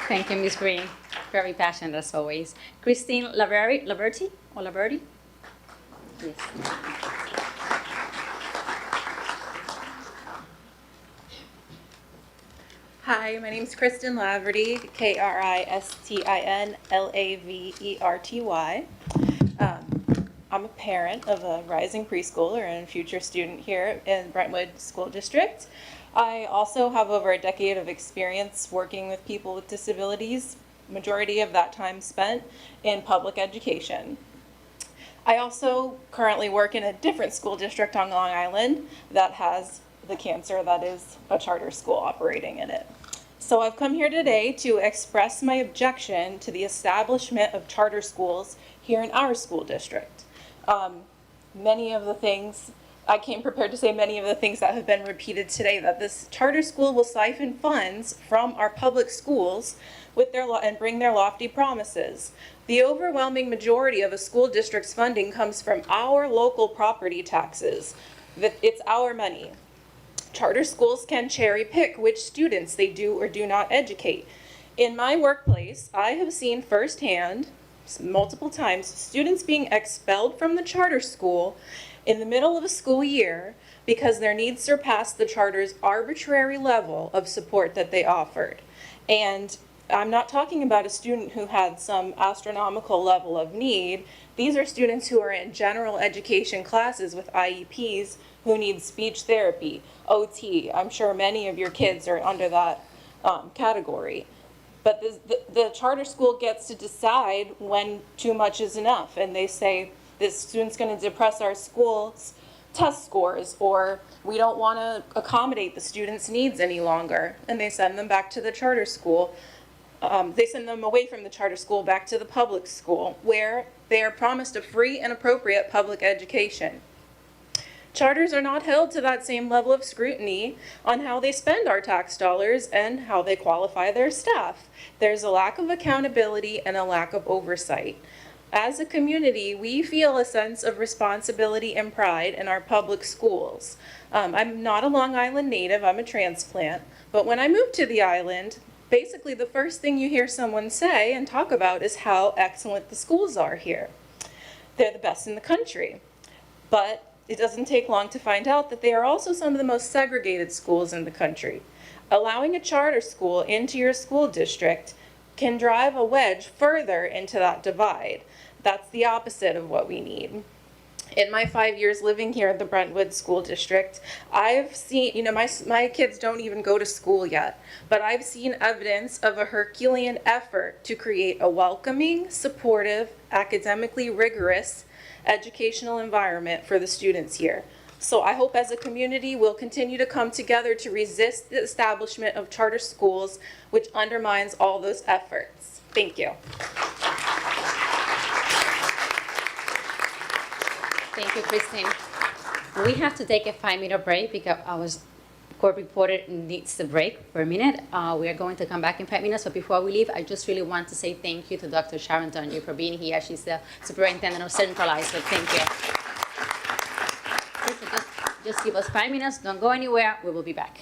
B: Thank you, Ms. Green. Very passionate as always. Christine Laverty? Or Laverty? Yes.
D: Hi, my name is Kristen Laverty, Kristin Laverty. I'm a parent of a rising preschooler and future student here in Brentwood School District. I also have over a decade of experience working with people with disabilities, majority of that time spent in public education. I also currently work in a different school district on Long Island that has the cancer that is a charter school operating in it. So I've come here today to express my objection to the establishment of charter schools here in our school district. Many of the things, I came prepared to say many of the things that have been repeated today, that this charter school will siphon funds from our public schools with their and bring their lofty promises. The overwhelming majority of a school district's funding comes from our local property taxes. It's our money. Charter schools can cherry pick which students they do or do not educate. In my workplace, I have seen firsthand, multiple times, students being expelled from the charter school in the middle of a school year because their needs surpassed the charter's arbitrary level of support that they offered. And I'm not talking about a student who had some astronomical level of need. These are students who are in general education classes with IEPs who need speech therapy, OT. I'm sure many of your kids are under that category. But the charter school gets to decide when too much is enough. And they say, this student's going to depress our school's test scores, or we don't want to accommodate the student's needs any longer. And they send them back to the charter school. They send them away from the charter school back to the public school, where they are promised a free and appropriate public education. Charters are not held to that same level of scrutiny on how they spend our tax dollars and how they qualify their staff. There's a lack of accountability and a lack of oversight. As a community, we feel a sense of responsibility and pride in our public schools. I'm not a Long Island native, I'm a transplant, but when I moved to the island, basically the first thing you hear someone say and talk about is how excellent the schools are here. They're the best in the country. But it doesn't take long to find out that they are also some of the most segregated schools in the country. Allowing a charter school into your school district can drive a wedge further into that divide. That's the opposite of what we need. In my 5 years living here at the Brentwood School District, I've seen, my kids don't even go to school yet, but I've seen evidence of a Herculean effort to create a welcoming, supportive, academically rigorous educational environment for the students here. So I hope as a community we'll continue to come together to resist the establishment of charter schools, which undermines all those efforts. Thank you.
B: Thank you, Christine. We have to take a 5-minute break because our court reporter needs a break for a minute. We are going to come back in 5 minutes, but before we leave, I just really want to say thank you to Dr. Sharon Donahue for being here. She's the superintendent of Centralized, so thank you. Just give us 5 minutes, don't go anywhere, we will be back.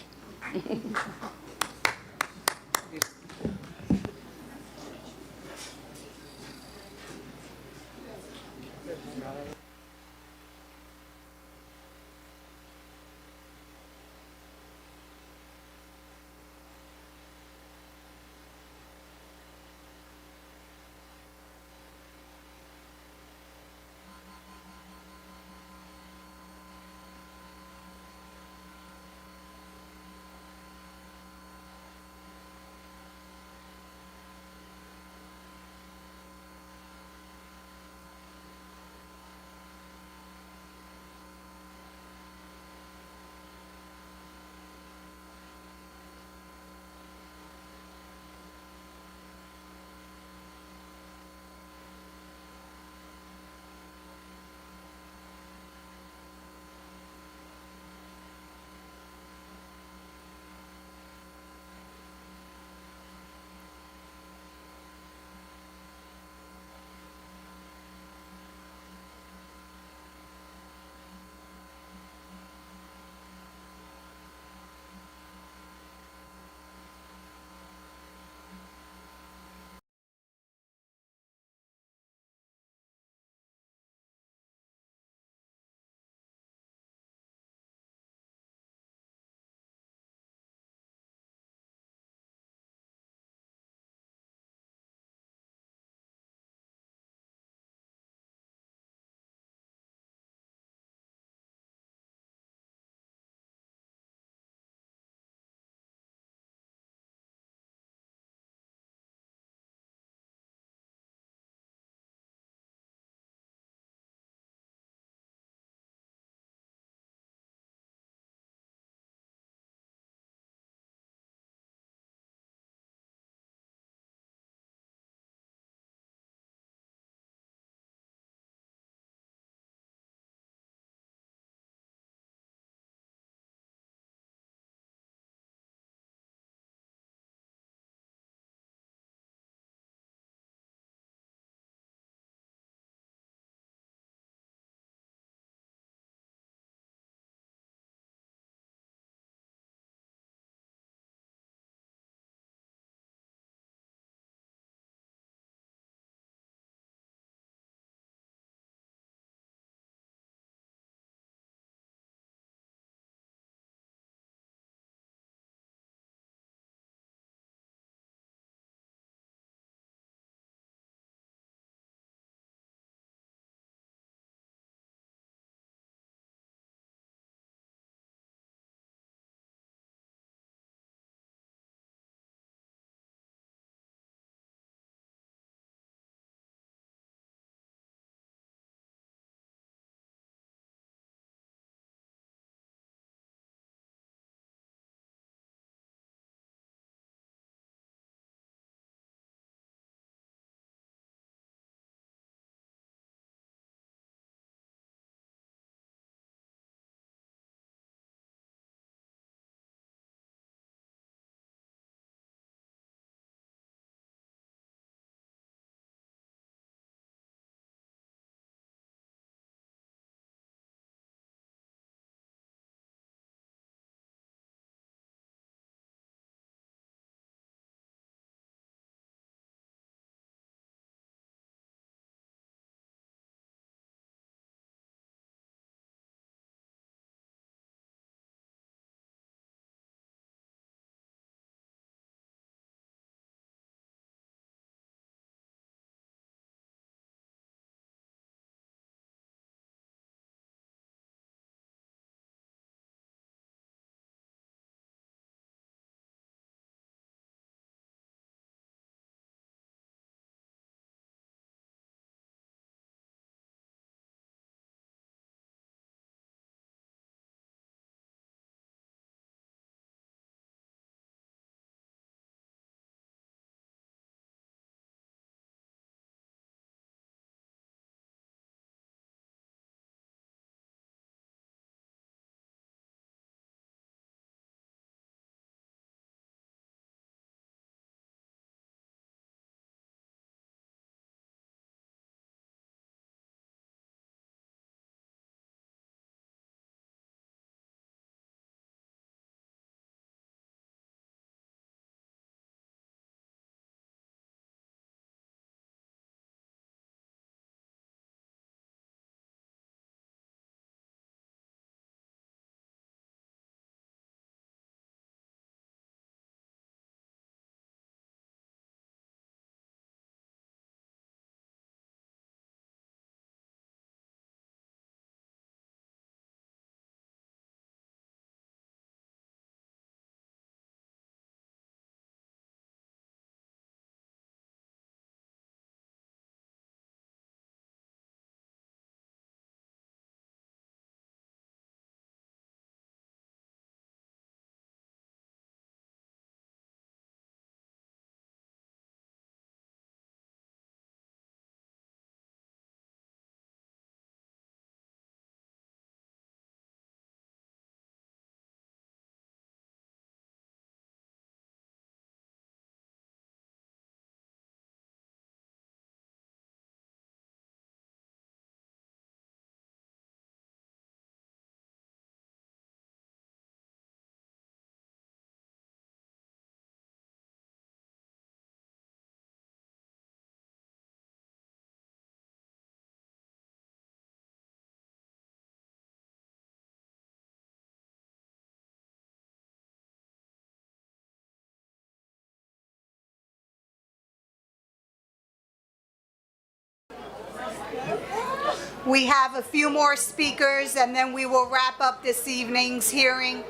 A: We have a few more speakers, and then we will wrap up this evening's hearing.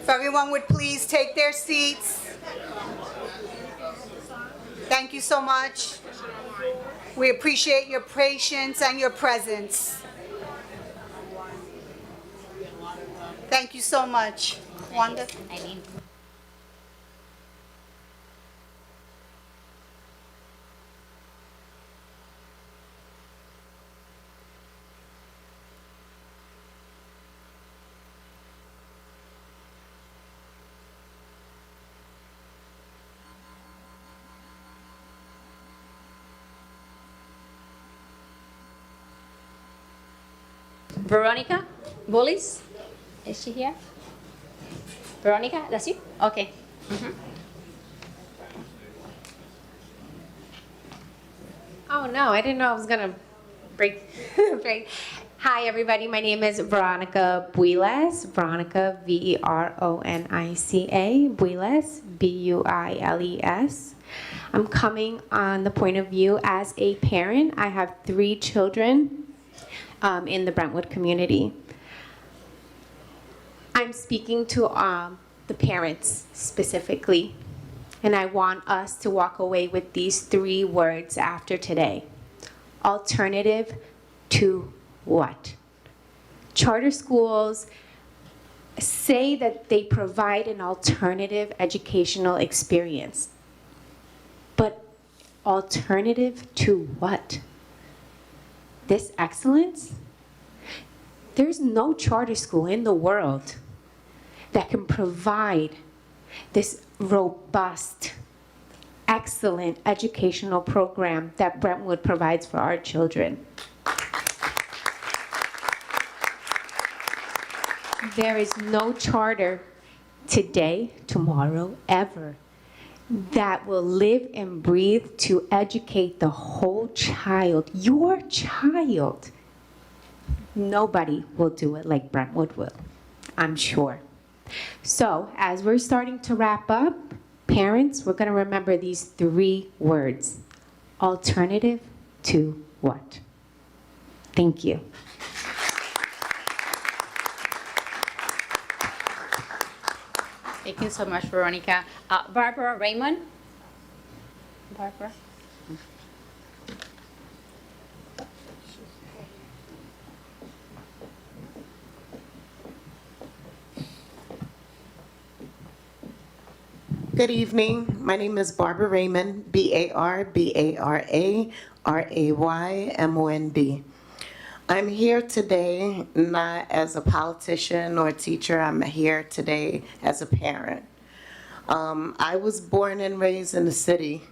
A: If everyone would please take their seats. Thank you so much. We appreciate your patience and your presence. Thank you so much. Wanda?
B: Eileen. Veronica Bullis, is she here? Veronica, that's you? Okay.
E: Oh no, I didn't know I was gonna break. Hi everybody, my name is Veronica Builes. Veronica, Veronica, Builes, Builes. I'm coming on the point of view as a parent. I have 3 children in the Brentwood community. I'm speaking to the parents specifically, and I want us to walk away with these 3 words after today. Alternative to what? Charter schools say that they provide an alternative educational experience, but alternative to what? This excellence? There's no charter school in the world that can provide this robust, excellent educational program that Brentwood provides for our children. There is no charter today, tomorrow, ever that will live and breathe to educate the whole child, your child. Nobody will do it like Brentwood will, I'm sure. So as we're starting to wrap up, parents, we're going to remember these 3 words. Alternative to what? Thank you.
B: Thank you so much, Veronica. Barbara Raymond? Barbara?
V: Good evening. My name is Barbara Raymond, Barbaraymond. I'm here today not as a politician or teacher. I'm here today as a parent. I was born and raised in the city,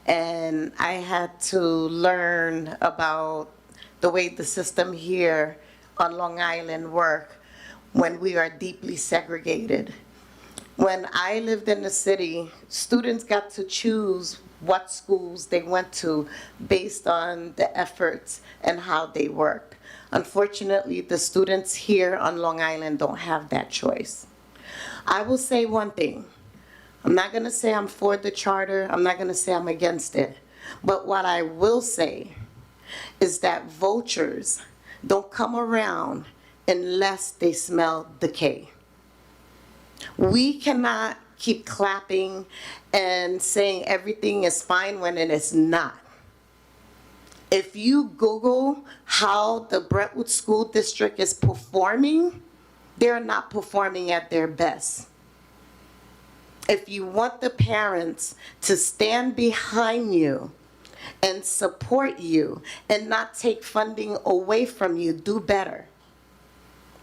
V: and I had to learn about the way the system here on Long Island works when we are deeply segregated. When I lived in the city, students got to choose what schools they went to based on the efforts and how they worked. Unfortunately, the students here on Long Island don't have that choice. I will say one thing. I'm not going to say I'm for the charter. I'm not going to say I'm against it. But what I will say is that vultures don't come around unless they smell decay. We cannot keep clapping and saying everything is fine when it is not. If you Google how the Brentwood School District is performing, they're not performing at their best. If you want the parents to stand behind you and support you and not take funding away from you, do better.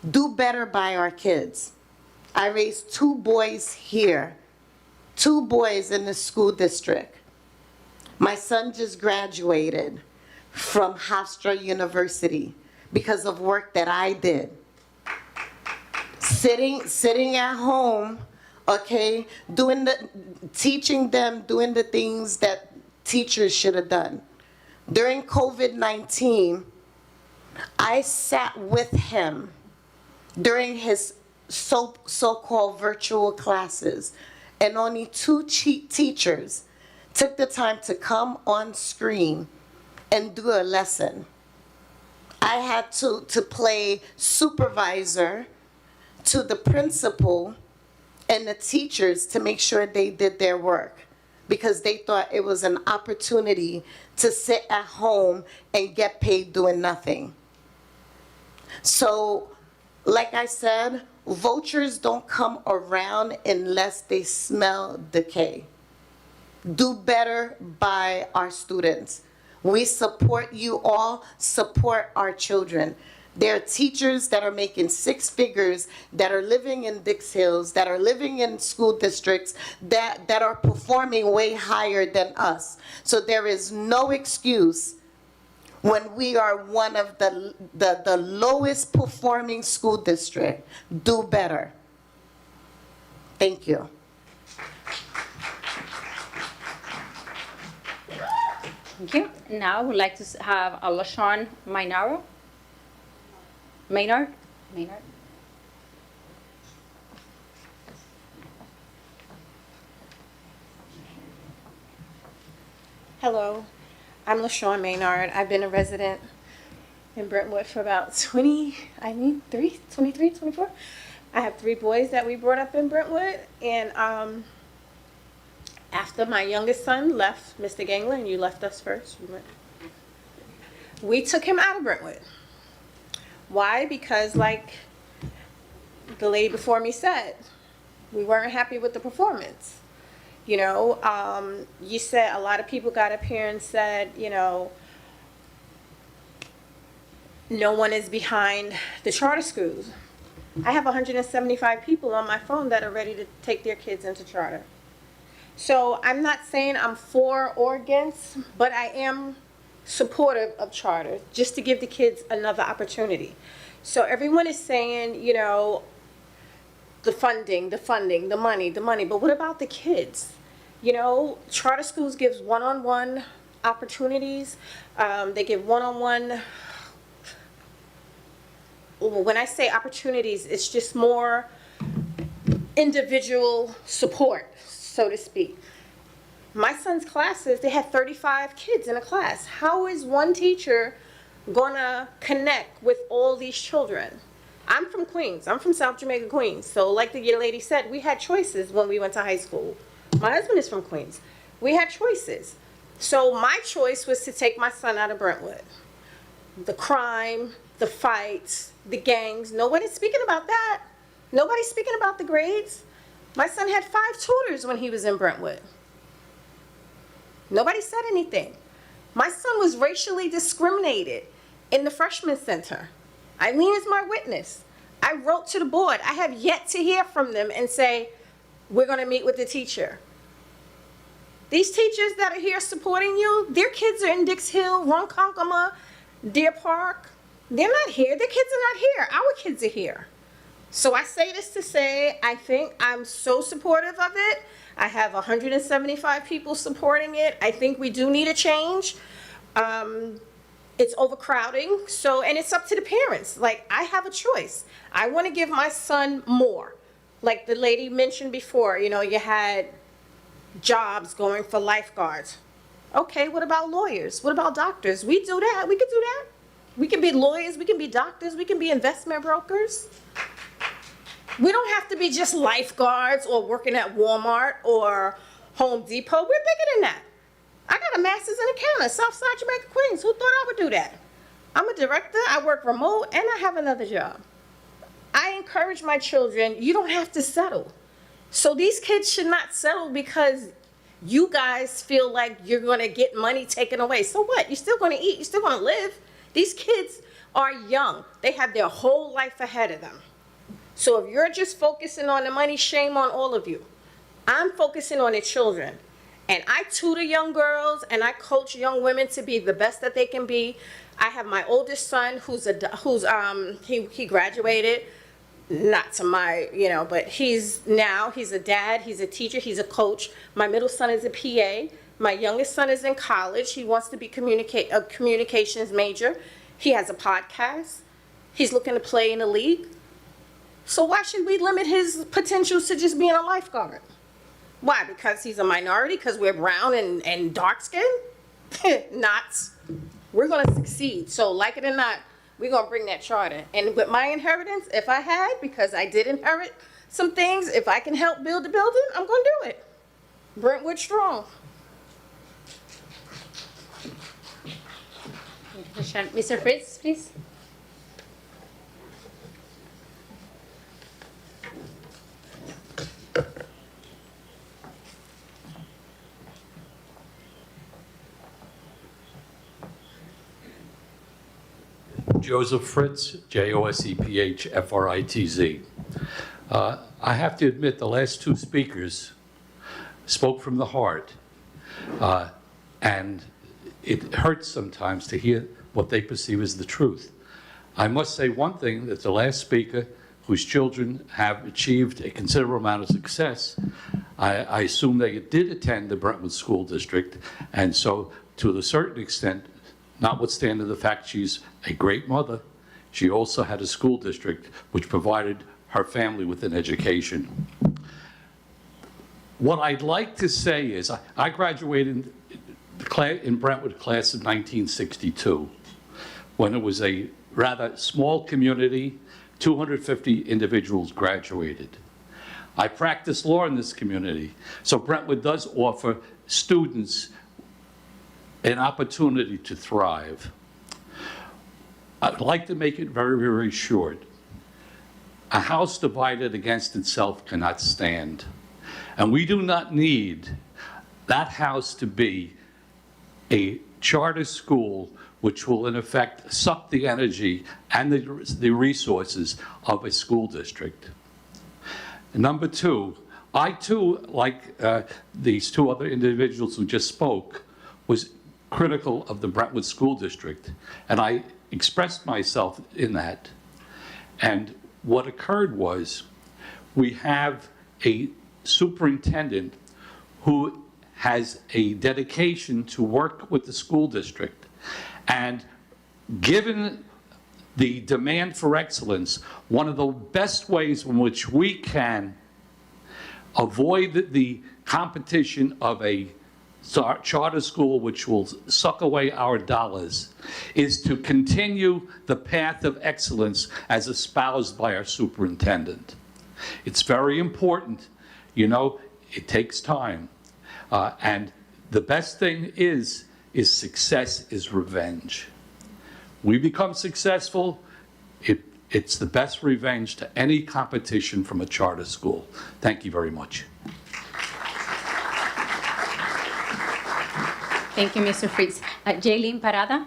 V: Do better by our kids. I raised 2 boys here, 2 boys in the school district. My son just graduated from Hofstra University because of work that I did. Sitting at home, okay, teaching them, doing the things that teachers should have done. During COVID-19, I sat with him during his so-called virtual classes, and only 2 teachers took the time to come on screen and do a lesson. I had to play supervisor to the principal and the teachers to make sure they did their work, because they thought it was an opportunity to sit at home and get paid doing nothing. So, like I said, vultures don't come around unless they smell decay. Do better by our students. We support you all, support our children. There are teachers that are making 6 figures, that are living in Dix Hills, that are living in school districts, that are performing way higher than us. So there is no excuse when we are one of the lowest performing school district. Do better. Thank you.
B: Thank you. Now I would like to have LaShawn Maynard. Maynard?
F: Hello, I'm LaShawn Maynard. I've been a resident in Brentwood for about 23, 24. I have 3 boys that we brought up in Brentwood, and after my youngest son left, Mr. Gangler, and you left us first, we took him out of Brentwood. Why? Because like the lady before me said, we weren't happy with the performance. You know, you said a lot of people got up here and said, you know, no one is behind the charter schools. I have 175 people on my phone that are ready to take their kids into charter. So I'm not saying I'm for or against, but I am supportive of charter, just to give the kids another opportunity. So everyone is saying, you know, the funding, the money, but what about the kids? You know, charter schools gives one-on-one opportunities. They give one-on-one, when I say opportunities, it's just more individual support, so to speak. My son's classes, they had 35 kids in a class. How is one teacher gonna connect with all these children? I'm from Queens. I'm from South Jamaica, Queens. So like the lady said, we had choices when we went to high school. My husband is from Queens. We had choices. So my choice was to take my son out of Brentwood. The crime, the fights, the gangs, nobody's speaking about that. Nobody's speaking about the grades. My son had 5 tutors when he was in Brentwood. Nobody said anything. My son was racially discriminated in the freshman center. Eileen is my witness. I wrote to the board. I have yet to hear from them and say, we're going to meet with the teacher. These teachers that are here supporting you, their kids are in Dix Hill, Ronkonkoma, Deer Park. They're not here. Their kids are not here. Our kids are here. So I say this to say, I think I'm so supportive of it. I have 175 people supporting it. I think we do need a change. It's overcrowding, so, and it's up to the parents. Like, I have a choice. I want to give my son more. Like the lady mentioned before, you know, you had jobs going for lifeguards. Okay, what about lawyers? What about doctors? We do that. We could do that. We can be lawyers. We can be doctors. We can be investment brokers. We don't have to be just lifeguards or working at Walmart or Home Depot. We're bigger than that. I got a master's in accounting, Southside Jamaica, Queens. Who thought I would do that? I'm a director, I work remote, and I have another job. I encourage my children, you don't have to settle. So these kids should not settle because you guys feel like you're gonna get money taken away. So what? You're still gonna eat, you're still gonna live. These kids are young. They have their whole life ahead of them. So if you're just focusing on the money, shame on all of you. I'm focusing on the children. And I tutor young girls and I coach young women to be the best that they can be. I have my oldest son he graduated, not to my, you know, but he's a dad, he's a teacher, he's a coach. My middle son is a PA. My youngest son is in college. He wants to be a communications major. He has a podcast. He's looking to play in the league. So why should we limit his potentials to just being a lifeguard? Why? Because he's a minority? Because we're brown and dark skinned? Not. We're going to succeed. So like it or not, we're going to bring that charter. And with my inheritance, if I had, because I did inherit some things, if I can help build the building, I'm going to do it. Brentwood strong.
B: Mr. Fritz, please.
G: Joseph Fritz, Joseph-Fritz. I have to admit the last two speakers spoke from the heart, and it hurts sometimes to hear what they perceive as the truth. I must say one thing, that the last speaker, whose children have achieved a considerable amount of success, I assume they did attend the Brentwood School District, and so to a certain extent, notwithstanding the fact she's a great mother, she also had a school district which provided her family with an education. What I'd like to say is, I graduated in Brentwood class of 1962, when it was a rather small community, 250 individuals graduated. I practiced law in this community, so Brentwood does offer students an opportunity to thrive. I'd like to make it very, very short. A house divided against itself cannot stand. And we do not need that house to be a charter school which will in effect suck the energy and the resources of a school district. Number two, I too, like these two other individuals who just spoke, was critical of the Brentwood School District, and I expressed myself in that. And what occurred was, we have a superintendent who has a dedication to work with the school district, and given the demand for excellence, one of the best ways in which we can avoid the competition of a charter school which will suck away our dollars is to continue the path of excellence as espoused by our superintendent. It's very important. You know, it takes time. And the best thing is success is revenge. We become successful, it's the best revenge to any competition from a charter school. Thank you very much.
B: Thank you, Mr. Fritz. Jaylene Parada.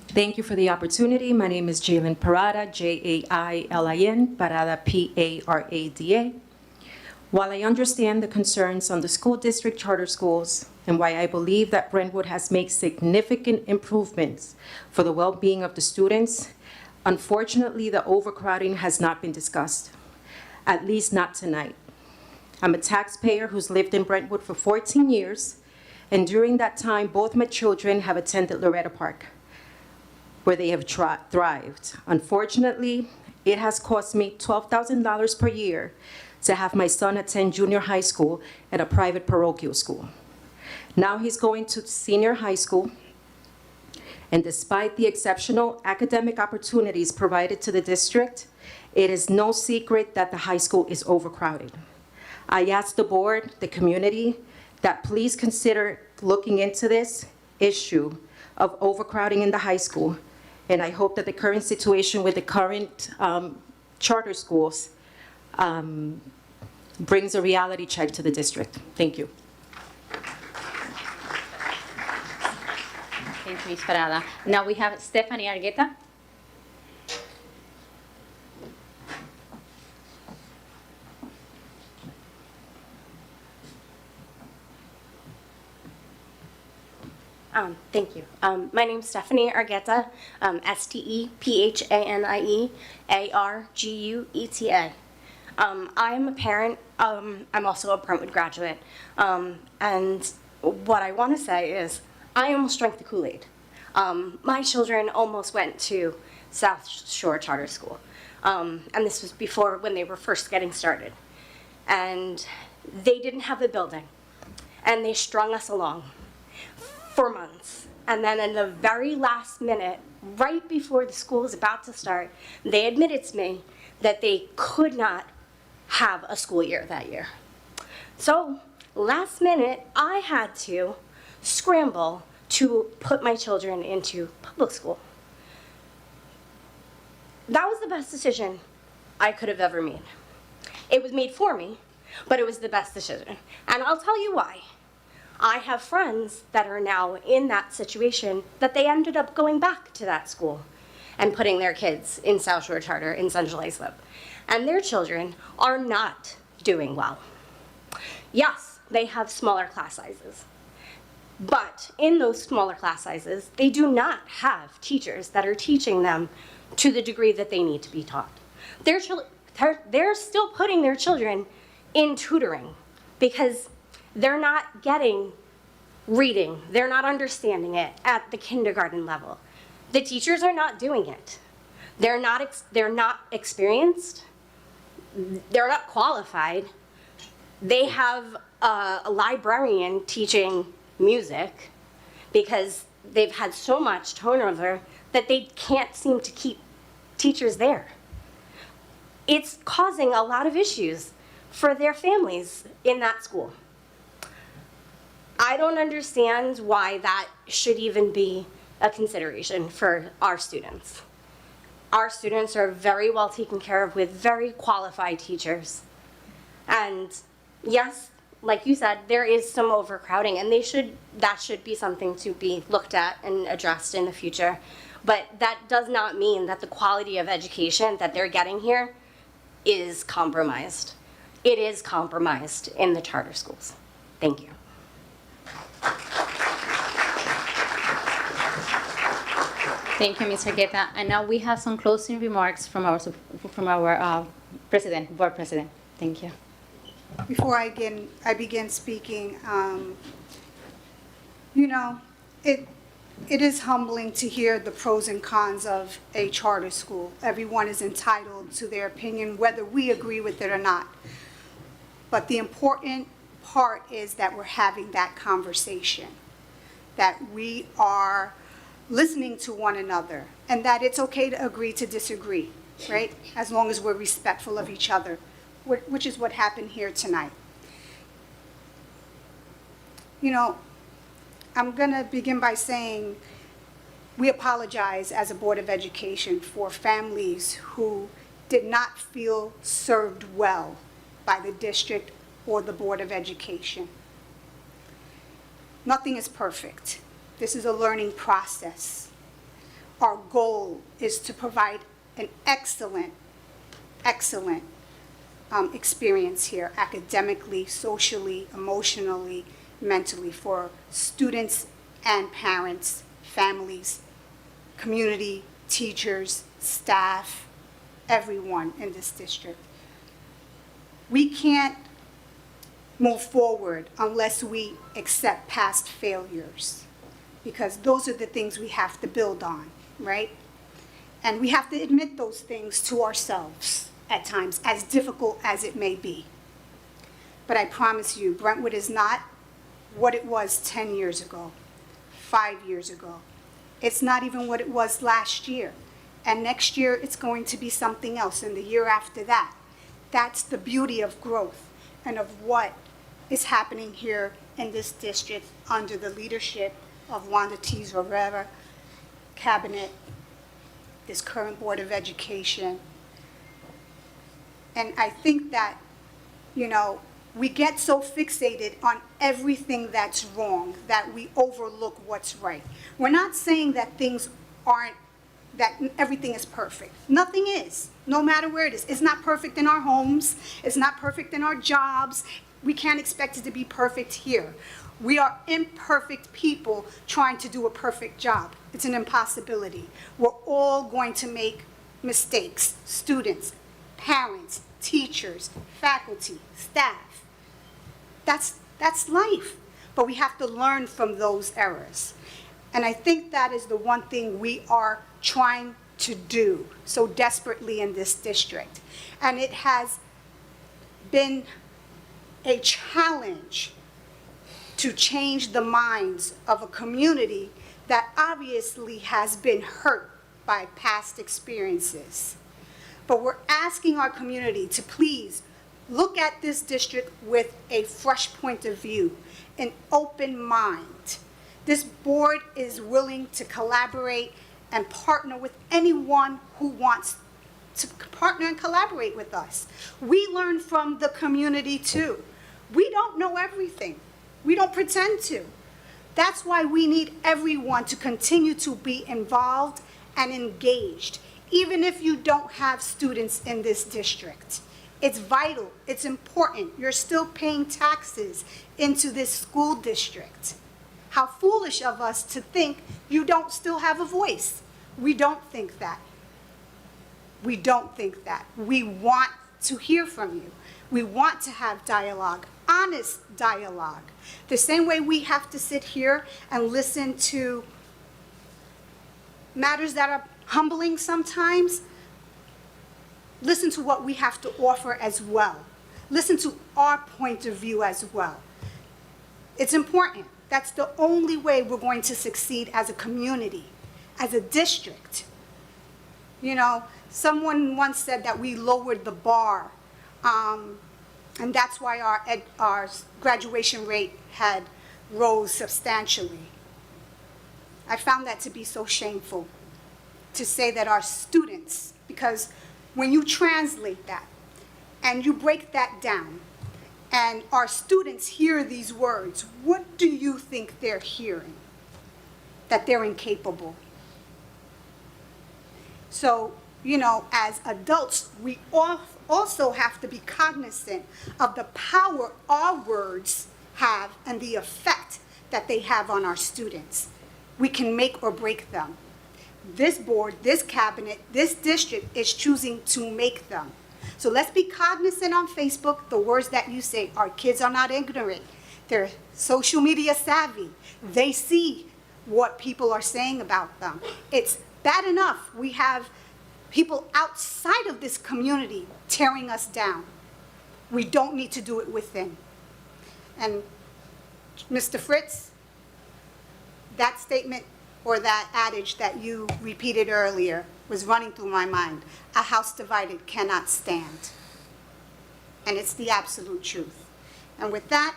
H: Thank you for the opportunity. My name is Jaylin Parada, Jailin, Parada, Parada. While I understand the concerns on the school district charter schools and why I believe that Brentwood has made significant improvements for the well-being of the students, unfortunately, the overcrowding has not been discussed, at least not tonight. I'm a taxpayer who's lived in Brentwood for 14 years, and during that time, both my children have attended Loretta Park, where they have thrived. Unfortunately, it has cost me $12,000 per year to have my son attend junior high school at a private parochial school. Now he's going to senior high school, and despite the exceptional academic opportunities provided to the district, it is no secret that the high school is overcrowded. I ask the board, the community, that please consider looking into this issue of overcrowding in the high school, and I hope that the current situation with the current charter schools brings a reality check to the district. Thank you.
B: Thank you, Ms. Parada. Now we have Stephanie Argueta.
W: Thank you. My name is Stephanie Argueta, STEPHANIE ARGUETA. I am a parent. I'm also a Brentwood graduate. And what I want to say is I almost drank the Kool-Aid. My children almost went to South Shore Charter School. And this was before when they were first getting started. And they didn't have a building. And they strung us along for months. And then in the very last minute, right before the school was about to start, they admitted to me that they could not have a school year that year. So last minute, I had to scramble to put my children into public school. That was the best decision I could have ever made. It was made for me, but it was the best decision. And I'll tell you why. I have friends that are now in that situation that they ended up going back to that school and putting their kids in South Shore Charter in Central Islip. And their children are not doing well. Yes, they have smaller class sizes. But in those smaller class sizes, they do not have teachers that are teaching them to the degree that they need to be taught. They're still putting their children in tutoring because they're not getting reading. They're not understanding it at the kindergarten level. The teachers are not doing it. They're not experienced. They're not qualified. They have a librarian teaching music because they've had so much turnover that they can't seem to keep teachers there. It's causing a lot of issues for their families in that school. I don't understand why that should even be a consideration for our students. Our students are very well taken care of with very qualified teachers. And yes, like you said, there is some overcrowding, and that should be something to be looked at and addressed in the future. But that does not mean that the quality of education that they're getting here is compromised. It is compromised in the charter schools. Thank you.
B: Thank you, Ms. Argueta. And now we have some closing remarks from our president, board president. Thank you.
I: Before I begin speaking, you know, it is humbling to hear the pros and cons of a charter school. Everyone is entitled to their opinion, whether we agree with it or not. But the important part is that we're having that conversation, that we are listening to one another, and that it's okay to agree to disagree, right? As long as we're respectful of each other, which is what happened here tonight. You know, I'm gonna begin by saying we apologize as a Board of Education for families who did not feel served well by the district or the Board of Education. Nothing is perfect. This is a learning process. Our goal is to provide an excellent experience here, academically, socially, emotionally, mentally, for students and parents, families, community, teachers, staff, everyone in this district. We can't move forward unless we accept past failures, because those are the things we have to build on, right? And we have to admit those things to ourselves at times, as difficult as it may be. But I promise you, Brentwood is not what it was 10 years ago, 5 years ago. It's not even what it was last year. And next year, it's going to be something else, and the year after that. That's the beauty of growth and of what is happening here in this district under the leadership of N.Y.C.R.R cabinet, this current Board of Education. And I think that, you know, we get so fixated on everything that's wrong that we overlook what's right. We're not saying that things aren't, that everything is perfect. Nothing is, no matter where it is. It's not perfect in our homes. It's not perfect in our jobs. We can't expect it to be perfect here. We are imperfect people trying to do a perfect job. It's an impossibility. We're all going to make mistakes. Students, parents, teachers, faculty, staff. That's life. But we have to learn from those errors. And I think that is the one thing we are trying to do so desperately in this district. And it has been a challenge to change the minds of a community that obviously has been hurt by past experiences. But we're asking our community to please look at this district with a fresh point of view, an open mind. This board is willing to collaborate and partner with anyone who wants to partner and collaborate with us. We learn from the community too. We don't know everything. We don't pretend to. That's why we need everyone to continue to be involved and engaged, even if you don't have students in this district. It's vital, it's important. You're still paying taxes into this school district. How foolish of us to think you don't still have a voice. We don't think that. We don't think that. We want to hear from you. We want to have dialogue, honest dialogue. The same way we have to sit here and listen to matters that are humbling sometimes, listen to what we have to offer as well. Listen to our point of view as well. It's important. That's the only way we're going to succeed as a community, as a district. You know, someone once said that we lowered the bar, and that's why our graduation rate had rose substantially. I found that to be so shameful, to say that our students, because when you translate that and you break that down, and our students hear these words, what do you think they're hearing? That they're incapable. So, you know, as adults, we also have to be cognizant of the power our words have and the effect that they have on our students. We can make or break them. This board, this cabinet, this district is choosing to make them. So let's be cognizant on Facebook, the words that you say. Our kids are not ignorant. They're social media savvy. They see what people are saying about them. It's bad enough we have people outside of this community tearing us down. We don't need to do it within. And Mr. Fritz, that statement or that adage that you repeated earlier was running through my mind. A house divided cannot stand. And it's the absolute truth. And with that,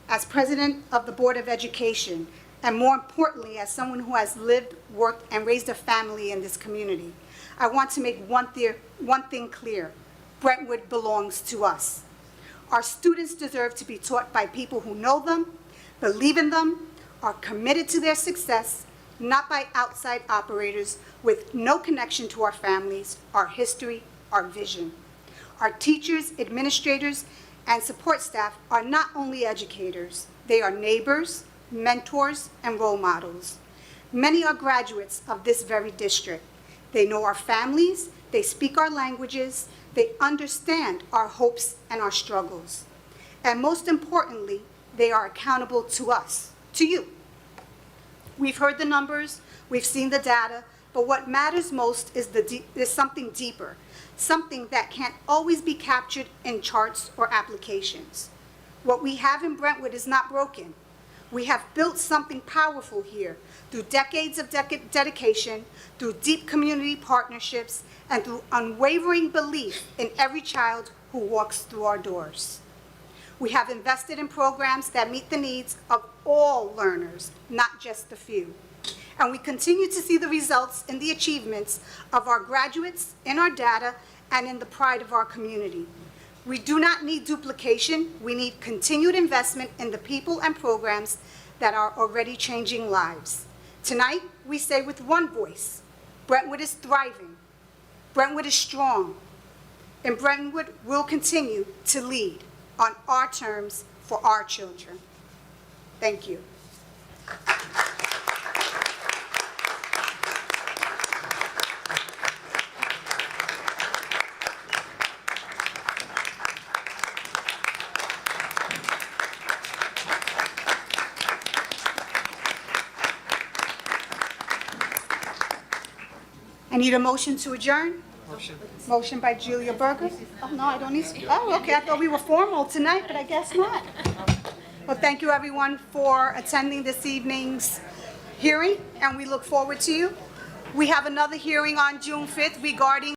I: as president of the Board of Education, and more importantly, as someone who has lived, worked, and raised a family in this community, I want to make one thing clear. Brentwood belongs to us. Our students deserve to be taught by people who know them, believe in them, are committed to their success, not by outside operators with no connection to our families, our history, our vision. Our teachers, administrators, and support staff are not only educators, they are neighbors, mentors, and role models. Many are graduates of this very district. They know our families, they speak our languages, they understand our hopes and our struggles. And most importantly, they are accountable to us, to you. We've heard the numbers, we've seen the data, but what matters most is something deeper, something that can't always be captured in charts or applications. What we have in Brentwood is not broken. We have built something powerful here through decades of dedication, through deep community partnerships, and through unwavering belief in every child who walks through our doors. We have invested in programs that meet the needs of all learners, not just the few. And we continue to see the results in the achievements of our graduates, in our data, and in the pride of our community. We do not need duplication. We need continued investment in the people and programs that are already changing lives. Tonight, we say with one voice, Brentwood is thriving. Brentwood is strong. And Brentwood will continue to lead on our terms for our children. Thank you. I need a motion to adjourn. Motion by Julia Berger. Oh, no, I don't need, oh, okay, I thought we were formal tonight, but I guess not. Well, thank you, everyone, for attending this evening's hearing, and we look forward to you. We have another hearing on June 5th regarding